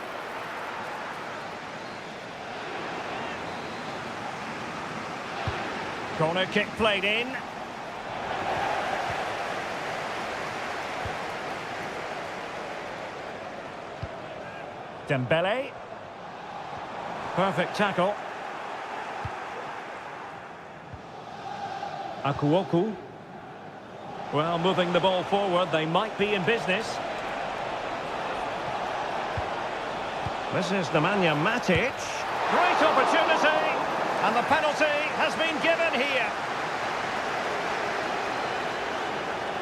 Speaker 1: Corner kick played in. Dembele. Perfect tackle. Akuoku. Well, moving the ball forward, they might be in business. This is Nemanja Matic. Great opportunity. And the penalty has been given here.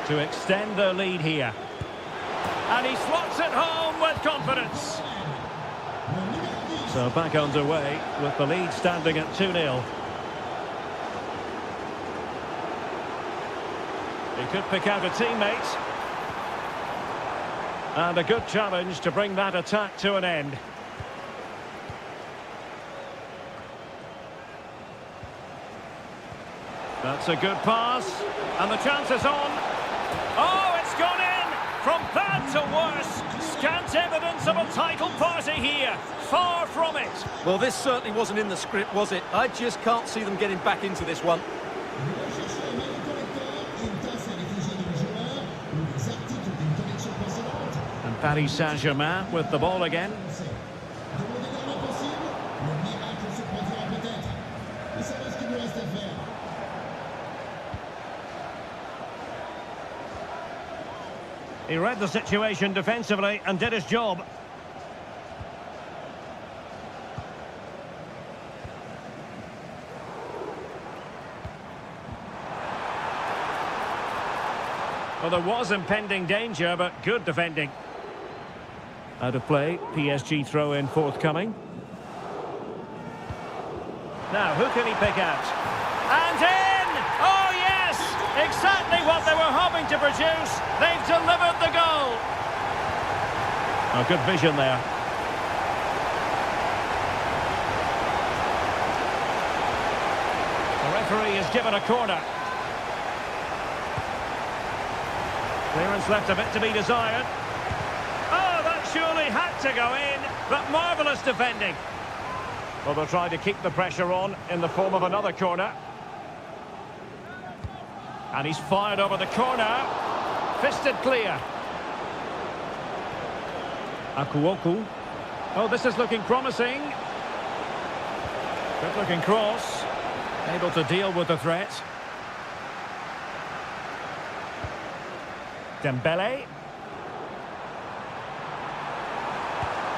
Speaker 1: To extend their lead here. And he slots it home with confidence. So back underway with the lead standing at 2-0. He could pick out a teammate. And a good challenge to bring that attack to an end. That's a good pass. And the chance is on. Oh, it's gone in! From bad to worse. Scant evidence of a title party here. Far from it.
Speaker 2: Well, this certainly wasn't in the script, was it? I just can't see them getting back into this one.
Speaker 1: And Paris Saint-Germain with the ball again. He read the situation defensively and did his job. Well, there was impending danger, but good defending. Out of play, PSG throw-in forthcoming. Now, who can he pick out? And in! Oh, yes! Exactly what they were hoping to produce. They've delivered the goal. Oh, good vision there. The referee is given a corner. Clearance left a bit to be desired. Oh, that surely had to go in, but marvellous defending. Well, they'll try to keep the pressure on in the form of another corner. And he's fired over the corner. Fisted clear. Akuoku. Oh, this is looking promising. Good looking cross. Able to deal with the threat. Dembele.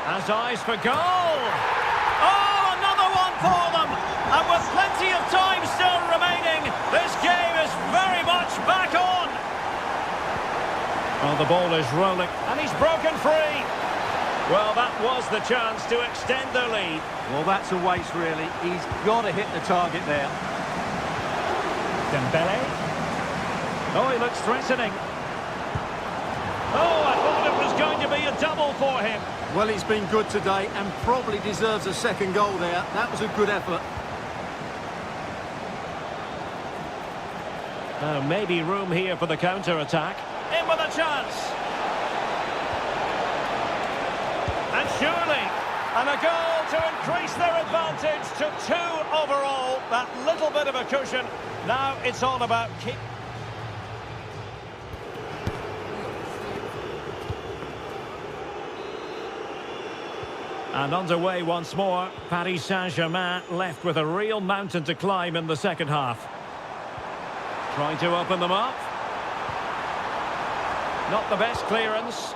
Speaker 1: Has eyes for goal. Oh, another one for them. And with plenty of time still remaining, this game is very much back on. Well, the ball is rolling, and he's broken free. Well, that was the chance to extend their lead.
Speaker 2: Well, that's a waste, really. He's got to hit the target there.
Speaker 1: Dembele. Oh, he looks threatening. Oh, I thought it was going to be a double for him.
Speaker 2: Well, he's been good today and probably deserves a second goal there. That was a good effort.
Speaker 1: Maybe room here for the counter-attack. In with a chance. And surely, and a goal to increase their advantage to 2 overall. That little bit of a cushion. Now it's all about keep. And underway once more, Paris Saint-Germain left with a real mountain to climb in the second half. Trying to open them up. Not the best clearance.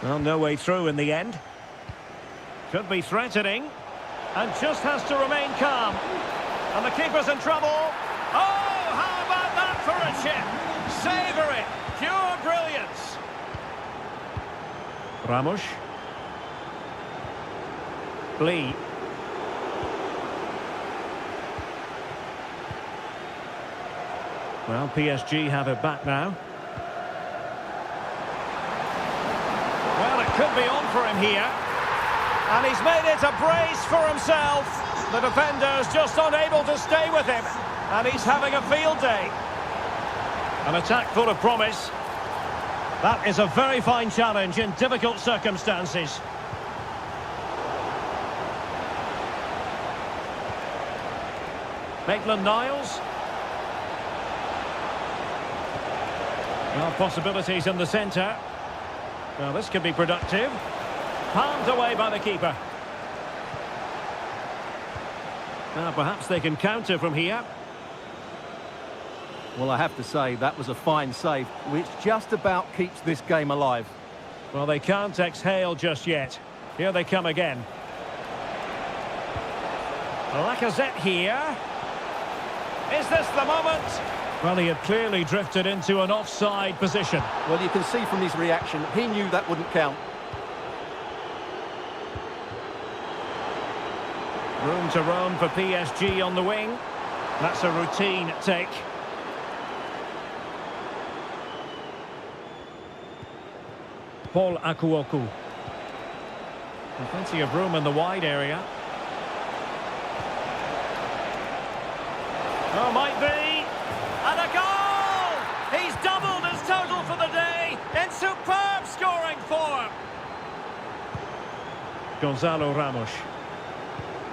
Speaker 1: Well, no way through in the end. Could be threatening. And just has to remain calm. And the keeper's in trouble. Oh, how about that for a chip? Savour it. Pure brilliance. Ramos. Lee. Well, PSG have it back now. Well, it could be on for him here. And he's made it a brace for himself. The defender's just unable to stay with him. And he's having a field day. An attack full of promise. That is a very fine challenge in difficult circumstances. Maitland-Niles. Well, possibilities in the centre. Well, this could be productive. Palmed away by the keeper. Now, perhaps they can counter from here.
Speaker 2: Well, I have to say, that was a fine save, which just about keeps this game alive.
Speaker 1: Well, they can't exhale just yet. Here they come again. Lacazette here. Is this the moment? Well, he had clearly drifted into an offside position.
Speaker 2: Well, you can see from his reaction, he knew that wouldn't count.
Speaker 1: Room to roam for PSG on the wing. That's a routine take. Paul Akuoku. Plenty of room in the wide area. Oh, might be. And a goal! He's doubled his total for the day in superb scoring form. Gonzalo Ramos.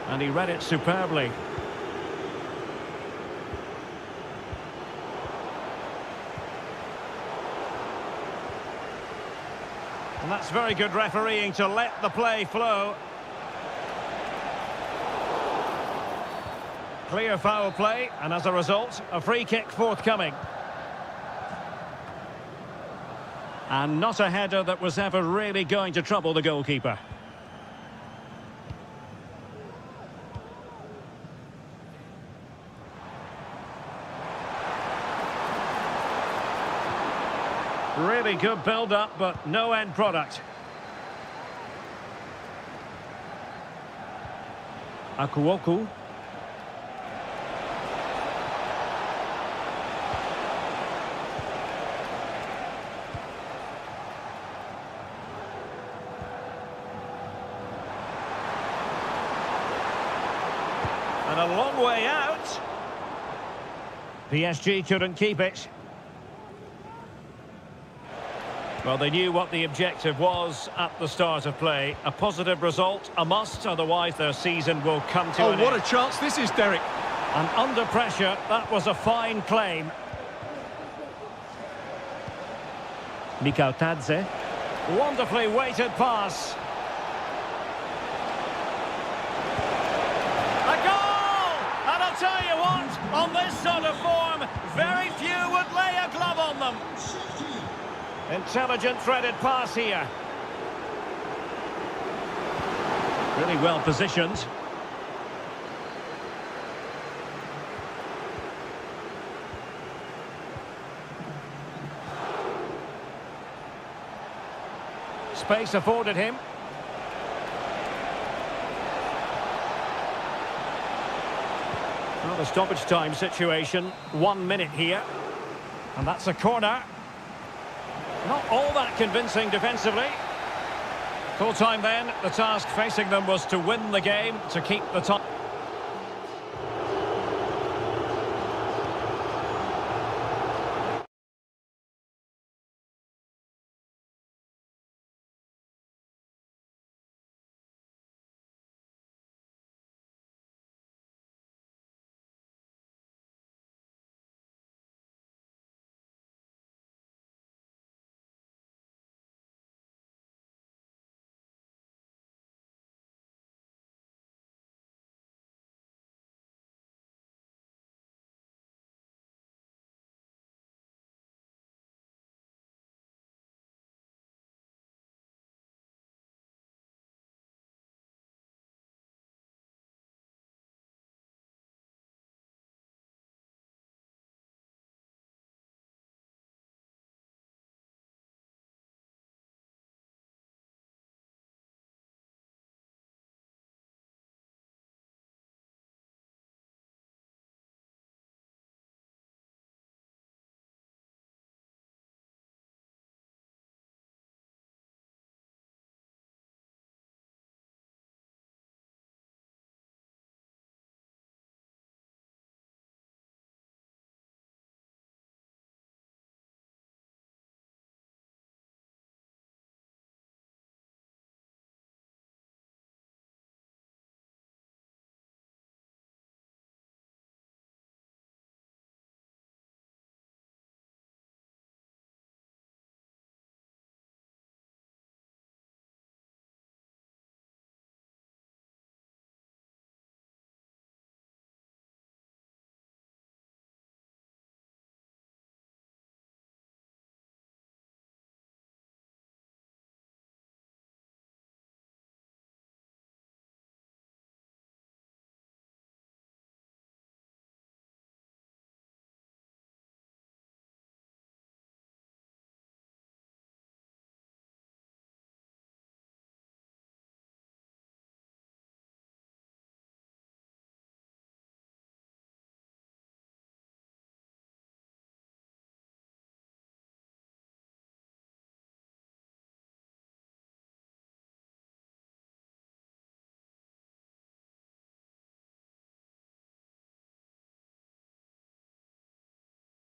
Speaker 1: And he read it superbly. And that's very good refereeing to let the play flow. Clear foul play, and as a result, a free kick forthcoming. And not a header that was ever really going to trouble the goalkeeper. Really good build-up, but no end product. Akuoku. And a long way out. PSG couldn't keep it. Well, they knew what the objective was at the start of play. A positive result, a must, otherwise their season will come to an end.
Speaker 2: Oh, what a chance this is, Derek.
Speaker 1: And under pressure, that was a fine claim. Mikautadze. Wonderfully weighted pass. A goal! And I'll tell you what, on this sort of form, very few would lay a glove on them. Intelligent threaded pass here. Really well positioned. Space afforded him. Well, the stoppage time situation, 1 minute here. And that's a corner. Not all that convincing defensively. Full time then, the task facing them was to win the game, to keep the top.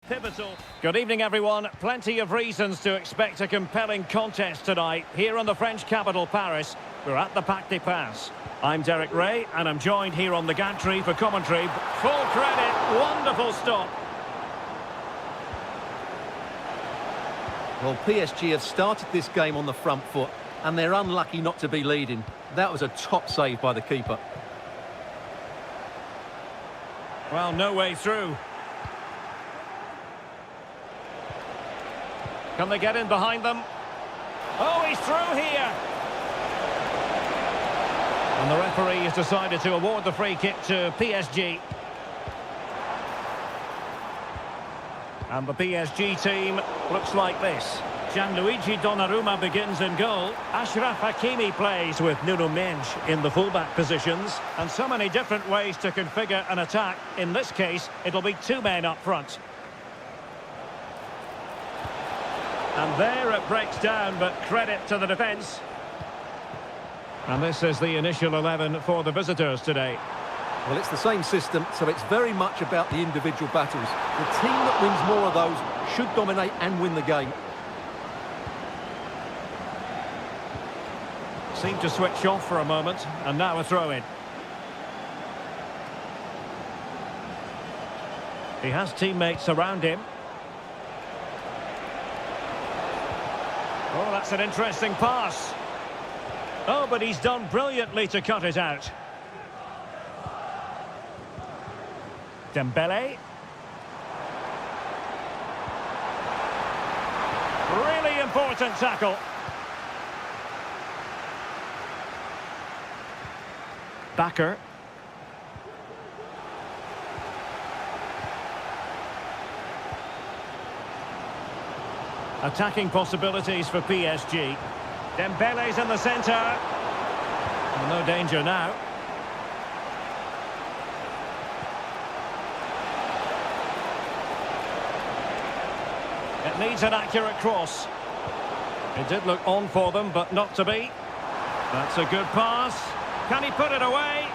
Speaker 1: Pivotal. Good evening, everyone. Plenty of reasons to expect a compelling contest tonight here in the French capital, Paris. We're at the Parc des Princes. I'm Derek Ray, and I'm joined here on the gantry for commentary. Full credit, wonderful stop.
Speaker 2: Well, PSG have started this game on the front foot, and they're unlucky not to be leading. That was a top save by the keeper.
Speaker 1: Well, no way through. Can they get in behind them? Oh, he's through here! And the referee has decided to award the free kick to PSG. And the PSG team looks like this. Gianluigi Donnarumma begins in goal. Achraf Hakimi plays with Nuno Mendes in the fullback positions. And so many different ways to configure an attack. In this case, it'll be two men up front. And there it breaks down, but credit to the defence. And this is the initial 11 for the visitors today.
Speaker 2: Well, it's the same system, so it's very much about the individual battles. The team that wins more of those should dominate and win the game.
Speaker 1: Seemed to switch off for a moment, and now a throw-in. He has teammates around him. Oh, that's an interesting pass. Oh, but he's done brilliantly to cut it out. Dembele. Really important tackle. Backer. Attacking possibilities for PSG. Dembele's in the centre. No danger now. It needs an accurate cross. It did look on for them, but not to be. That's a good pass. Can he put it away?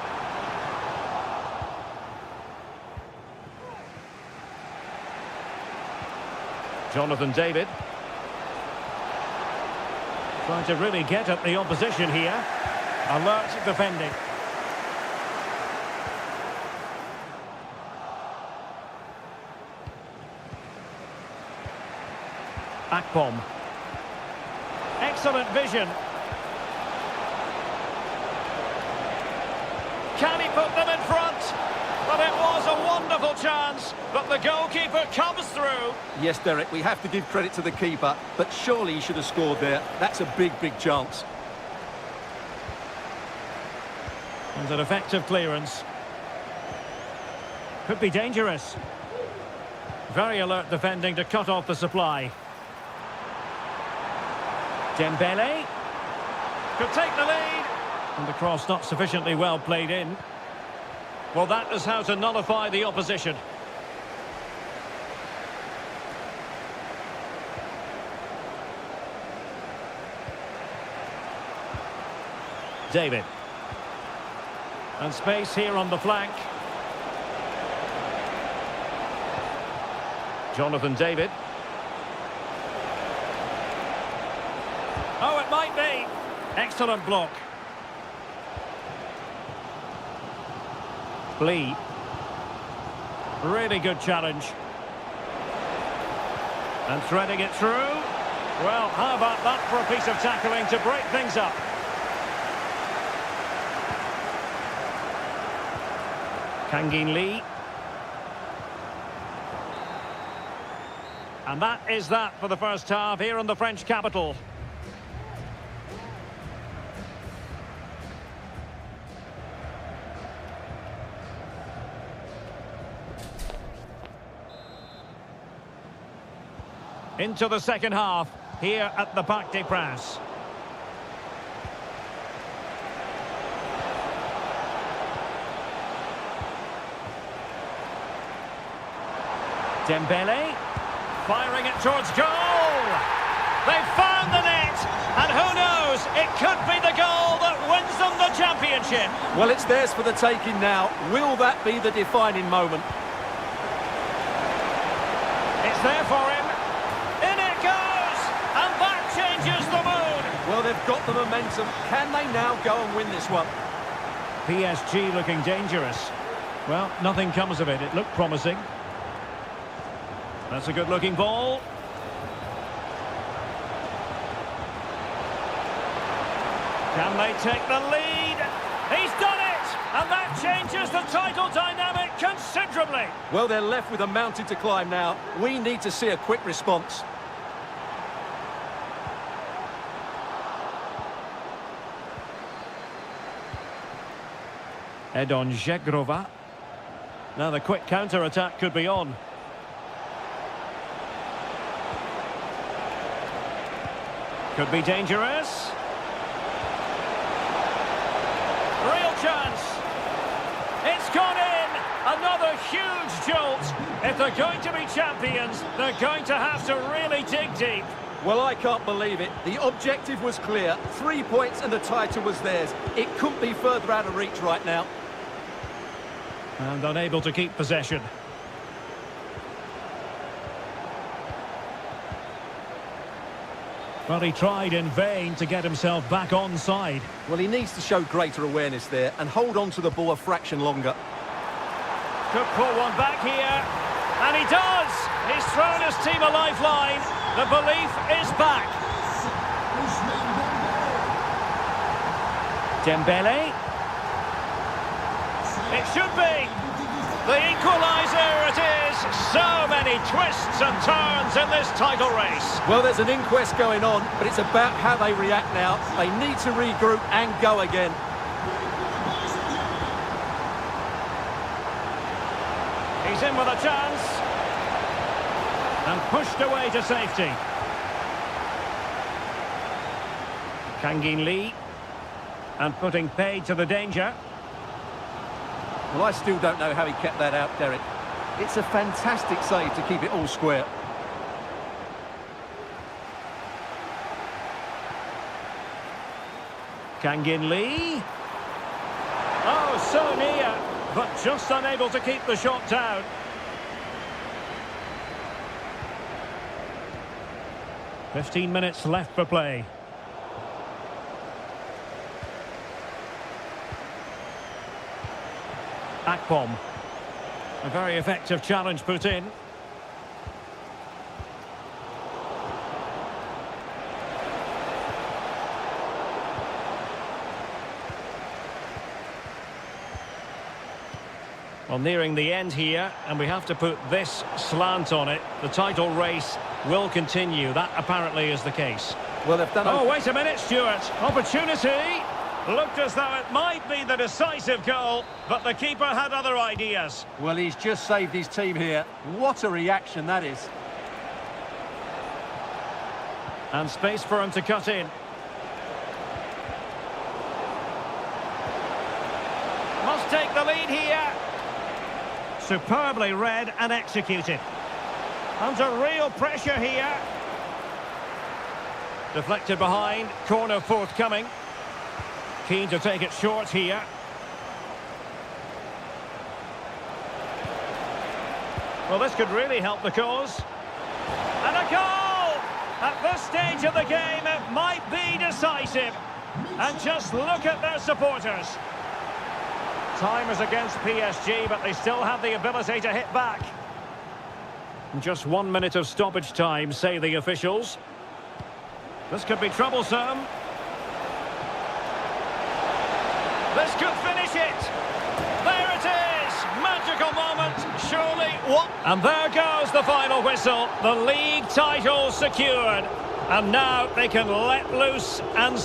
Speaker 1: Jonathan David. Trying to really get at the opposition here. Alert defending. Akpom. Excellent vision. Can he put them in front? But it was a wonderful chance, but the goalkeeper comes through.
Speaker 2: Yes, Derek, we have to give credit to the keeper, but surely he should have scored there. That's a big, big chance.
Speaker 1: And an effective clearance. Could be dangerous. Very alert defending to cut off the supply. Dembele. Could take the lead. And the cross not sufficiently well played in. Well, that is how to nullify the opposition. David. And space here on the flank. Jonathan David. Oh, it might be. Excellent block. Lee. Really good challenge. And threading it through. Well, how about that for a piece of tackling to break things up? Kangin Lee. And that is that for the first half here in the French capital. Into the second half here at the Parc des Princes. Dembele firing it towards goal. They've found the net, and who knows, it could be the goal that wins them the championship.
Speaker 2: Well, it's theirs for the taking now. Will that be the defining moment?
Speaker 1: It's there for him. In it goes! And that changes the mood.
Speaker 2: Well, they've got the momentum. Can they now go and win this one?
Speaker 1: PSG looking dangerous. Well, nothing comes of it. It looked promising. That's a good-looking ball. Can they take the lead? He's done it! And that changes the title dynamic considerably.
Speaker 2: Well, they're left with a mountain to climb now. We need to see a quick response.
Speaker 1: Edon Zegrova. Now the quick counter-attack could be on. Could be dangerous. Real chance. It's gone in. Another huge jolt. If they're going to be champions, they're going to have to really dig deep.
Speaker 2: Well, I can't believe it. The objective was clear. 3 points and the title was theirs. It couldn't be further out of reach right now.
Speaker 1: And unable to keep possession. Well, he tried in vain to get himself back onside.
Speaker 2: Well, he needs to show greater awareness there and hold on to the ball a fraction longer.
Speaker 1: Could pull one back here. And he does! He's thrown his team a lifeline. The belief is back. Dembele. It should be. The equaliser it is. So many twists and turns in this title race.
Speaker 2: Well, there's an inquest going on, but it's about how they react now. They need to regroup and go again.
Speaker 1: He's in with a chance. And pushed away to safety. Kangin Lee. And putting paid to the danger.
Speaker 2: Well, I still don't know how he kept that out, Derek. It's a fantastic save to keep it all square.
Speaker 1: Kangin Lee. Oh, so near, but just unable to keep the shot down. "15 minutes left for play. Akpom. A very effective challenge put in. Well, nearing the end here, and we have to put this slant on it. The title race will continue. That apparently is the case.
Speaker 2: Well, they've done...
Speaker 1: Oh, wait a minute, Stuart. Opportunity. Looked as though it might be the decisive goal, but the keeper had other ideas.
Speaker 2: Well, he's just saved his team here. What a reaction that is.
Speaker 1: And space for him to cut in. Must take the lead here. Superbly read and executed. Under real pressure here. Deflected behind, corner forthcoming. Keen to take it short here. Well, this could really help the cause. And a goal! At this stage of the game, it might be decisive. And just look at their supporters. Time is against PSG, but they still have the ability to hit back. Just 1 minute of stoppage time, say the officials. This could be troublesome. This could finish it. There it is. Magical moment. Surely what? And there goes the final whistle. The league title secured. And now they can let loose and...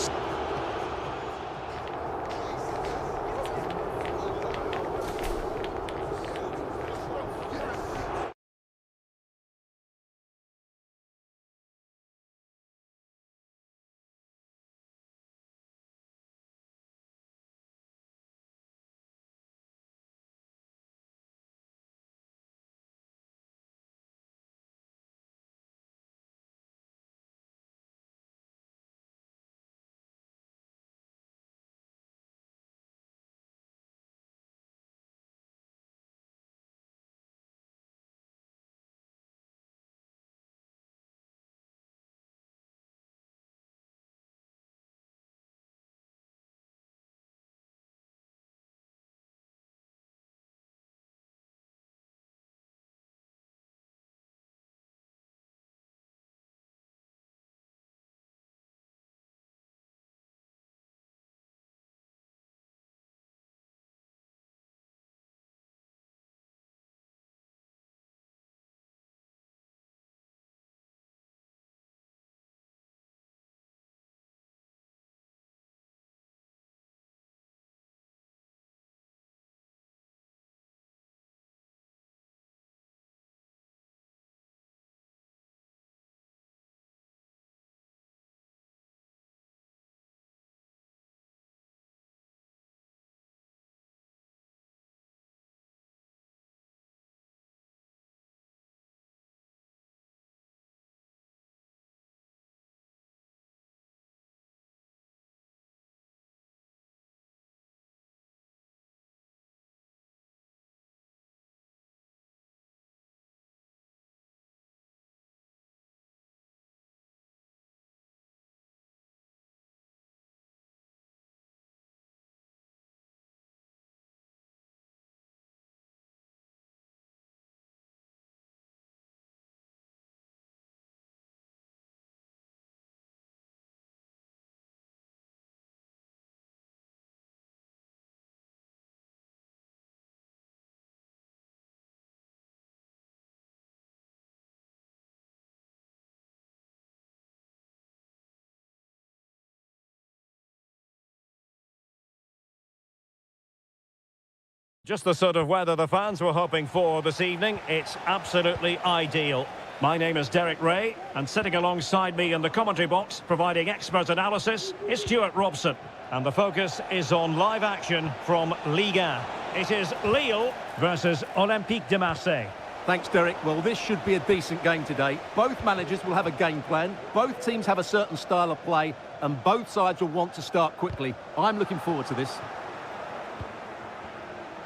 Speaker 1: Just the sort of weather the fans were hoping for this evening. It's absolutely ideal. My name is Derek Ray, and sitting alongside me in the commentary box, providing expert analysis, is Stuart Robson. And the focus is on live action from Ligue 1. It is Lille versus Olympique de Marseille.
Speaker 2: Thanks, Derek. Well, this should be a decent game today. Both managers will have a game plan. Both teams have a certain style of play, and both sides will want to start quickly. I'm looking forward to this.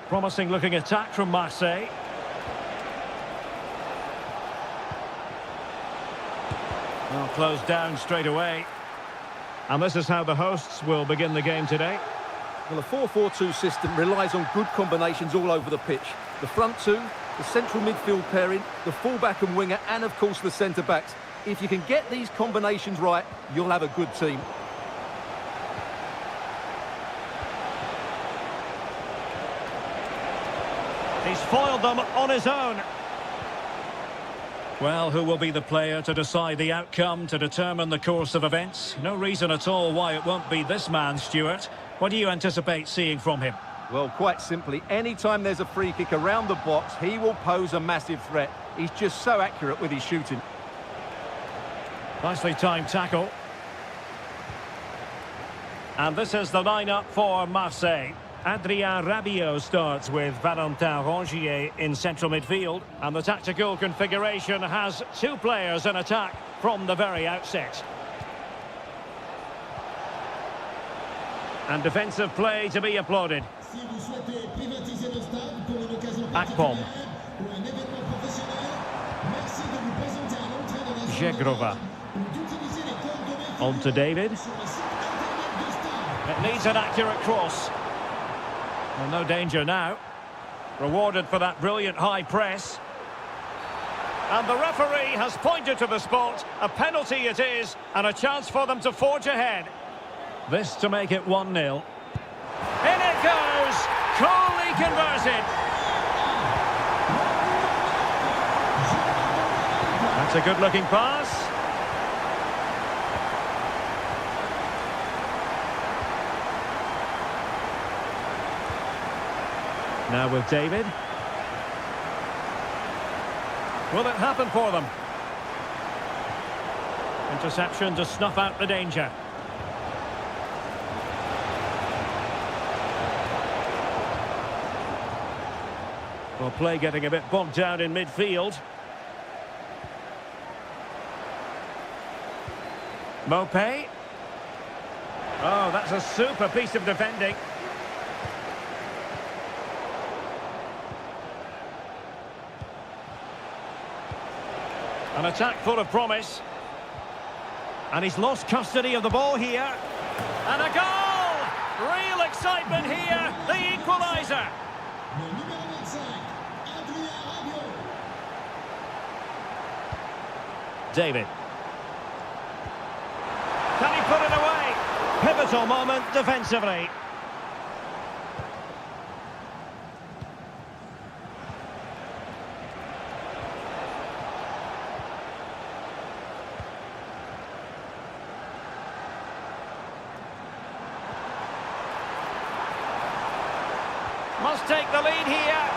Speaker 1: Promising looking attack from Marseille. Well, closed down straight away. And this is how the hosts will begin the game today.
Speaker 2: Well, a 4-4-2 system relies on good combinations all over the pitch. The front two, the central midfield pairing, the fullback and winger, and of course the centre-backs. If you can get these combinations right, you'll have a good team.
Speaker 1: He's foiled them on his own. Well, who will be the player to decide the outcome, to determine the course of events? No reason at all why it won't be this man, Stuart. What do you anticipate seeing from him?
Speaker 2: Well, quite simply, anytime there's a free kick around the box, he will pose a massive threat. He's just so accurate with his shooting.
Speaker 1: Nicely timed tackle. And this is the lineup for Marseille. Adrien Rabiot starts with Valentin Rongier in central midfield, and the tactical configuration has two players in attack from the very outset. And defensive play to be applauded. Akpom. Zegrova. On to David. It needs an accurate cross. Well, no danger now. Rewarded for that brilliant high press. And the referee has pointed to the spot. A penalty it is, and a chance for them to forge ahead. This to make it 1-0. In it goes! Coolly converted. That's a good-looking pass. Now with David. Will it happen for them? Interception to snuff out the danger. Well, play getting a bit bogged down in midfield. Mopé. Oh, that's a super piece of defending. An attack full of promise. And he's lost custody of the ball here. And a goal! Real excitement here. The equaliser. David. Can he put it away? Pivotal moment defensively. Must take the lead here.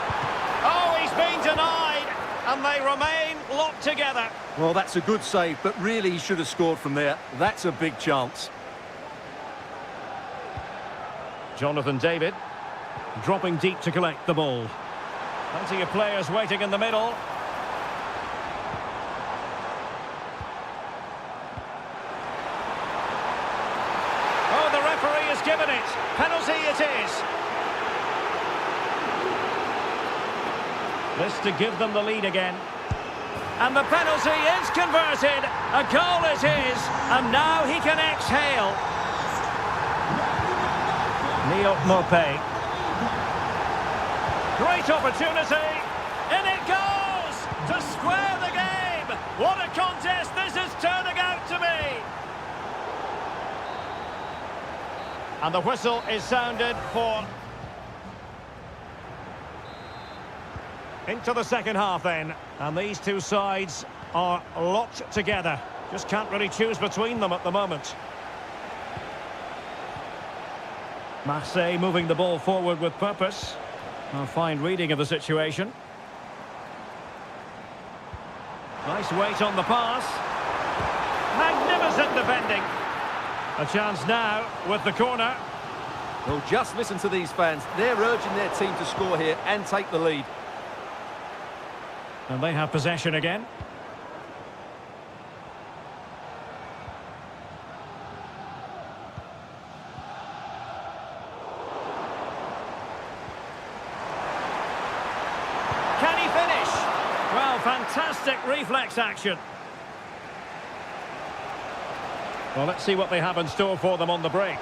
Speaker 1: Oh, he's been denied. And they remain locked together.
Speaker 2: Well, that's a good save, but really he should have scored from there. That's a big chance.
Speaker 1: Jonathan David. Dropping deep to collect the ball. Plenty of players waiting in the middle. Oh, the referee has given it. Penalty it is. This to give them the lead again. And the penalty is converted. A goal it is. And now he can exhale. Neil Mopé. Great opportunity. In it goes. To square the game. What a contest this is turning out to be. And the whistle is sounded for... Into the second half then, and these two sides are locked together. Just can't really choose between them at the moment. Marseille moving the ball forward with purpose. A fine reading of the situation. Nice weight on the pass. Magnificent defending. A chance now with the corner.
Speaker 2: Well, just listen to these fans. They're urging their team to score here and take the lead.
Speaker 1: And they have possession again. Can he finish? Well, fantastic reflex action. Well, let's see what they have in store for them on the break.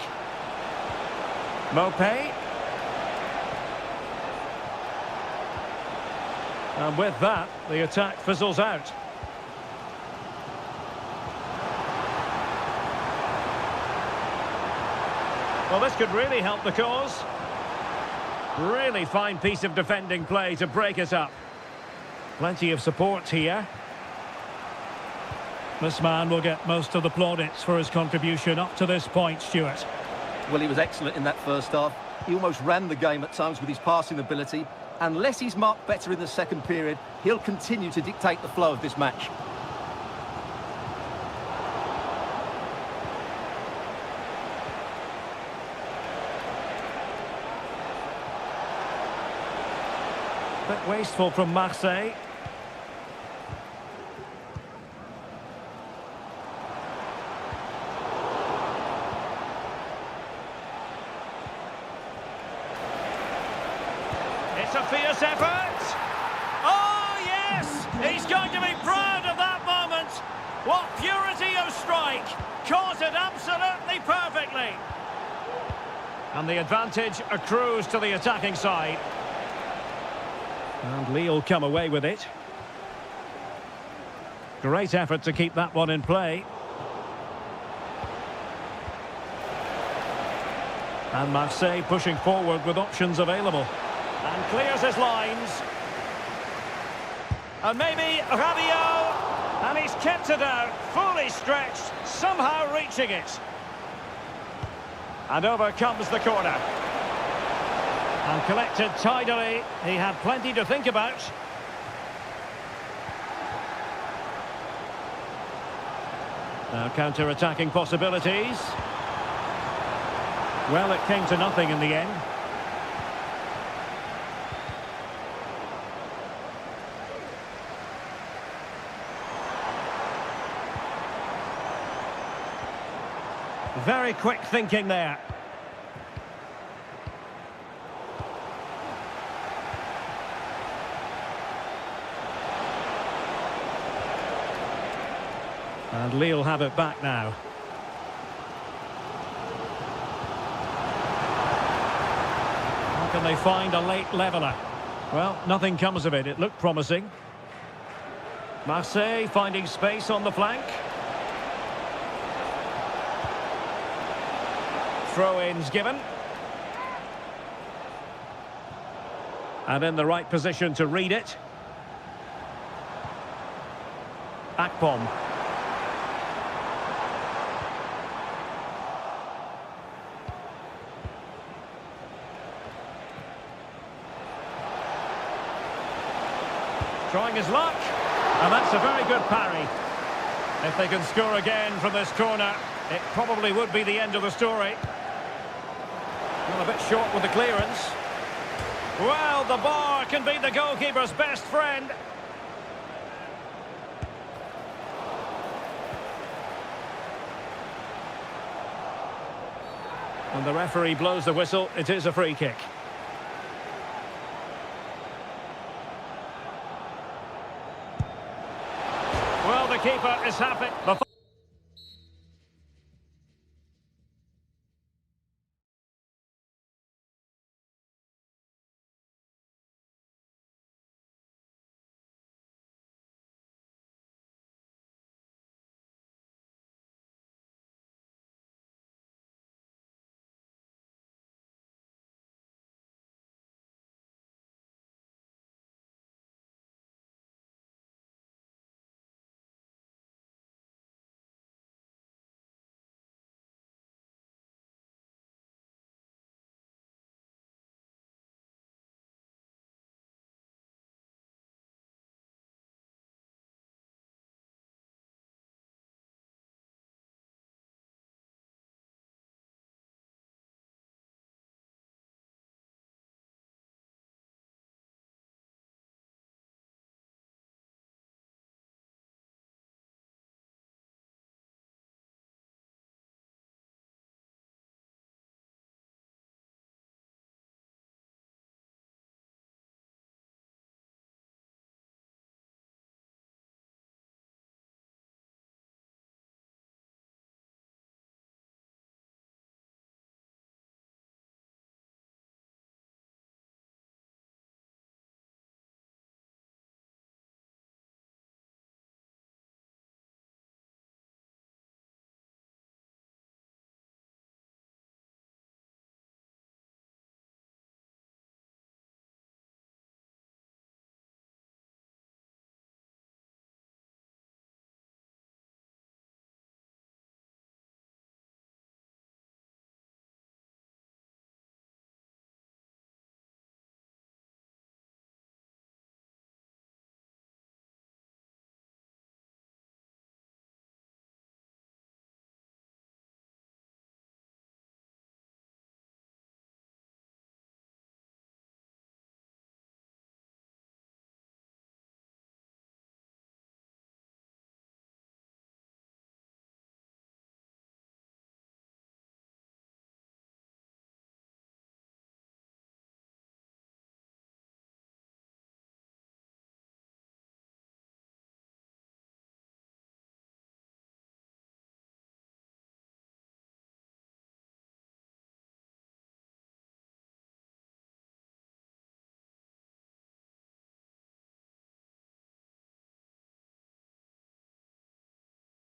Speaker 1: Mopé. And with that, the attack fizzles out. Well, this could really help the cause. Really fine piece of defending play to break it up. Plenty of support here. This man will get most of the plaudits for his contribution up to this point, Stuart.
Speaker 2: Well, he was excellent in that first half. He almost ran the game at times with his passing ability. Unless he's marked better in the second period, he'll continue to dictate the flow of this match.
Speaker 1: Bit wasteful from Marseille. It's a fierce effort. Oh, yes! He's going to be proud of that moment. What purity of strike. Caught it absolutely perfectly. And the advantage accrues to the attacking side. And Lille come away with it. Great effort to keep that one in play. And Marseille pushing forward with options available. And clears his lines. And maybe Rabiot. And he's kept it out, fully stretched, somehow reaching it. And over comes the corner. And collected tidily. He had plenty to think about. Now counter-attacking possibilities. Well, it came to nothing in the end. Very quick thinking there. And Lille have it back now. How can they find a late leveller? Well, nothing comes of it. It looked promising. Marseille finding space on the flank. Throw-ins given. And in the right position to read it. Akpom. Trying his luck. And that's a very good parry. If they can score again from this corner, it probably would be the end of the story. Well, a bit short with the clearance. Well, the bar can be the goalkeeper's best friend. And the referee blows the whistle. It is a free kick. Well, the keeper is happy.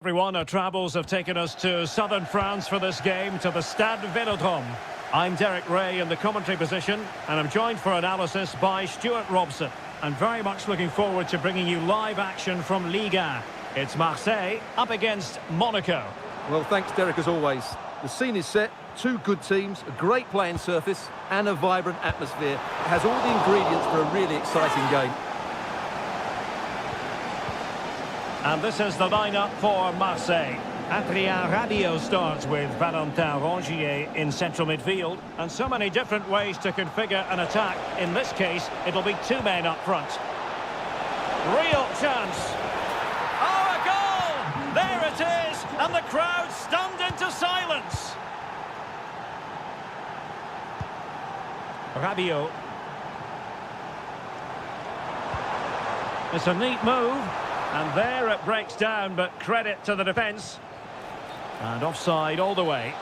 Speaker 1: Everyone, our travels have taken us to southern France for this game, to the Stade Vélodrome. I'm Derek Ray in the commentary position, and I'm joined for analysis by Stuart Robson. And very much looking forward to bringing you live action from Ligue 1. It's Marseille up against Monaco.
Speaker 2: Well, thanks, Derek, as always. The scene is set, two good teams, a great playing surface, and a vibrant atmosphere. It has all the ingredients for a really exciting game.
Speaker 1: And this is the lineup for Marseille. Adrien Rabiot starts with Valentin Rongier in central midfield. And so many different ways to configure an attack. In this case, it'll be two men up front. Real chance. Oh, a goal! There it is! And the crowd stunned into silence. Rabiot. It's a neat move. And there it breaks down, but credit to the defence. And offside all the way.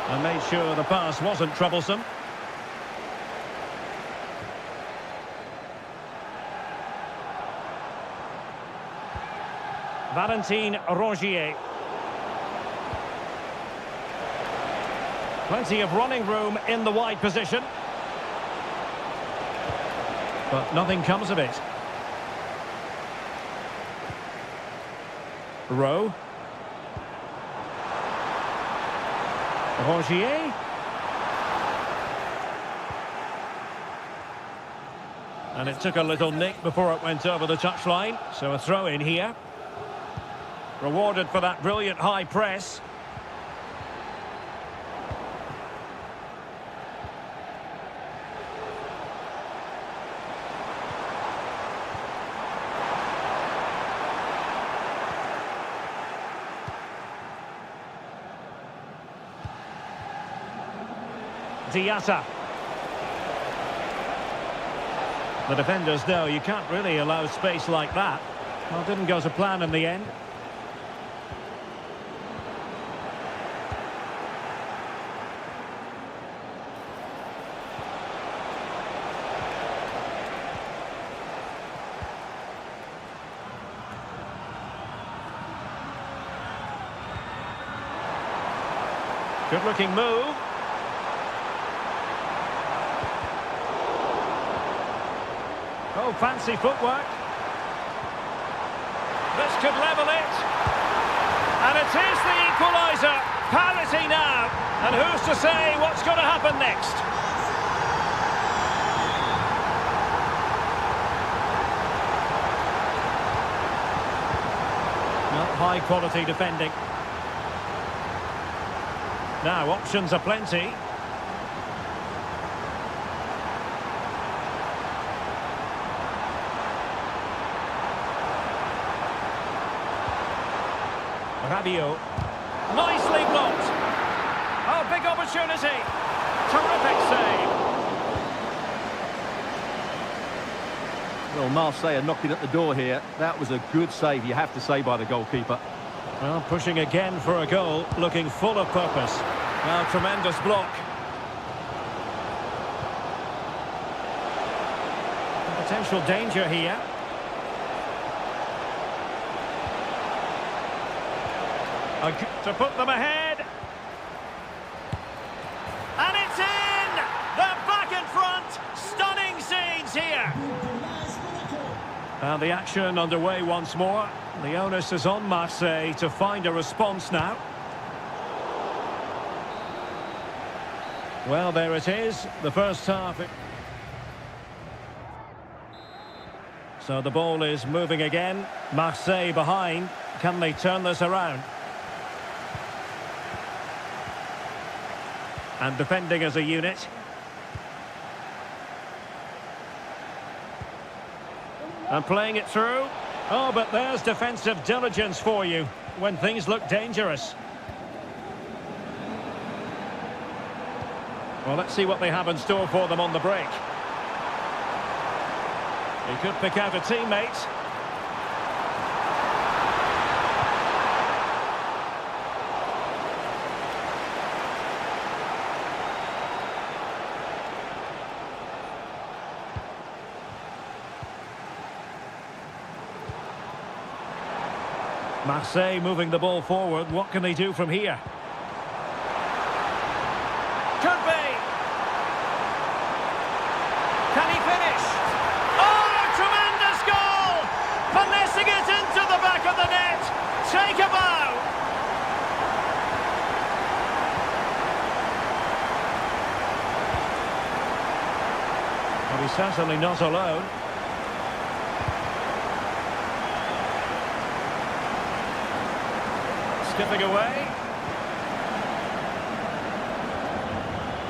Speaker 1: And made sure the pass wasn't troublesome. Valentin Rongier. Plenty of running room in the wide position. But nothing comes of it. Rowe. Rongier. And it took a little nick before it went over the touchline. So a throw in here. Rewarded for that brilliant high press. Diatta. The defenders know you can't really allow space like that. Well, didn't go to plan in the end. Good-looking move. Oh, fancy footwork. This could level it. And it is the equaliser. Parity now. And who's to say what's going to happen next? Not high-quality defending. Now, options are plenty. Rabiot. Nicely blocked. Oh, big opportunity. Terrific save.
Speaker 2: Well, Marseille are knocking at the door here. That was a good save, you have to say, by the goalkeeper.
Speaker 1: Well, pushing again for a goal, looking full of purpose. Well, tremendous block. Potential danger here. To put them ahead. And it's in! They're back in front! Stunning scenes here! And the action underway once more. The onus is on Marseille to find a response now. Well, there it is, the first half. So the ball is moving again. Marseille behind. Can they turn this around? And defending as a unit. And playing it through. Oh, but there's defensive diligence for you when things look dangerous. Well, let's see what they have in store for them on the break. He could pick out a teammate. Marseille moving the ball forward. What can they do from here? Could be. Can he finish? Oh, tremendous goal! Finessing it into the back of the net. Take a bow. Well, he's certainly not alone. Skipping away.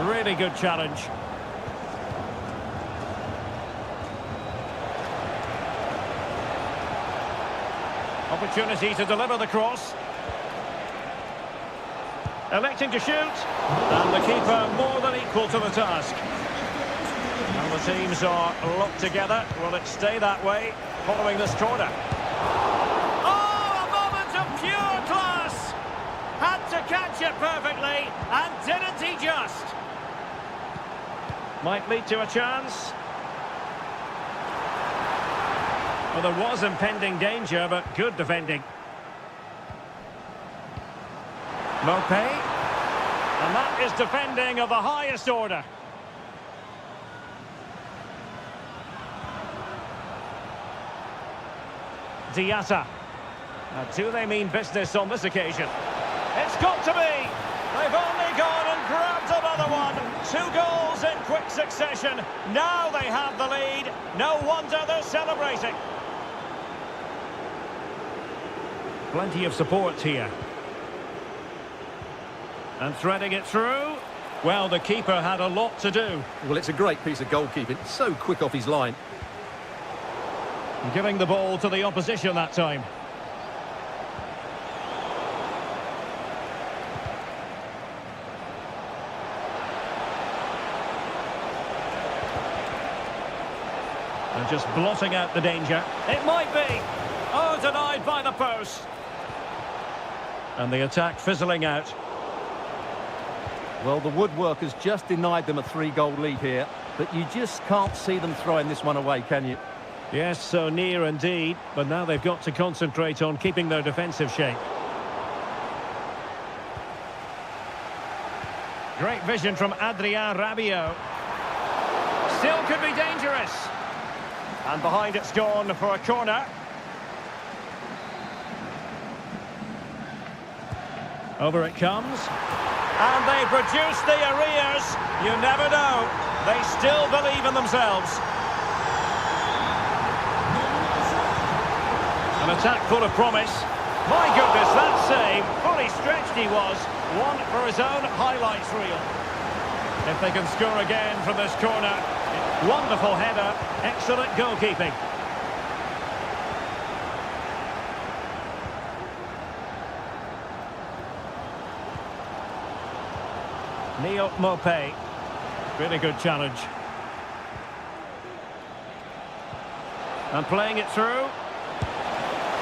Speaker 1: Really good challenge. Opportunity to deliver the cross. Electing to shoot. And the keeper more than equal to the task. And the teams are locked together. Will it stay that way following this corner? Catch it perfectly, and didn't he just? Might lead to a chance. Well, there was impending danger, but good defending. Mopé. And that is defending of the highest order. Diatta. Now, do they mean business on this occasion? It's got to be. They've only gone and grabbed another one. 2 goals in quick succession. Now they have the lead. No wonder they're celebrating. Plenty of support here. And threading it through. Well, the keeper had a lot to do.
Speaker 2: Well, it's a great piece of goalkeeping. So quick off his line.
Speaker 1: Giving the ball to the opposition that time. And just blotting out the danger. It might be. Oh, denied by the post. And the attack fizzling out.
Speaker 2: Well, the woodworkers just denied them a 3-goal lead here, but you just can't see them throwing this one away, can you?
Speaker 1: Yes, so near indeed, but now they've got to concentrate on keeping their defensive shape. Great vision from Adrien Rabiot. Still could be dangerous. And behind it's gone for a corner. Over it comes. And they produce the arrears. You never know. They still believe in themselves. An attack full of promise. My goodness, that save. Fully stretched he was. One for his own highlights reel. If they can score again from this corner. Wonderful header. Excellent goalkeeping. Neil Mopé. Really good challenge. And playing it through.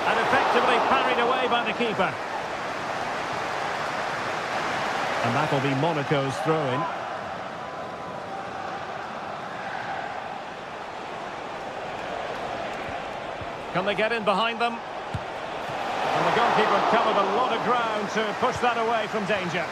Speaker 1: And effectively parried away by the keeper. And that will be Monaco's throw-in. Can they get in behind them? And the goalkeeper covered a lot of ground to push that away from danger.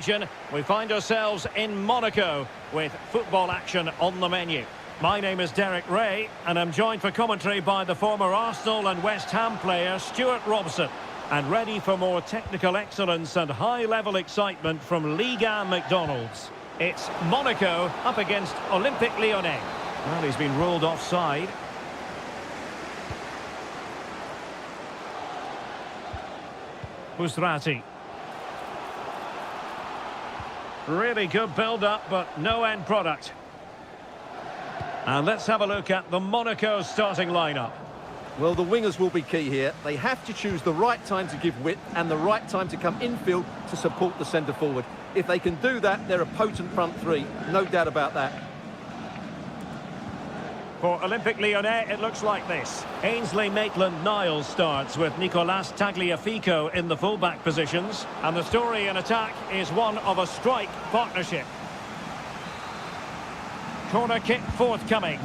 Speaker 1: region, we find ourselves in Monaco with football action on the menu. My name is Derek Ray, and I'm joined for commentary by the former Arsenal and West Ham player Stuart Robson. And ready for more technical excellence and high-level excitement from Ligue 1 McDonald's. It's Monaco up against Olympique Lyonnais. Well, he's been ruled offside. Busrati. Really good build-up, but no end product. And let's have a look at the Monaco starting lineup.
Speaker 2: Well, the wingers will be key here. They have to choose the right time to give width and the right time to come infield to support the centre-forward. If they can do that, they're a potent front three. No doubt about that.
Speaker 1: For Olympique Lyonnais, it looks like this. Ainsley Maitland-Niles starts with Nicolas Tagliafico in the full-back positions. And the story in attack is one of a strike partnership. Corner kick forthcoming.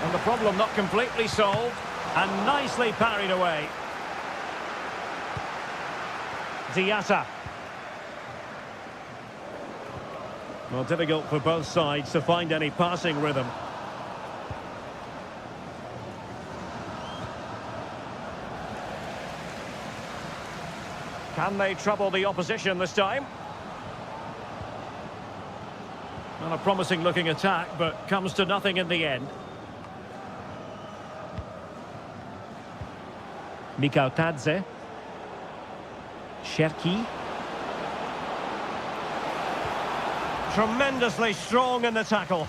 Speaker 1: And the problem not completely solved. And nicely parried away. Diatta. Well, difficult for both sides to find any passing rhythm. Can they trouble the opposition this time? Well, a promising looking attack, but comes to nothing in the end. Mikautadze. Cherki. Tremendously strong in the tackle.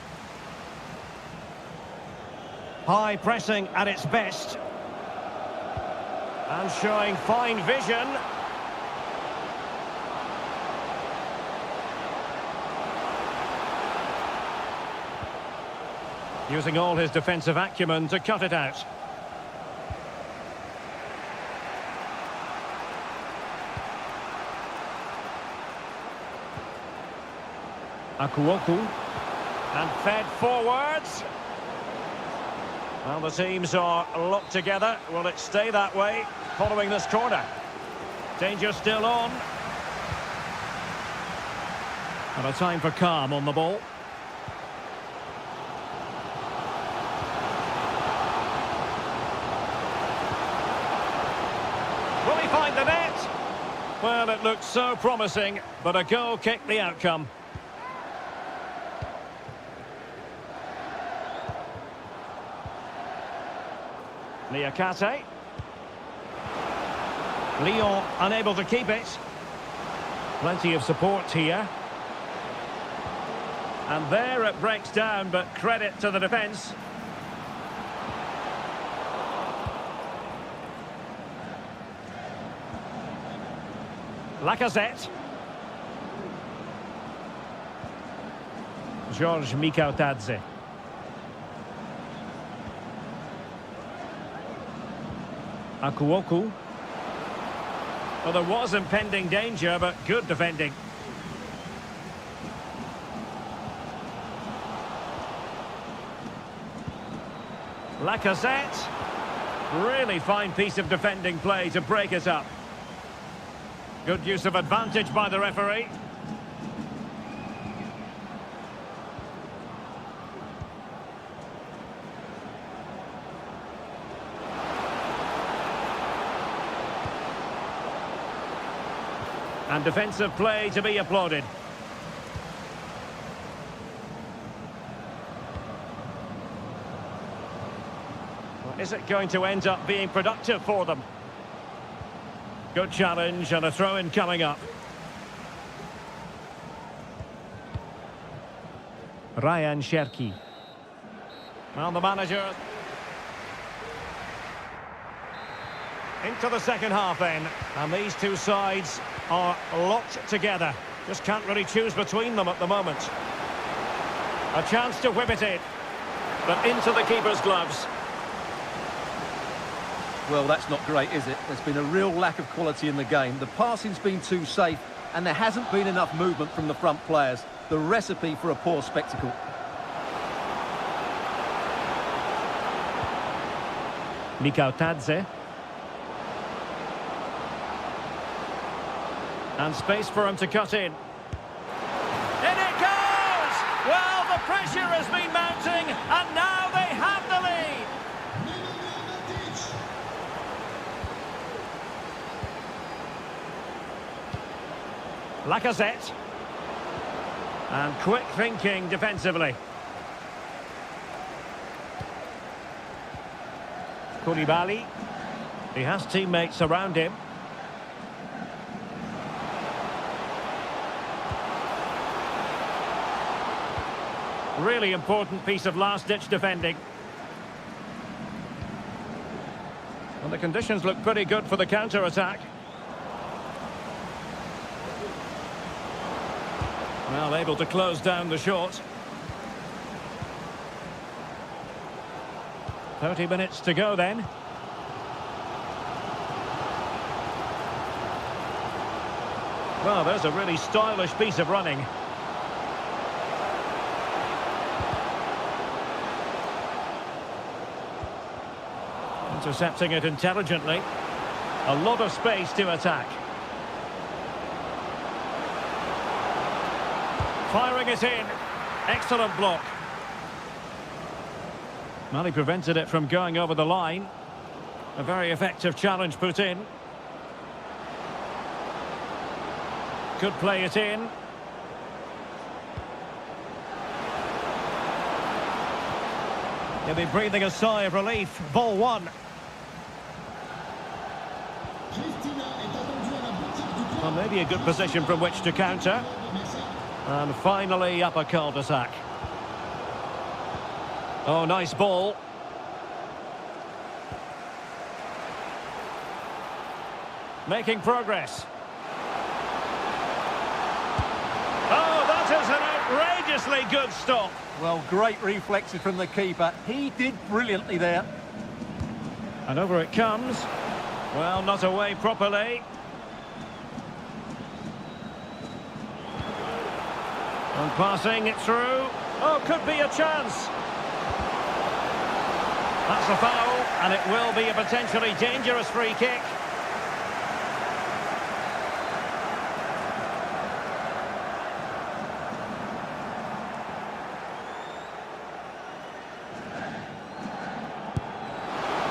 Speaker 1: High pressing at its best. And showing fine vision. Using all his defensive acumen to cut it out. Akuoku. And fed forwards. Well, the teams are locked together. Will it stay that way following this corner? Danger still on. And a time for calm on the ball. Will he find the net? Well, it looked so promising, but a goal kicked the outcome. Niakate. Lyon unable to keep it. Plenty of support here. And there it breaks down, but credit to the defence. Lacazette. Georges Mikautadze. Akuoku. Well, there was impending danger, but good defending. Lacazette. Really fine piece of defending play to break it up. Good use of advantage by the referee. And defensive play to be applauded. Well, is it going to end up being productive for them? Good challenge and a throw-in coming up. Ryan Cherki. Well, the manager... Into the second half then. And these two sides are locked together. Just can't really choose between them at the moment. A chance to whip it in. But into the keeper's gloves.
Speaker 2: Well, that's not great, is it? There's been a real lack of quality in the game. The passing's been too safe, and there hasn't been enough movement from the front players. The recipe for a poor spectacle.
Speaker 1: And space for him to cut in. In it goes! Well, the pressure has been mounting, and now they have the lead. Lacazette. And quick thinking defensively. Koulibaly. He has teammates around him. Really important piece of last-ditch defending. And the conditions look pretty good for the counter-attack. Well, able to close down the shot. 30 minutes to go then. Well, there's a really stylish piece of running. Intercepting it intelligently. A lot of space to attack. Firing it in. Excellent block. Well, he prevented it from going over the line. A very effective challenge put in. Could play it in. He'll be breathing a sigh of relief. Ball one. Well, maybe a good position from which to counter. And finally up a cul-de-sac. Oh, nice ball. Making progress. Oh, that is an outrageously good stop.
Speaker 2: Well, great reflexes from the keeper. He did brilliantly there.
Speaker 1: And over it comes. Well, not away properly. And passing it through. Oh, could be a chance. That's a foul, and it will be a potentially dangerous free kick.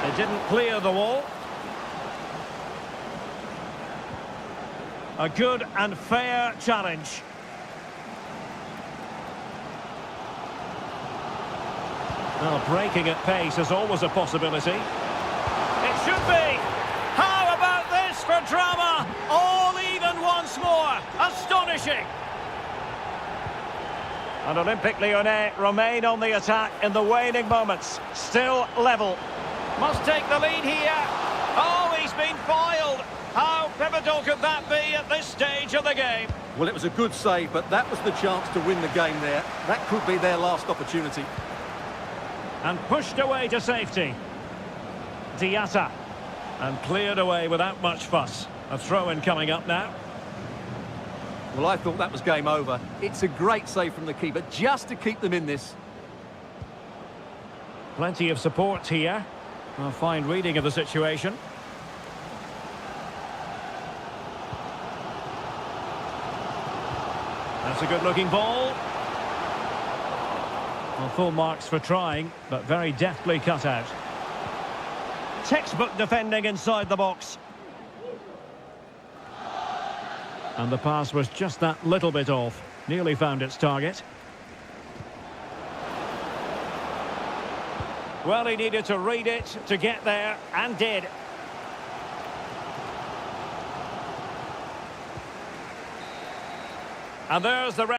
Speaker 1: It didn't clear the wall. A good and fair challenge. Well, breaking at pace is always a possibility. It should be! How about this for drama? All even once more. Astonishing! And Olympique Lyonnais remain on the attack in the waning moments. Still level. Must take the lead here. Oh, he's been foiled. How pivotal could that be at this stage of the game?
Speaker 2: Well, it was a good save, but that was the chance to win the game there. That could be their last opportunity.
Speaker 1: And pushed away to safety. Diatta. And cleared away without much fuss. A throw-in coming up now.
Speaker 2: Well, I thought that was game over. It's a great save from the keeper, just to keep them in this.
Speaker 1: Plenty of support here. A fine reading of the situation. That's a good-looking ball. Well, full marks for trying, but very deftly cut out. Textbook defending inside the box. And the pass was just that little bit off. Nearly found its target. Well, he needed to read it to get there, and did. And there's the...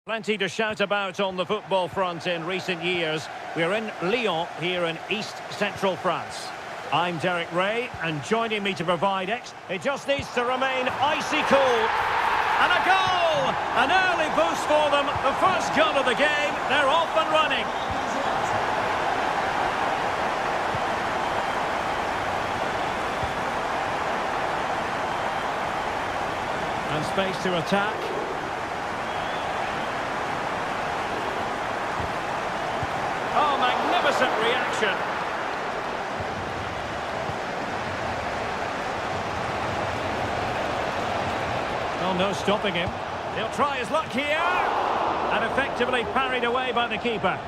Speaker 1: Plenty to shout about on the football front in recent years. We're in Lyon, here in East Central France. I'm Derek Ray, and joining me to provide it just needs to remain icy cool. And a goal! An early boost for them. The first goal of the game. They're off and running. And space to attack. Oh, magnificent reaction. Oh, no stopping him. He'll try his luck here. And effectively parried away by the keeper.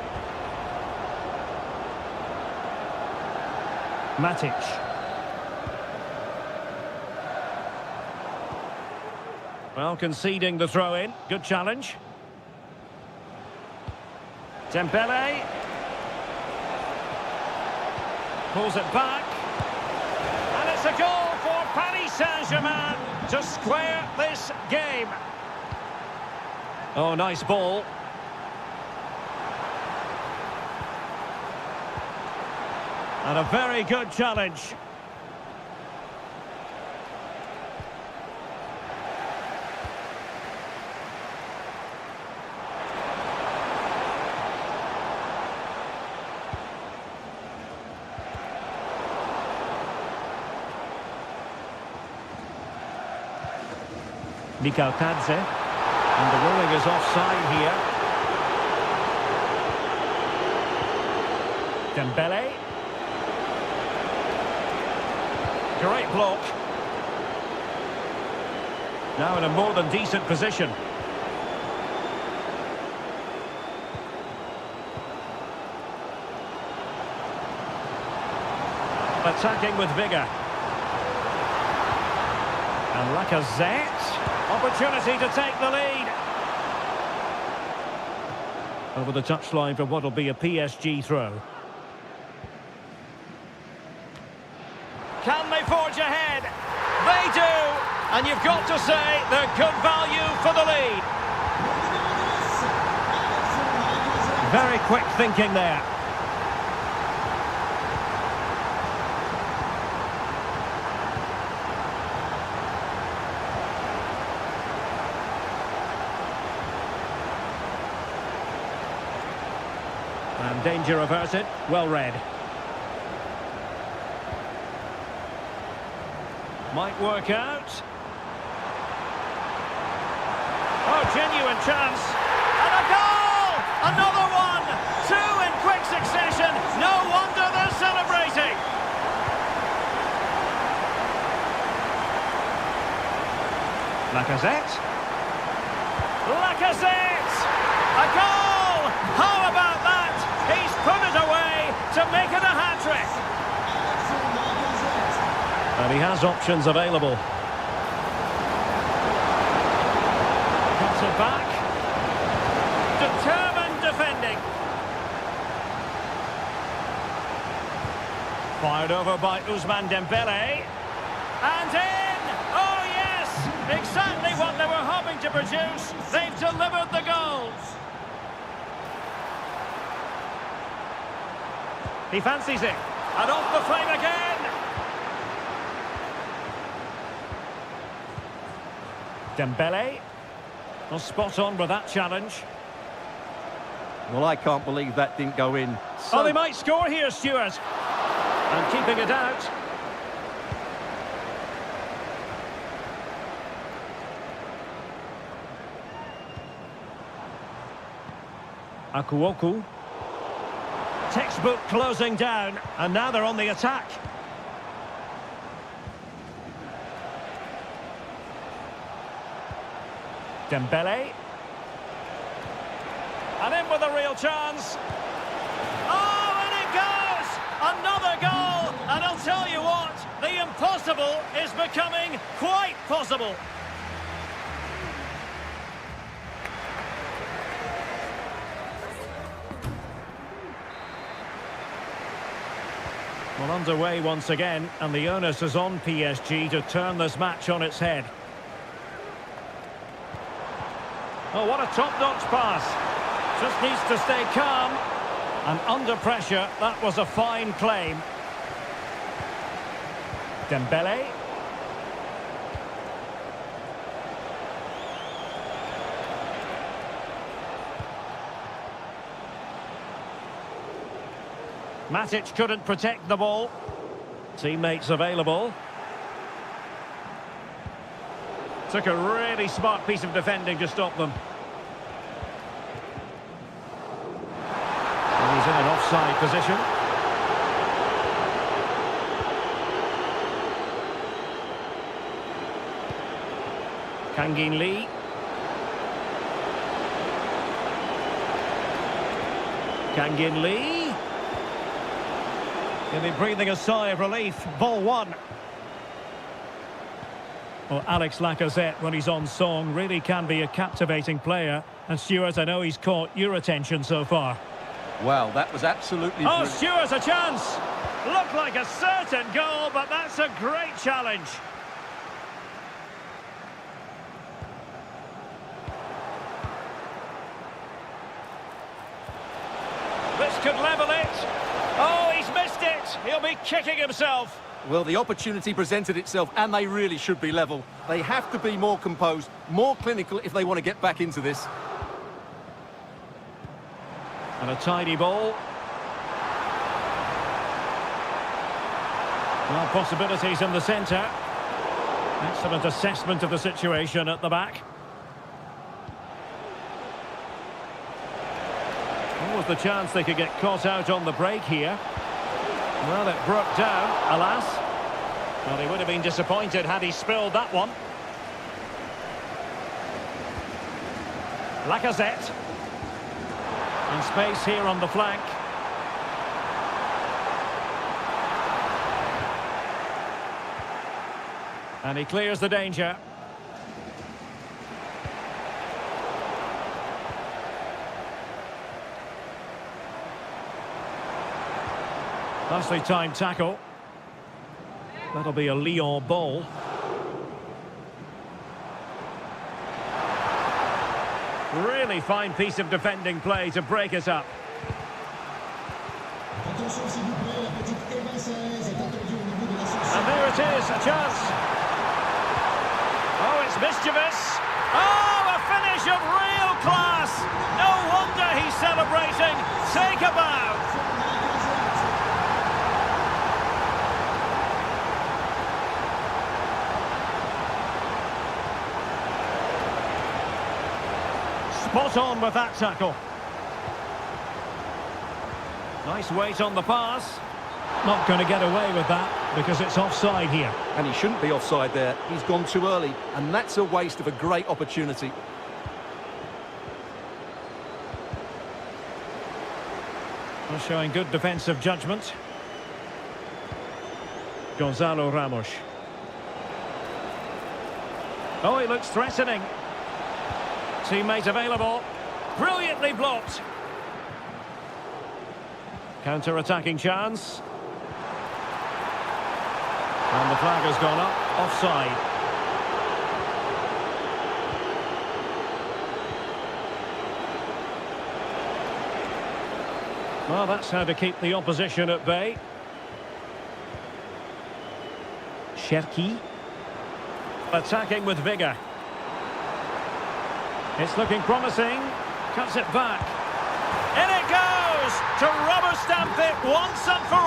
Speaker 1: Matic. Well, conceding the throw-in. Good challenge. Dembele. Pulls it back. And it's a goal for Paris Saint-Germain to square this game. Oh, nice ball. And a very good challenge. Mikhailkadze, and the ruling is offside here. Dembele. Great block. Now in a more than decent position. Attacking with vigour. And Lacazette. Opportunity to take the lead. Over the touchline for what will be a PSG throw. Can they forge ahead? They do! And you've got to say they're good value for the lead. Very quick thinking there. And danger averted, well read. Might work out. Oh, genuine chance. And a goal! Another one! Two in quick succession. No wonder they're celebrating. Lacazette. Lacazette! A goal! How about that? He's put it away to make it a hat-trick. And he has options available. Cuts it back. Determined defending. Fired over by Ousmane Dembele. And in! Oh yes! Exactly what they were hoping to produce. They've delivered the goals. He fancies it. And off the frame again. Dembele. Well, spot on with that challenge.
Speaker 2: Well, I can't believe that didn't go in.
Speaker 1: Oh, they might score here, Stuart. And keeping it out. Akuoku. Textbook closing down, and now they're on the attack. Dembele. And in with a real chance. Oh, and it goes! Another goal! And I'll tell you what, the impossible is becoming quite possible. Well, underway once again, and the onus is on PSG to turn this match on its head. Oh, what a top-notch pass. Just needs to stay calm. And under pressure, that was a fine claim. Dembele. Matic couldn't protect the ball. Teammates available. Took a really smart piece of defending to stop them. And he's in an offside position. Kangin Lee. Kangin Lee. He'll be breathing a sigh of relief. Ball one. Well, Alex Lacazette, when he's on song, really can be a captivating player. And Stuart, I know he's caught your attention so far.
Speaker 2: Wow, that was absolutely
Speaker 1: Oh,
Speaker 2: brilliant.
Speaker 1: Stuart, a chance! Looked like a certain goal, but that's a great challenge. This could level it. Oh, he's missed it. He'll be kicking himself.
Speaker 2: Well, the opportunity presented itself, and they really should be level. They have to be more composed, more clinical if they want to get back into this.
Speaker 1: And a tidy ball. Well, possibilities in the centre. Excellent assessment of the situation at the back. What was the chance they could get caught out on the break here? Well, it broke down, alas. Well, he would have been disappointed had he spilled that one. Lacazette. In space here on the flank. And he clears the danger. Nicely timed tackle. That'll be a Lyon ball. Really fine piece of defending play to break it up. And there it is, a chance. Oh, it's mischievous. Oh, a finish of real class. No wonder he's celebrating. Take a bow. Spot on with that tackle. Nice weight on the pass. Not going to get away with that because it's offside here.
Speaker 2: And he shouldn't be offside there. He's gone too early, and that's a waste of a great opportunity.
Speaker 1: Well, showing good defensive judgment. Gonzalo Ramos. Oh, he looks threatening. Teammate available. Brilliantly blocked. Counter-attacking chance. And the flag has gone up. Offside. Well, that's how to keep the opposition at bay. Cherki. Attacking with vigour. It's looking promising. Cuts it back. In it goes! To rubber stamp it once and for all.